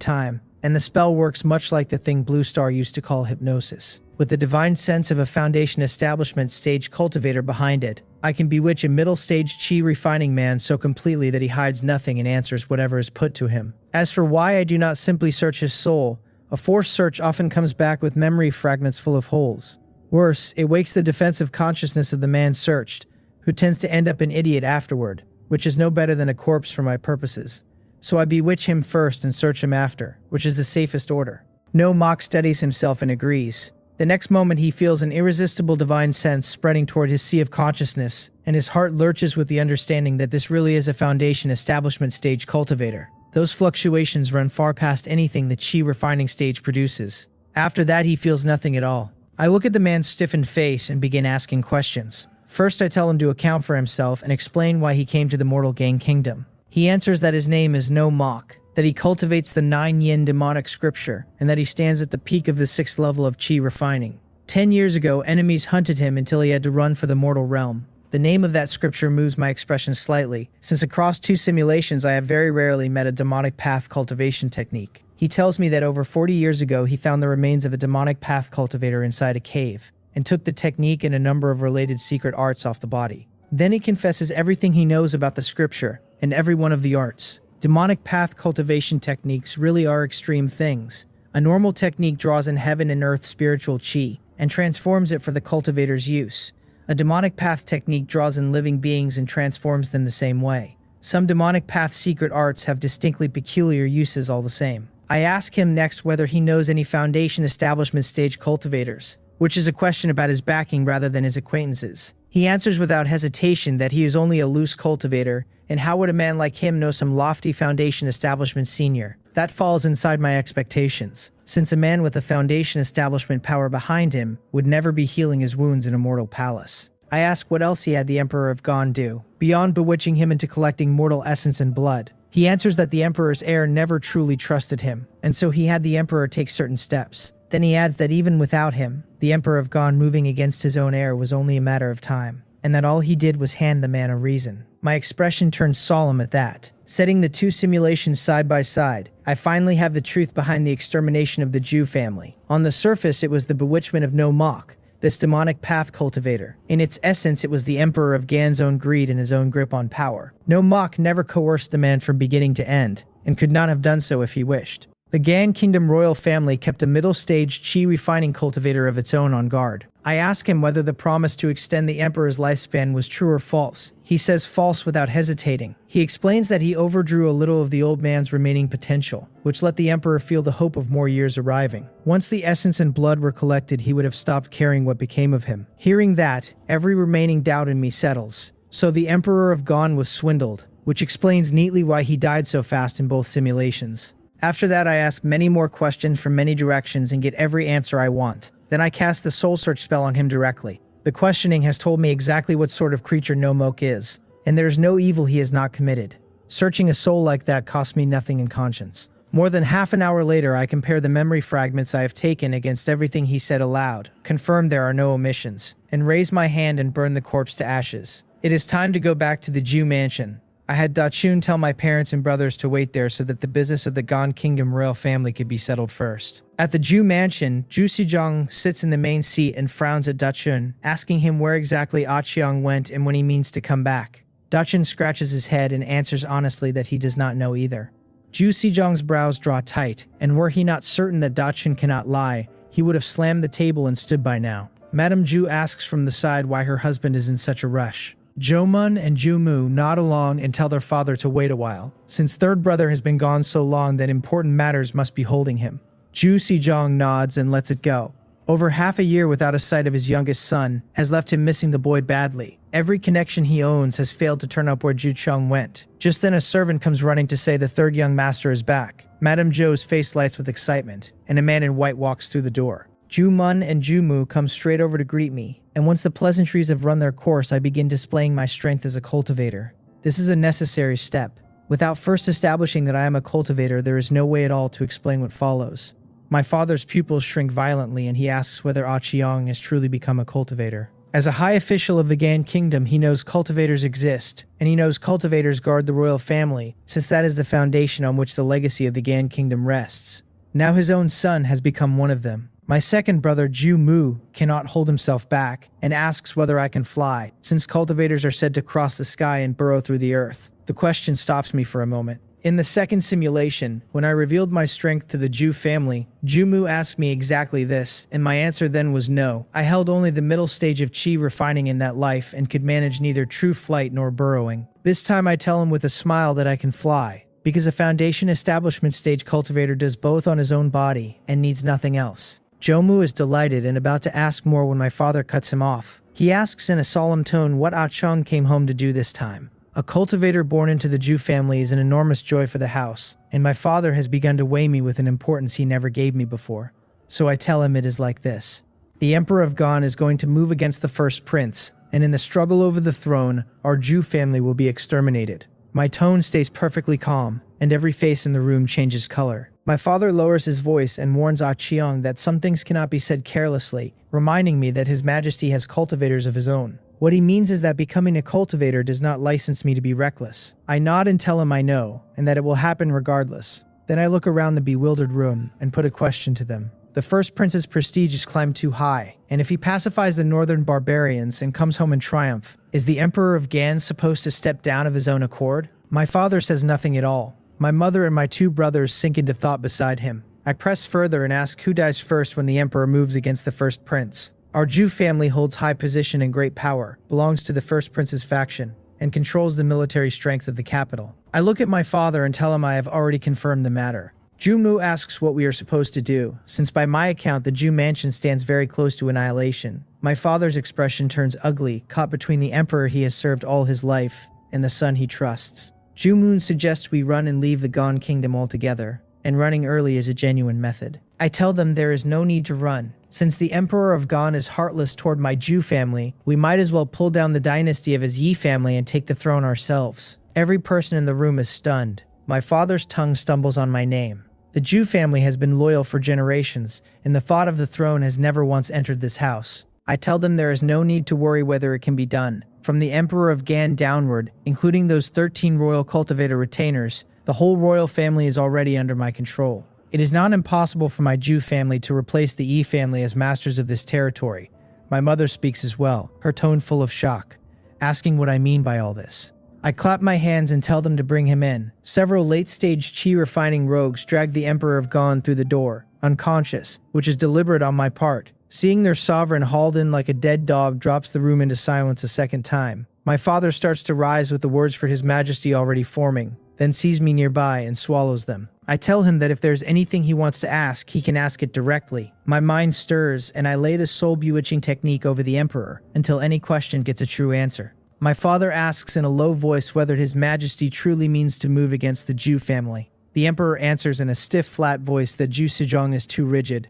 time, and the spell works much like the thing Blue Star used to call hypnosis. With the divine sense of a Foundation establishment stage cultivator behind it, I can bewitch a middle-stage chi refining man so completely that he hides nothing and answers whatever is put to him. As for why I do not simply search his soul, a forced search often comes back with memory fragments full of holes. Worse, it wakes the defensive consciousness of the man searched, who tends to end up an idiot afterward, which is no better than a corpse for my purposes. So I bewitch him first and search him after, which is the safest order. No Mock studies himself and agrees. The next moment he feels an irresistible divine sense spreading toward his sea of consciousness, and his heart lurches with the understanding that this really is a Foundation establishment stage cultivator. Those fluctuations run far past anything the chi refining stage produces. After that he feels nothing at all. I look at the man's stiffened face and begin asking questions. First I tell him to account for himself and explain why he came to the Mortal Gang Kingdom. He answers that his name is No Mock, that he cultivates the 9 yin demonic scripture, and that he stands at the peak of the 6th level of chi refining. 10 years ago, enemies hunted him until he had to run for the mortal realm. The name of that scripture moves my expression slightly, since across 2 simulations I have very rarely met a demonic path cultivation technique. He tells me that over 40 years ago he found the remains of a demonic path cultivator inside a cave, and took the technique and a number of related secret arts off the body. Then he confesses everything he knows about the scripture, and every one of the arts. Demonic path cultivation techniques really are extreme things. A normal technique draws in heaven and earth spiritual chi, and transforms it for the cultivator's use. A demonic path technique draws in living beings and transforms them the same way. Some demonic path secret arts have distinctly peculiar uses all the same. I ask him next whether he knows any Foundation establishment stage cultivators, which is a question about his backing rather than his acquaintances. He answers without hesitation that he is only a loose cultivator, and how would a man like him know some lofty Foundation establishment senior? That falls inside my expectations, since a man with a Foundation establishment power behind him would never be healing his wounds in a mortal palace. I ask what else he had the Emperor of Gon do, beyond bewitching him into collecting mortal essence and blood. He answers that the Emperor's heir never truly trusted him, and so he had the Emperor take certain steps. Then he adds that even without him, the Emperor of Gon moving against his own heir was only a matter of time, and that all he did was hand the man a reason. My expression turns solemn at that. Setting the 2 simulations side by side, I finally have the truth behind the extermination of the Jew family. On the surface, it was the bewitchment of No Mock, this demonic path cultivator. In its essence, it was the Emperor of Gan's own greed and his own grip on power. No Mock never coerced the man from beginning to end, and could not have done so if he wished. The Gan Kingdom royal family kept a middle-stage qi refining cultivator of its own on guard. I ask him whether the promise to extend the emperor's lifespan was true or false. He says false without hesitating. He explains that he overdrew a little of the old man's remaining potential, which let the emperor feel the hope of more years arriving. Once the essence and blood were collected, he would have stopped caring what became of him. Hearing that, every remaining doubt in me settles. So the Emperor of Gon was swindled, which explains neatly why he died so fast in both simulations. After that, I ask many more questions from many directions and get every answer I want. Then I cast the soul search spell on him directly. The questioning has told me exactly what sort of creature Nomok is, and there is no evil he has not committed. Searching a soul like that cost me nothing in conscience. More than half an hour later, I compare the memory fragments I have taken against everything he said aloud, confirm there are no omissions, and raise my hand and burn the corpse to ashes. It is time to go back to the Jew mansion. I had Dachun tell my parents and brothers to wait there so that the business of the Gan Kingdom royal family could be settled first. At the Jew mansion, Zhu Xizhang sits in the main seat and frowns at Dachun, asking him where exactly Aqiang went and when he means to come back. Dachun scratches his head and answers honestly that he does not know either. Zhu Xizhang's brows draw tight, and were he not certain that Dachun cannot lie, he would have slammed the table and stood by now. Madame Zhu asks from the side why her husband is in such a rush. Zhoumun and Zhumu nod along and tell their father to wait a while, since third brother has been gone so long that important matters must be holding him. Zhu Xizhang nods and lets it go. Over half a year without a sight of his youngest son has left him missing the boy badly. Every connection he owns has failed to turn up where Zhu Cheng went. Just then a servant comes running to say the third young master is back. Madame Zhou's face lights with excitement, and a man in white walks through the door. Zhumun and Zhumu come straight over to greet me, and once the pleasantries have run their course, I begin displaying my strength as a cultivator. This is a necessary step. Without first establishing that I am a cultivator, there is no way at all to explain what follows. My father's pupils shrink violently, and he asks whether Aqiang has truly become a cultivator. As a high official of the Gan Kingdom, he knows cultivators exist, and he knows cultivators guard the royal family, since that is the foundation on which the legacy of the Gan Kingdom rests. Now his own son has become one of them. My second brother, Zhu Mu, cannot hold himself back and asks whether I can fly, since cultivators are said to cross the sky and burrow through the earth. The question stops me for a moment. In the second simulation, when I revealed my strength to the Zhu family, Zhu Mu asked me exactly this, and my answer then was no. I held only the middle stage of qi refining in that life and could manage neither true flight nor burrowing. This time I tell him with a smile that I can fly, because a foundation establishment stage cultivator does both on his own body and needs nothing else. Zhoumu is delighted and about to ask more when my father cuts him off. He asks in a solemn tone what Aqiang came home to do this time. A cultivator born into the Zhu family is an enormous joy for the house, and my father has begun to weigh me with an importance he never gave me before. So I tell him it is like this. The Emperor of Gon is going to move against the first prince, and in the struggle over the throne, our Zhu family will be exterminated. My tone stays perfectly calm, and every face in the room changes color. My father lowers his voice and warns Aqiang that some things cannot be said carelessly, reminding me that His Majesty has cultivators of his own. What he means is that becoming a cultivator does not license me to be reckless. I nod and tell him I know, and that it will happen regardless. Then I look around the bewildered room and put a question to them. The first prince's prestige is climbed too high, and if he pacifies the northern barbarians and comes home in triumph, is the Emperor of Gan supposed to step down of his own accord? My father says nothing at all. My mother and my two brothers sink into thought beside him. I press further and ask who dies first when the Emperor moves against the first prince. Our Zhu family holds high position and great power, belongs to the first prince's faction, and controls the military strength of the capital. I look at my father and tell him I have already confirmed the matter. Zhumu asks what we are supposed to do, since by my account the Zhu mansion stands very close to annihilation. My father's expression turns ugly, caught between the emperor he has served all his life and the son he trusts. Zhumun suggests we run and leave the Gan Kingdom altogether, and running early is a genuine method. I tell them there is no need to run. Since the Emperor of Gan is heartless toward my Zhu family, we might as well pull down the dynasty of his Yi family and take the throne ourselves. Every person in the room is stunned. My father's tongue stumbles on my name. The Zhu family has been loyal for generations, and the thought of the throne has never once entered this house. I tell them there is no need to worry whether it can be done. From the Emperor of Gan downward, including those 13 royal cultivator retainers, the whole royal family is already under my control. It is not impossible for my Zhu family to replace the Yi family as masters of this territory. My mother speaks as well, her tone full of shock, asking what I mean by all this. I clap my hands and tell them to bring him in. Several late-stage chi-refining rogues drag the Emperor of Gon through the door, unconscious, which is deliberate on my part. Seeing their sovereign hauled in like a dead dog drops the room into silence a second time. My father starts to rise with the words for His Majesty already forming, then sees me nearby and swallows them. I tell him that if there's anything he wants to ask, he can ask it directly. My mind stirs, and I lay the soul-bewitching technique over the Emperor until any question gets a true answer. My father asks in a low voice whether His Majesty truly means to move against the Zhu family. The Emperor answers in a stiff, flat voice that Zhu Sejong is too rigid,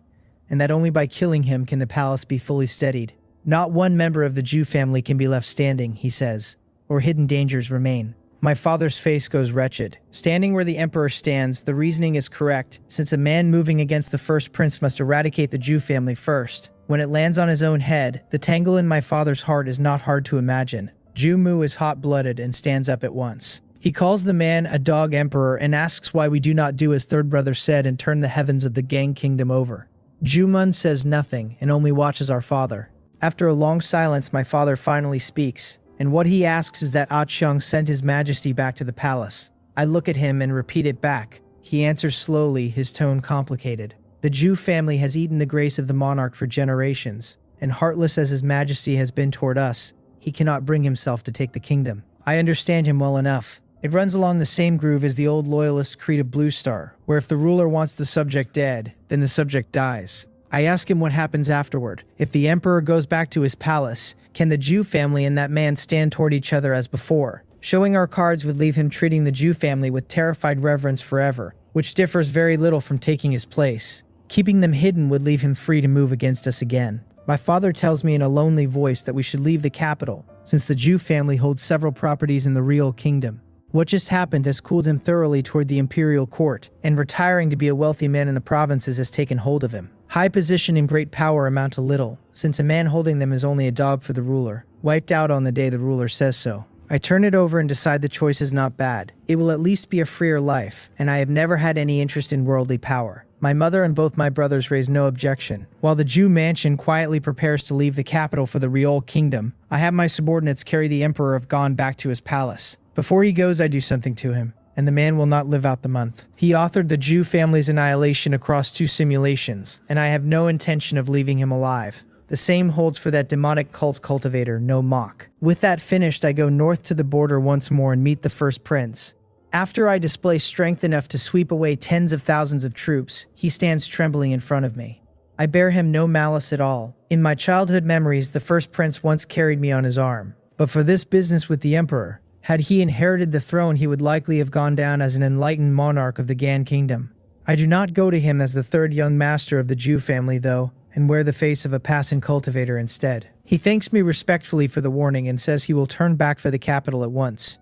and that only by killing him can the palace be fully steadied. Not one member of the Zhu family can be left standing, he says, or hidden dangers remain. My father's face goes wretched. Standing where the Emperor stands, the reasoning is correct, since a man moving against the first prince must eradicate the Zhu family first. When it lands on his own head, the tangle in my father's heart is not hard to imagine. Zhu Mu is hot-blooded and stands up at once. He calls the man a dog emperor and asks why we do not do as third brother said and turn the heavens of the Gang Kingdom over. Zhu Mun says nothing and only watches our father. After a long silence, my father finally speaks, and what he asks is that Ah Cheong sent His Majesty back to the palace. I look at him and repeat it back. He answers slowly, his tone complicated. The Zhu family has eaten the grace of the monarch for generations, and heartless as His Majesty has been toward us, he cannot bring himself to take the kingdom. I understand him well enough. It runs along the same groove as the old loyalist creed of Blue Star, where if the ruler wants the subject dead, then the subject dies. I ask him what happens afterward. If the Emperor goes back to his palace, can the Zhu family and that man stand toward each other as before? Showing our cards would leave him treating the Zhu family with terrified reverence forever, which differs very little from taking his place. Keeping them hidden would leave him free to move against us again. My father tells me in a lonely voice that we should leave the capital, since the Zhu family holds several properties in the real kingdom. What just happened has cooled him thoroughly toward the imperial court, and retiring to be a wealthy man in the provinces has taken hold of him. High position and great power amount to little, since a man holding them is only a dog for the ruler, wiped out on the day the ruler says so. I turn it over and decide the choice is not bad. It will at least be a freer life, and I have never had any interest in worldly power. My mother and both my brothers raise no objection. While the Zhu mansion quietly prepares to leave the capital for the real kingdom, I have my subordinates carry the Emperor of Gon back to his palace. Before he goes, I do something to him, and the man will not live out the month. He authored the Zhu family's annihilation across 2 simulations, and I have no intention of leaving him alive. The same holds for that demonic cultivator, No Mock. With that finished, I go north to the border once more and meet the first prince. After I display strength enough to sweep away tens of thousands of troops, he stands trembling in front of me. I bear him no malice at all. In my childhood memories, the first prince once carried me on his arm. But for this business with the Emperor, had he inherited the throne, he would likely have gone down as an enlightened monarch of the Gan Kingdom. I do not go to him as the third young master of the Zhu family, though, and wear the face of a passing cultivator instead. He thanks me respectfully for the warning and says he will turn back for the capital at once.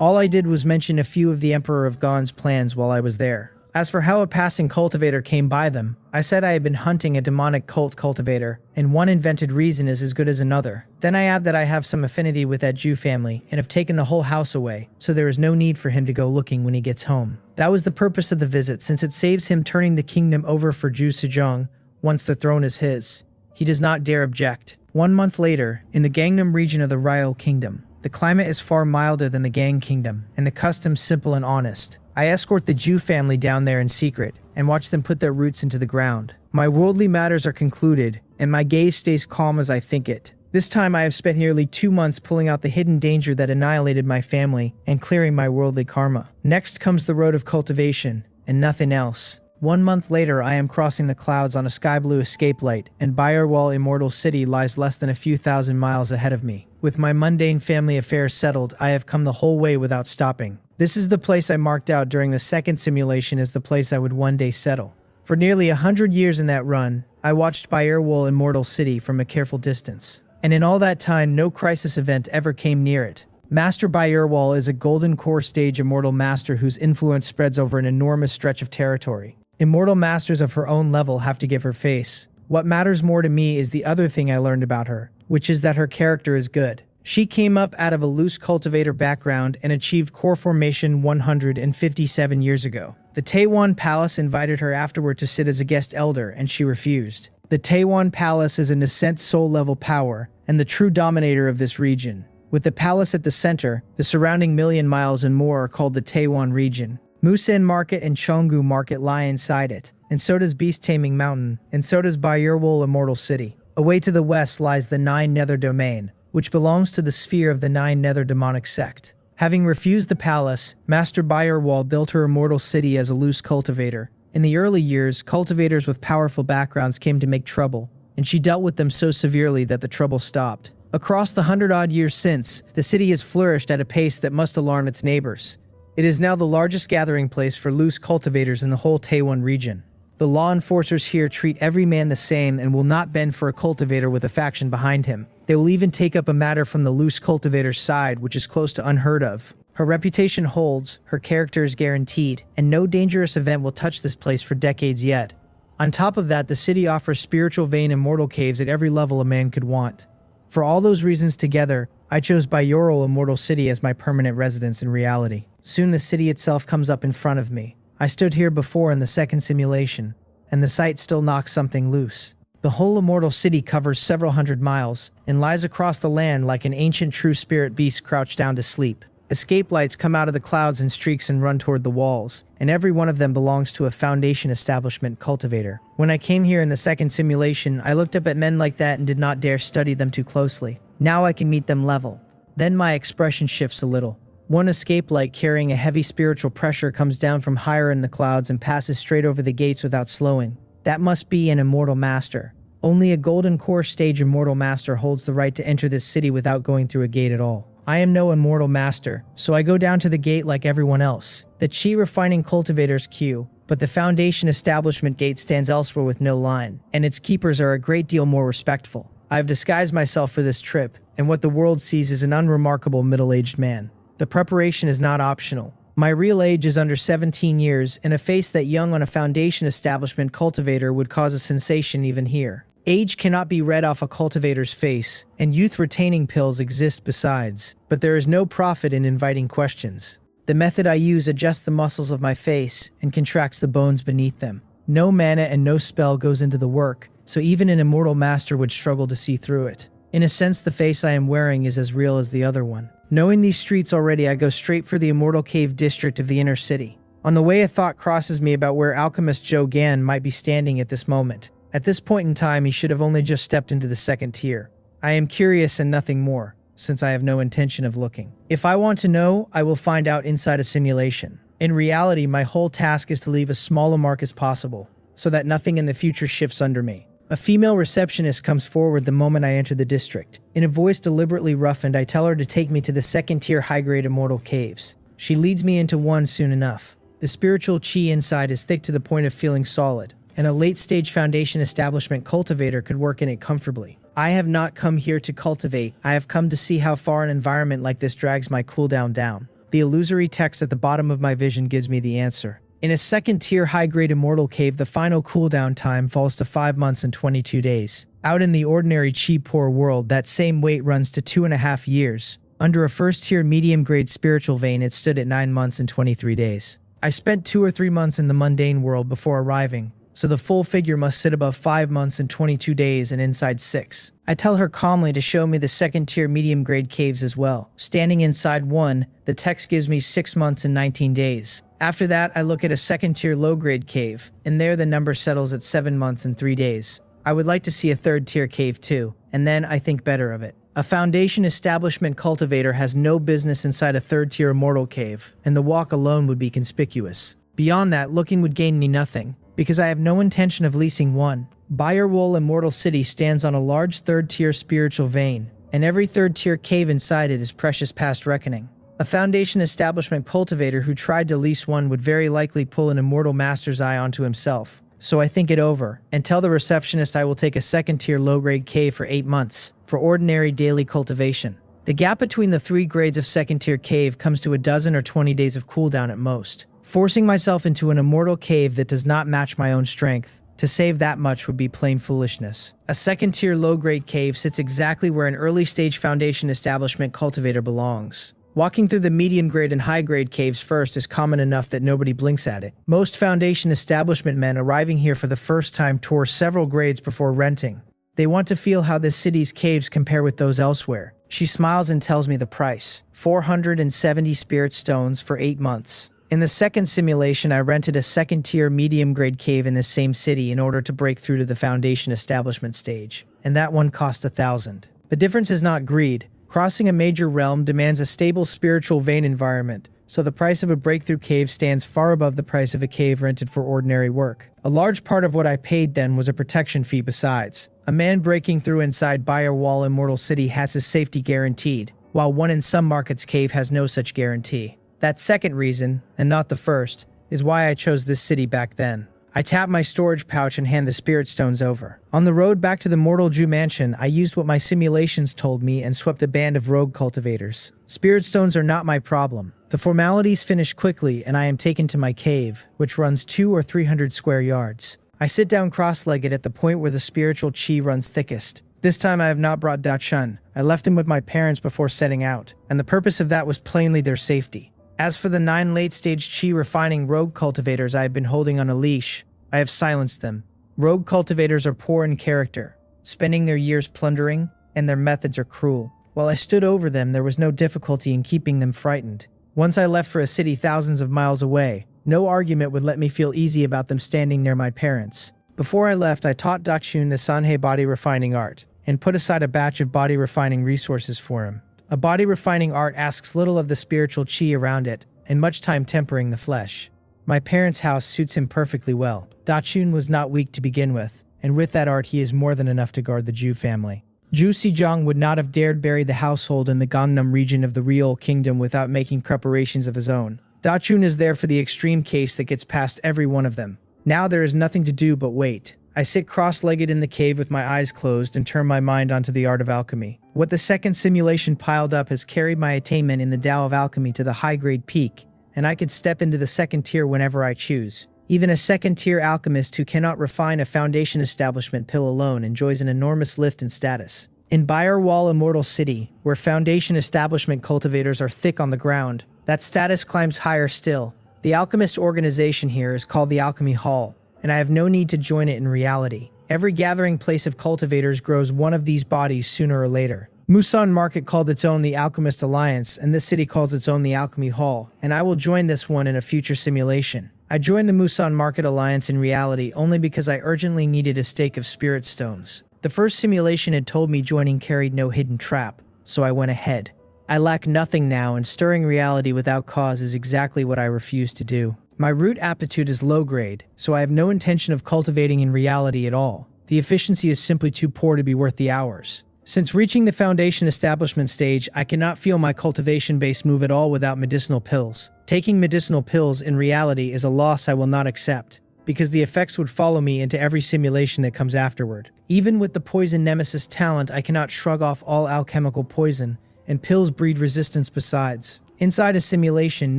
All I did was mention a few of the Emperor of Gon's plans while I was there. As for how a passing cultivator came by them, I said I had been hunting a demonic cultivator, and one invented reason is as good as another. Then I add that I have some affinity with that Zhu family, and have taken the whole house away, so there is no need for him to go looking when he gets home. That was the purpose of the visit, since it saves him turning the kingdom over for Zhu Sejong once the throne is his. He does not dare object. 1 month later, in the Gangnam region of the Ryle Kingdom, the climate is far milder than the Gang Kingdom, and the customs simple and honest. I escort the Zhu family down there in secret, and watch them put their roots into the ground. My worldly matters are concluded, and my gaze stays calm as I think it. This time I have spent nearly 2 months pulling out the hidden danger that annihilated my family, and clearing my worldly karma. Next comes the road of cultivation, and nothing else. 1 month later, I am crossing the clouds on a sky blue escape light, and Bayerwall Immortal City lies less than a few thousand miles ahead of me. With my mundane family affairs settled, I have come the whole way without stopping. This is the place I marked out during the second simulation as the place I would one day settle. For nearly 100 years in that run, I watched Bayerwall Immortal City from a careful distance. And in all that time, no crisis event ever came near it. Master Bayerwall is a golden core stage immortal master whose influence spreads over an enormous stretch of territory. Immortal masters of her own level have to give her face. What matters more to me is the other thing I learned about her, which is that her character is good. She came up out of a loose cultivator background and achieved core formation 157 years ago. The Taiwan Palace invited her afterward to sit as a guest elder, and she refused. The Taiwan Palace is a nascent soul-level power, and the true dominator of this region. With the palace at the center, the surrounding million miles and more are called the Taiwan region. Musen Market and Chonggu Market lie inside it, and so does Beast Taming Mountain, and so does Baiyerwol Immortal City. Away to the west lies the Nine Nether Domain, which belongs to the sphere of the Nine Nether Demonic Sect. Having refused the palace, Master Baiyerwol built her immortal city as a loose cultivator. In the early years, cultivators with powerful backgrounds came to make trouble, and she dealt with them so severely that the trouble stopped. Across the 100-odd years since, the city has flourished at a pace that must alarm its neighbors. It is now the largest gathering place for loose cultivators in the whole Taiwan region. The law enforcers here treat every man the same and will not bend for a cultivator with a faction behind him. They will even take up a matter from the loose cultivator's side, which is close to unheard of. Her reputation holds, her character is guaranteed, and no dangerous event will touch this place for decades yet. On top of that, the city offers spiritual vein immortal caves at every level a man could want. For all those reasons together, I chose Baiyerwol Immortal City as my permanent residence in reality. Soon the city itself comes up in front of me. I stood here before in the second simulation, and the sight still knocks something loose. The whole immortal city covers several hundred miles, and lies across the land like an ancient true spirit beast crouched down to sleep. Escape lights come out of the clouds in streaks and run toward the walls, and every one of them belongs to a Foundation establishment cultivator. When I came here in the second simulation, I looked up at men like that and did not dare study them too closely. Now I can meet them level. Then my expression shifts a little. One escape light carrying a heavy spiritual pressure comes down from higher in the clouds and passes straight over the gates without slowing. That must be an immortal master. Only a golden core stage immortal master holds the right to enter this city without going through a gate at all. I am no immortal master, so I go down to the gate like everyone else. The chi refining cultivators queue, but the Foundation establishment gate stands elsewhere with no line, and its keepers are a great deal more respectful. I have disguised myself for this trip, and what the world sees is an unremarkable middle-aged man. The preparation is not optional. My real age is under 17 years, and a face that young on a Foundation establishment cultivator would cause a sensation even here. Age cannot be read off a cultivator's face, and youth-retaining pills exist besides, but there is no profit in inviting questions. The method I use adjusts the muscles of my face and contracts the bones beneath them. No mana and no spell goes into the work, so even an immortal master would struggle to see through it. In a sense, the face I am wearing is as real as the other one. Knowing these streets already, I go straight for the Immortal Cave district of the inner city. On the way, a thought crosses me about where alchemist Joe Gan might be standing at this moment. At this point in time, he should have only just stepped into the second tier. I am curious and nothing more, since I have no intention of looking. If I want to know, I will find out inside a simulation. In reality, my whole task is to leave as small a mark as possible, so that nothing in the future shifts under me. A female receptionist comes forward the moment I enter the district. In a voice deliberately roughened, I tell her to take me to the second-tier high-grade immortal caves. She leads me into one soon enough. The spiritual chi inside is thick to the point of feeling solid, and a late-stage Foundation establishment cultivator could work in it comfortably. I have not come here to cultivate. I have come to see how far an environment like this drags my cooldown down. The illusory text at the bottom of my vision gives me the answer. In a second-tier high-grade immortal cave, the final cooldown time falls to 5 months and 22 days. Out in the ordinary chi-poor world, that same wait runs to 2.5 years. Under a first-tier medium-grade spiritual vein, it stood at 9 months and 23 days. I spent 2 or 3 months in the mundane world before arriving, so the full figure must sit above 5 months and 22 days and inside 6. I tell her calmly to show me the second-tier medium-grade caves as well. Standing inside one, the text gives me 6 months and 19 days. After that, I look at a second-tier low-grade cave, and there the number settles at 7 months and 3 days. I would like to see a third-tier cave too, and then I think better of it. A Foundation establishment cultivator has no business inside a third-tier immortal cave, and the walk alone would be conspicuous. Beyond that, looking would gain me nothing, because I have no intention of leasing one. Baiyerwol Immortal City stands on a large third-tier spiritual vein, and every third-tier cave inside it is precious past reckoning. A Foundation establishment cultivator who tried to lease one would very likely pull an immortal master's eye onto himself. So I think it over, and tell the receptionist I will take a second-tier low-grade cave for 8 months, for ordinary daily cultivation. The gap between the 3 grades of second-tier cave comes to a dozen or 20 days of cooldown at most. Forcing myself into an immortal cave that does not match my own strength, to save that much would be plain foolishness. A second-tier low-grade cave sits exactly where an early-stage Foundation establishment cultivator belongs. Walking through the medium-grade and high-grade caves first is common enough that nobody blinks at it. Most Foundation establishment men arriving here for the first time tour several grades before renting. They want to feel how this city's caves compare with those elsewhere. She smiles and tells me the price. 470 spirit stones for 8 months. In the second simulation, I rented a second-tier medium-grade cave in this same city in order to break through to the foundation establishment stage, and that one cost 1,000. The difference is not greed. Crossing a major realm demands a stable spiritual vein environment, so the price of a breakthrough cave stands far above the price of a cave rented for ordinary work. A large part of what I paid then was a protection fee besides. A man breaking through inside Buyer Wall Immortal City has his safety guaranteed, while one in some markets cave has no such guarantee. That second reason, and not the first, is why I chose this city back then. I tap my storage pouch and hand the spirit stones over. On the road back to the Mortal Jew mansion, I used what my simulations told me and swept a band of rogue cultivators. Spirit stones are not my problem. The formalities finish quickly and I am taken to my cave, which runs 200 or 300 square yards. I sit down cross-legged at the point where the spiritual chi runs thickest. This time I have not brought Da-chun. I left him with my parents before setting out, and the purpose of that was plainly their safety. As for the 9 late-stage chi refining rogue cultivators I have been holding on a leash, I have silenced them. Rogue cultivators are poor in character, spending their years plundering, and their methods are cruel. While I stood over them, there was no difficulty in keeping them frightened. Once I left for a city thousands of miles away, no argument would let me feel easy about them standing near my parents. Before I left, I taught Da-chun the Sanhei body refining art, and put aside a batch of body refining resources for him. A body refining art asks little of the spiritual chi around it, and much time tempering the flesh. My parents' house suits him perfectly well. Da-chun was not weak to begin with, and with that art he is more than enough to guard the Jew family. Zhu Xijang would not have dared bury the household in the Gangnam region of the real kingdom without making preparations of his own. Da-chun is there for the extreme case that gets past every one of them. Now there is nothing to do but wait. I sit cross-legged in the cave with my eyes closed and turn my mind onto the art of alchemy. What the second simulation piled up has carried my attainment in the Tao of alchemy to the high-grade peak, and I could step into the second tier whenever I choose. Even a second-tier alchemist who cannot refine a foundation establishment pill alone enjoys an enormous lift in status. In Buyer Wall Immortal City, where foundation establishment cultivators are thick on the ground, that status climbs higher still. The alchemist organization here is called the Alchemy Hall, and I have no need to join it in reality. Every gathering place of cultivators grows one of these bodies sooner or later. Musan Market called its own the Alchemist Alliance, and this city calls its own the Alchemy Hall, and I will join this one in a future simulation. I joined the Musan Market Alliance in reality only because I urgently needed a stake of spirit stones. The first simulation had told me joining carried no hidden trap, so I went ahead. I lack nothing now, and stirring reality without cause is exactly what I refuse to do. My root aptitude is low grade, so I have no intention of cultivating in reality at all. The efficiency is simply too poor to be worth the hours. Since reaching the foundation establishment stage, I cannot feel my cultivation base move at all without medicinal pills. Taking medicinal pills in reality is a loss I will not accept, because the effects would follow me into every simulation that comes afterward. Even with the poison nemesis talent, I cannot shrug off all alchemical poison, and pills breed resistance besides. Inside a simulation,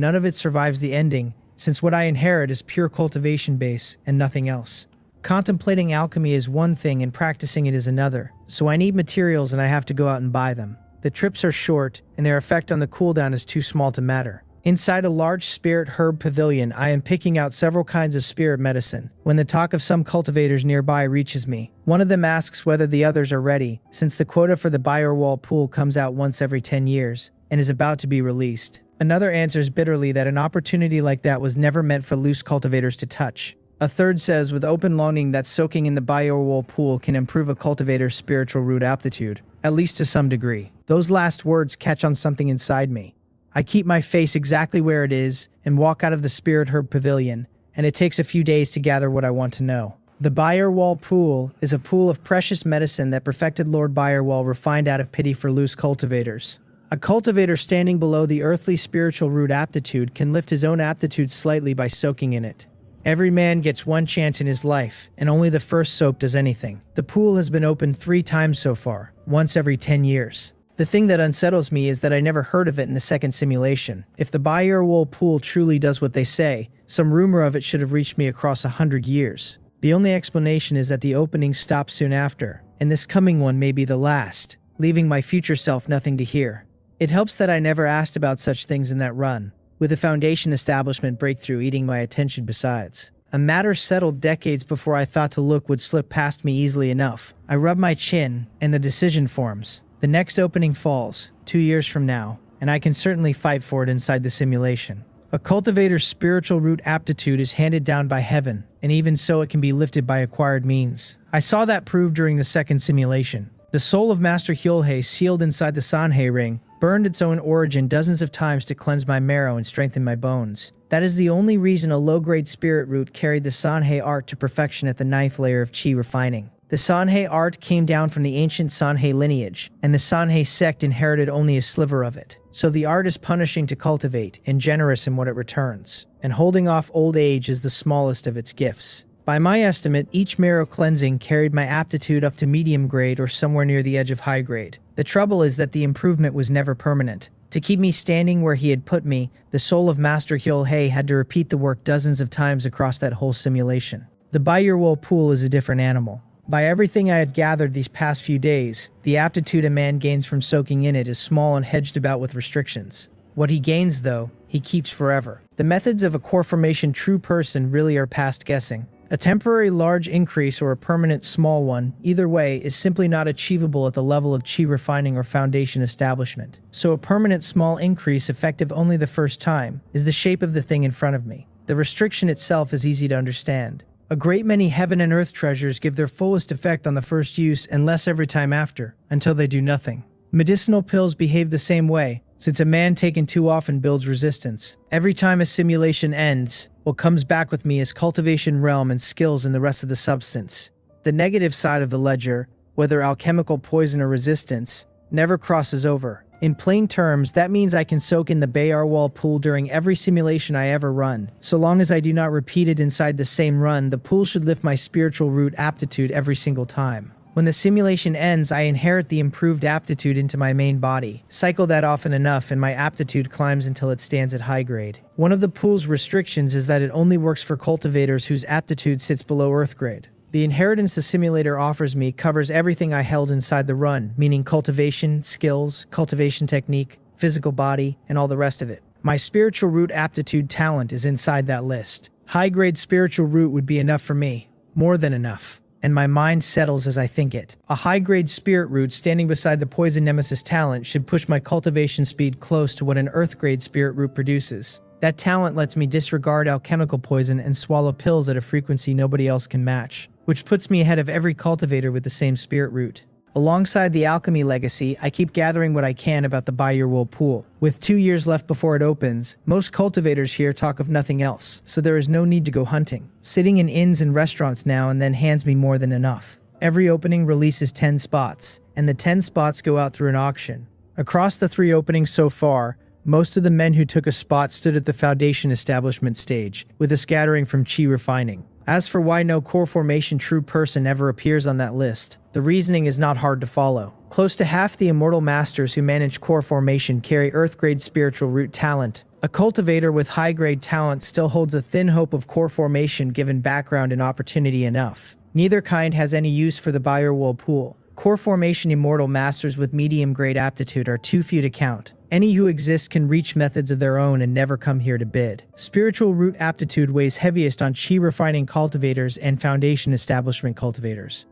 none of it survives the ending, since what I inherit is pure cultivation base and nothing else. Contemplating alchemy is one thing and practicing it is another, so I need materials and I have to go out and buy them. The trips are short, and their effect on the cooldown is too small to matter. Inside a large spirit herb pavilion, I am picking out several kinds of spirit medicine, when the talk of some cultivators nearby reaches me. One of them asks whether the others are ready, since the quota for the Buyer Wall pool comes out once every 10 years, and is about to be released. Another answers bitterly that an opportunity like that was never meant for loose cultivators to touch. A third says with open longing that soaking in the Buyer Wall pool can improve a cultivator's spiritual root aptitude, at least to some degree. Those last words catch on something inside me. I keep my face exactly where it is and walk out of the Spirit Herb Pavilion, and it takes a few days to gather what I want to know. The Buyer Wall Pool is a pool of precious medicine that perfected Lord Buyer Wall refined out of pity for loose cultivators. A cultivator standing below the earthly spiritual root aptitude can lift his own aptitude slightly by soaking in it. Every man gets one chance in his life, and only the first soak does anything. The pool has been opened 3 times so far, once every 10 years. The thing that unsettles me is that I never heard of it in the second simulation. If the Buyer Wall pool truly does what they say, some rumor of it should have reached me across 100 years. The only explanation is that the opening stops soon after, and this coming one may be the last, leaving my future self nothing to hear. It helps that I never asked about such things in that run, with the foundation establishment breakthrough eating my attention besides. A matter settled decades before I thought to look would slip past me easily enough. I rub my chin, and the decision forms. The next opening falls, 2 years from now, and I can certainly fight for it inside the simulation. A cultivator's spiritual root aptitude is handed down by heaven, and even so it can be lifted by acquired means. I saw that proved during the second simulation. The soul of Master Hyolhei, sealed inside the Sanhei ring, burned its own origin dozens of times to cleanse my marrow and strengthen my bones. That is the only reason a low-grade spirit root carried the Sanhei art to perfection at the ninth layer of Qi refining. The Sanhei art came down from the ancient Sanhei lineage, and the Sanhei sect inherited only a sliver of it. So the art is punishing to cultivate, and generous in what it returns. And holding off old age is the smallest of its gifts. By my estimate, each marrow cleansing carried my aptitude up to medium grade or somewhere near the edge of high grade. The trouble is that the improvement was never permanent. To keep me standing where he had put me, the soul of Master Hyolhei had to repeat the work dozens of times across that whole simulation. The by-your-will pool is a different animal. By everything I had gathered these past few days, the aptitude a man gains from soaking in it is small and hedged about with restrictions. What he gains, though, he keeps forever. The methods of a core formation true person really are past guessing. A temporary large increase or a permanent small one, either way, is simply not achievable at the level of Qi refining or foundation establishment. So a permanent small increase, effective only the first time, is the shape of the thing in front of me. The restriction itself is easy to understand. A great many heaven and earth treasures give their fullest effect on the first use and less every time after, until they do nothing. Medicinal pills behave the same way, since a man taken too often builds resistance. Every time a simulation ends, what comes back with me is cultivation realm and skills in the rest of the substance. The negative side of the ledger, whether alchemical poison or resistance, never crosses over. In plain terms, that means I can soak in the Bayarwal pool during every simulation I ever run. So long as I do not repeat it inside the same run, the pool should lift my spiritual root aptitude every single time. When the simulation ends, I inherit the improved aptitude into my main body. Cycle that often enough and my aptitude climbs until it stands at high grade. One of the pool's restrictions is that it only works for cultivators whose aptitude sits below earth grade. The inheritance the simulator offers me covers everything I held inside the run, meaning cultivation, skills, cultivation technique, physical body, and all the rest of it. My spiritual root aptitude talent is inside that list. High-grade spiritual root would be enough for me. More than enough. And my mind settles as I think it. A high-grade spirit root standing beside the poison nemesis talent should push my cultivation speed close to what an earth-grade spirit root produces. That talent lets me disregard alchemical poison and swallow pills at a frequency nobody else can match, which puts me ahead of every cultivator with the same spirit root. Alongside the alchemy legacy, I keep gathering what I can about the by-your-will pool. With 2 years left before it opens, most cultivators here talk of nothing else, so there is no need to go hunting. Sitting in inns and restaurants now and then hands me more than enough. Every opening releases 10 spots, and the 10 spots go out through an auction. Across the 3 openings so far, most of the men who took a spot stood at the foundation establishment stage, with a scattering from Qi refining. As for why no core formation true person ever appears on that list, the reasoning is not hard to follow. Close to half the immortal masters who manage core formation carry earth-grade spiritual root talent. A cultivator with high-grade talent still holds a thin hope of core formation given background and opportunity enough. Neither kind has any use for the by-your-will pool. Core formation immortal masters with medium-grade aptitude are too few to count. Any who exist can reach methods of their own and never come here to bid. Spiritual root aptitude weighs heaviest on Qi refining cultivators and foundation establishment cultivators.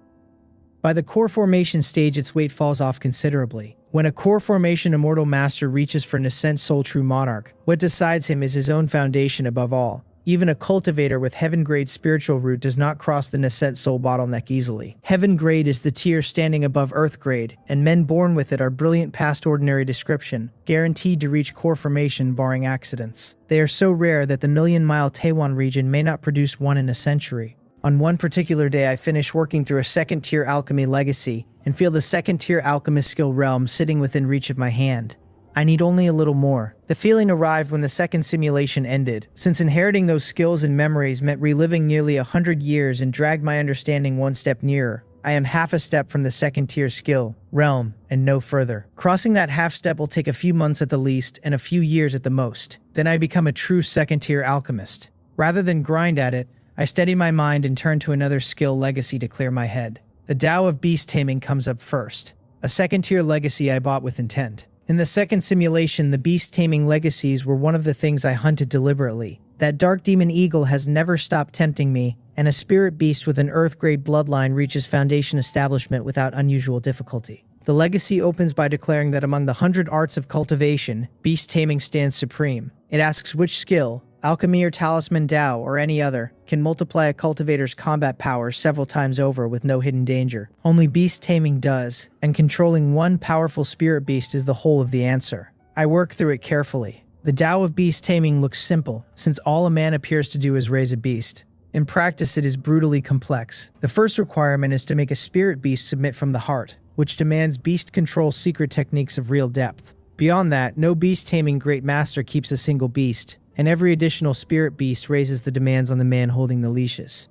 By the core formation stage, its weight falls off considerably. When a core formation immortal master reaches for Nascent Soul True Monarch, what decides him is his own foundation above all. Even a cultivator with heaven-grade spiritual root does not cross the Nascent Soul bottleneck easily. Heaven-grade is the tier standing above Earth-grade, and men born with it are brilliant past ordinary description, guaranteed to reach core formation barring accidents. They are so rare that the million-mile Taiwan region may not produce one in a century. On one particular day, I finish working through a second-tier alchemy legacy, and feel the second-tier alchemist skill realm sitting within reach of my hand. I need only a little more. The feeling arrived when the second simulation ended, since inheriting those skills and memories meant reliving nearly 100 years and dragged my understanding one step nearer. I am half a step from the second-tier skill, realm, and no further. Crossing that half step will take a few months at the least and a few years at the most. Then I become a true second-tier alchemist. Rather than grind at it, I steady my mind and turn to another skill legacy to clear my head. The Tao of Beast Taming comes up first, a second-tier legacy I bought with intent. In the second simulation, the beast taming legacies were one of the things I hunted deliberately. That dark demon eagle has never stopped tempting me, and a spirit beast with an earth-grade bloodline reaches foundation establishment without unusual difficulty. The legacy opens by declaring that among the 100 arts of cultivation, beast taming stands supreme. It asks which skill, alchemy or talisman Tao or any other, can multiply a cultivator's combat power several times over with no hidden danger. Only beast taming does, and controlling one powerful spirit beast is the whole of the answer. I work through it carefully. The Tao of beast taming looks simple, since all a man appears to do is raise a beast. In practice, it is brutally complex. The first requirement is to make a spirit beast submit from the heart, which demands beast control secret techniques of real depth. Beyond that, no beast taming great master keeps a single beast, and every additional spirit beast raises the demands on the man holding the leashes.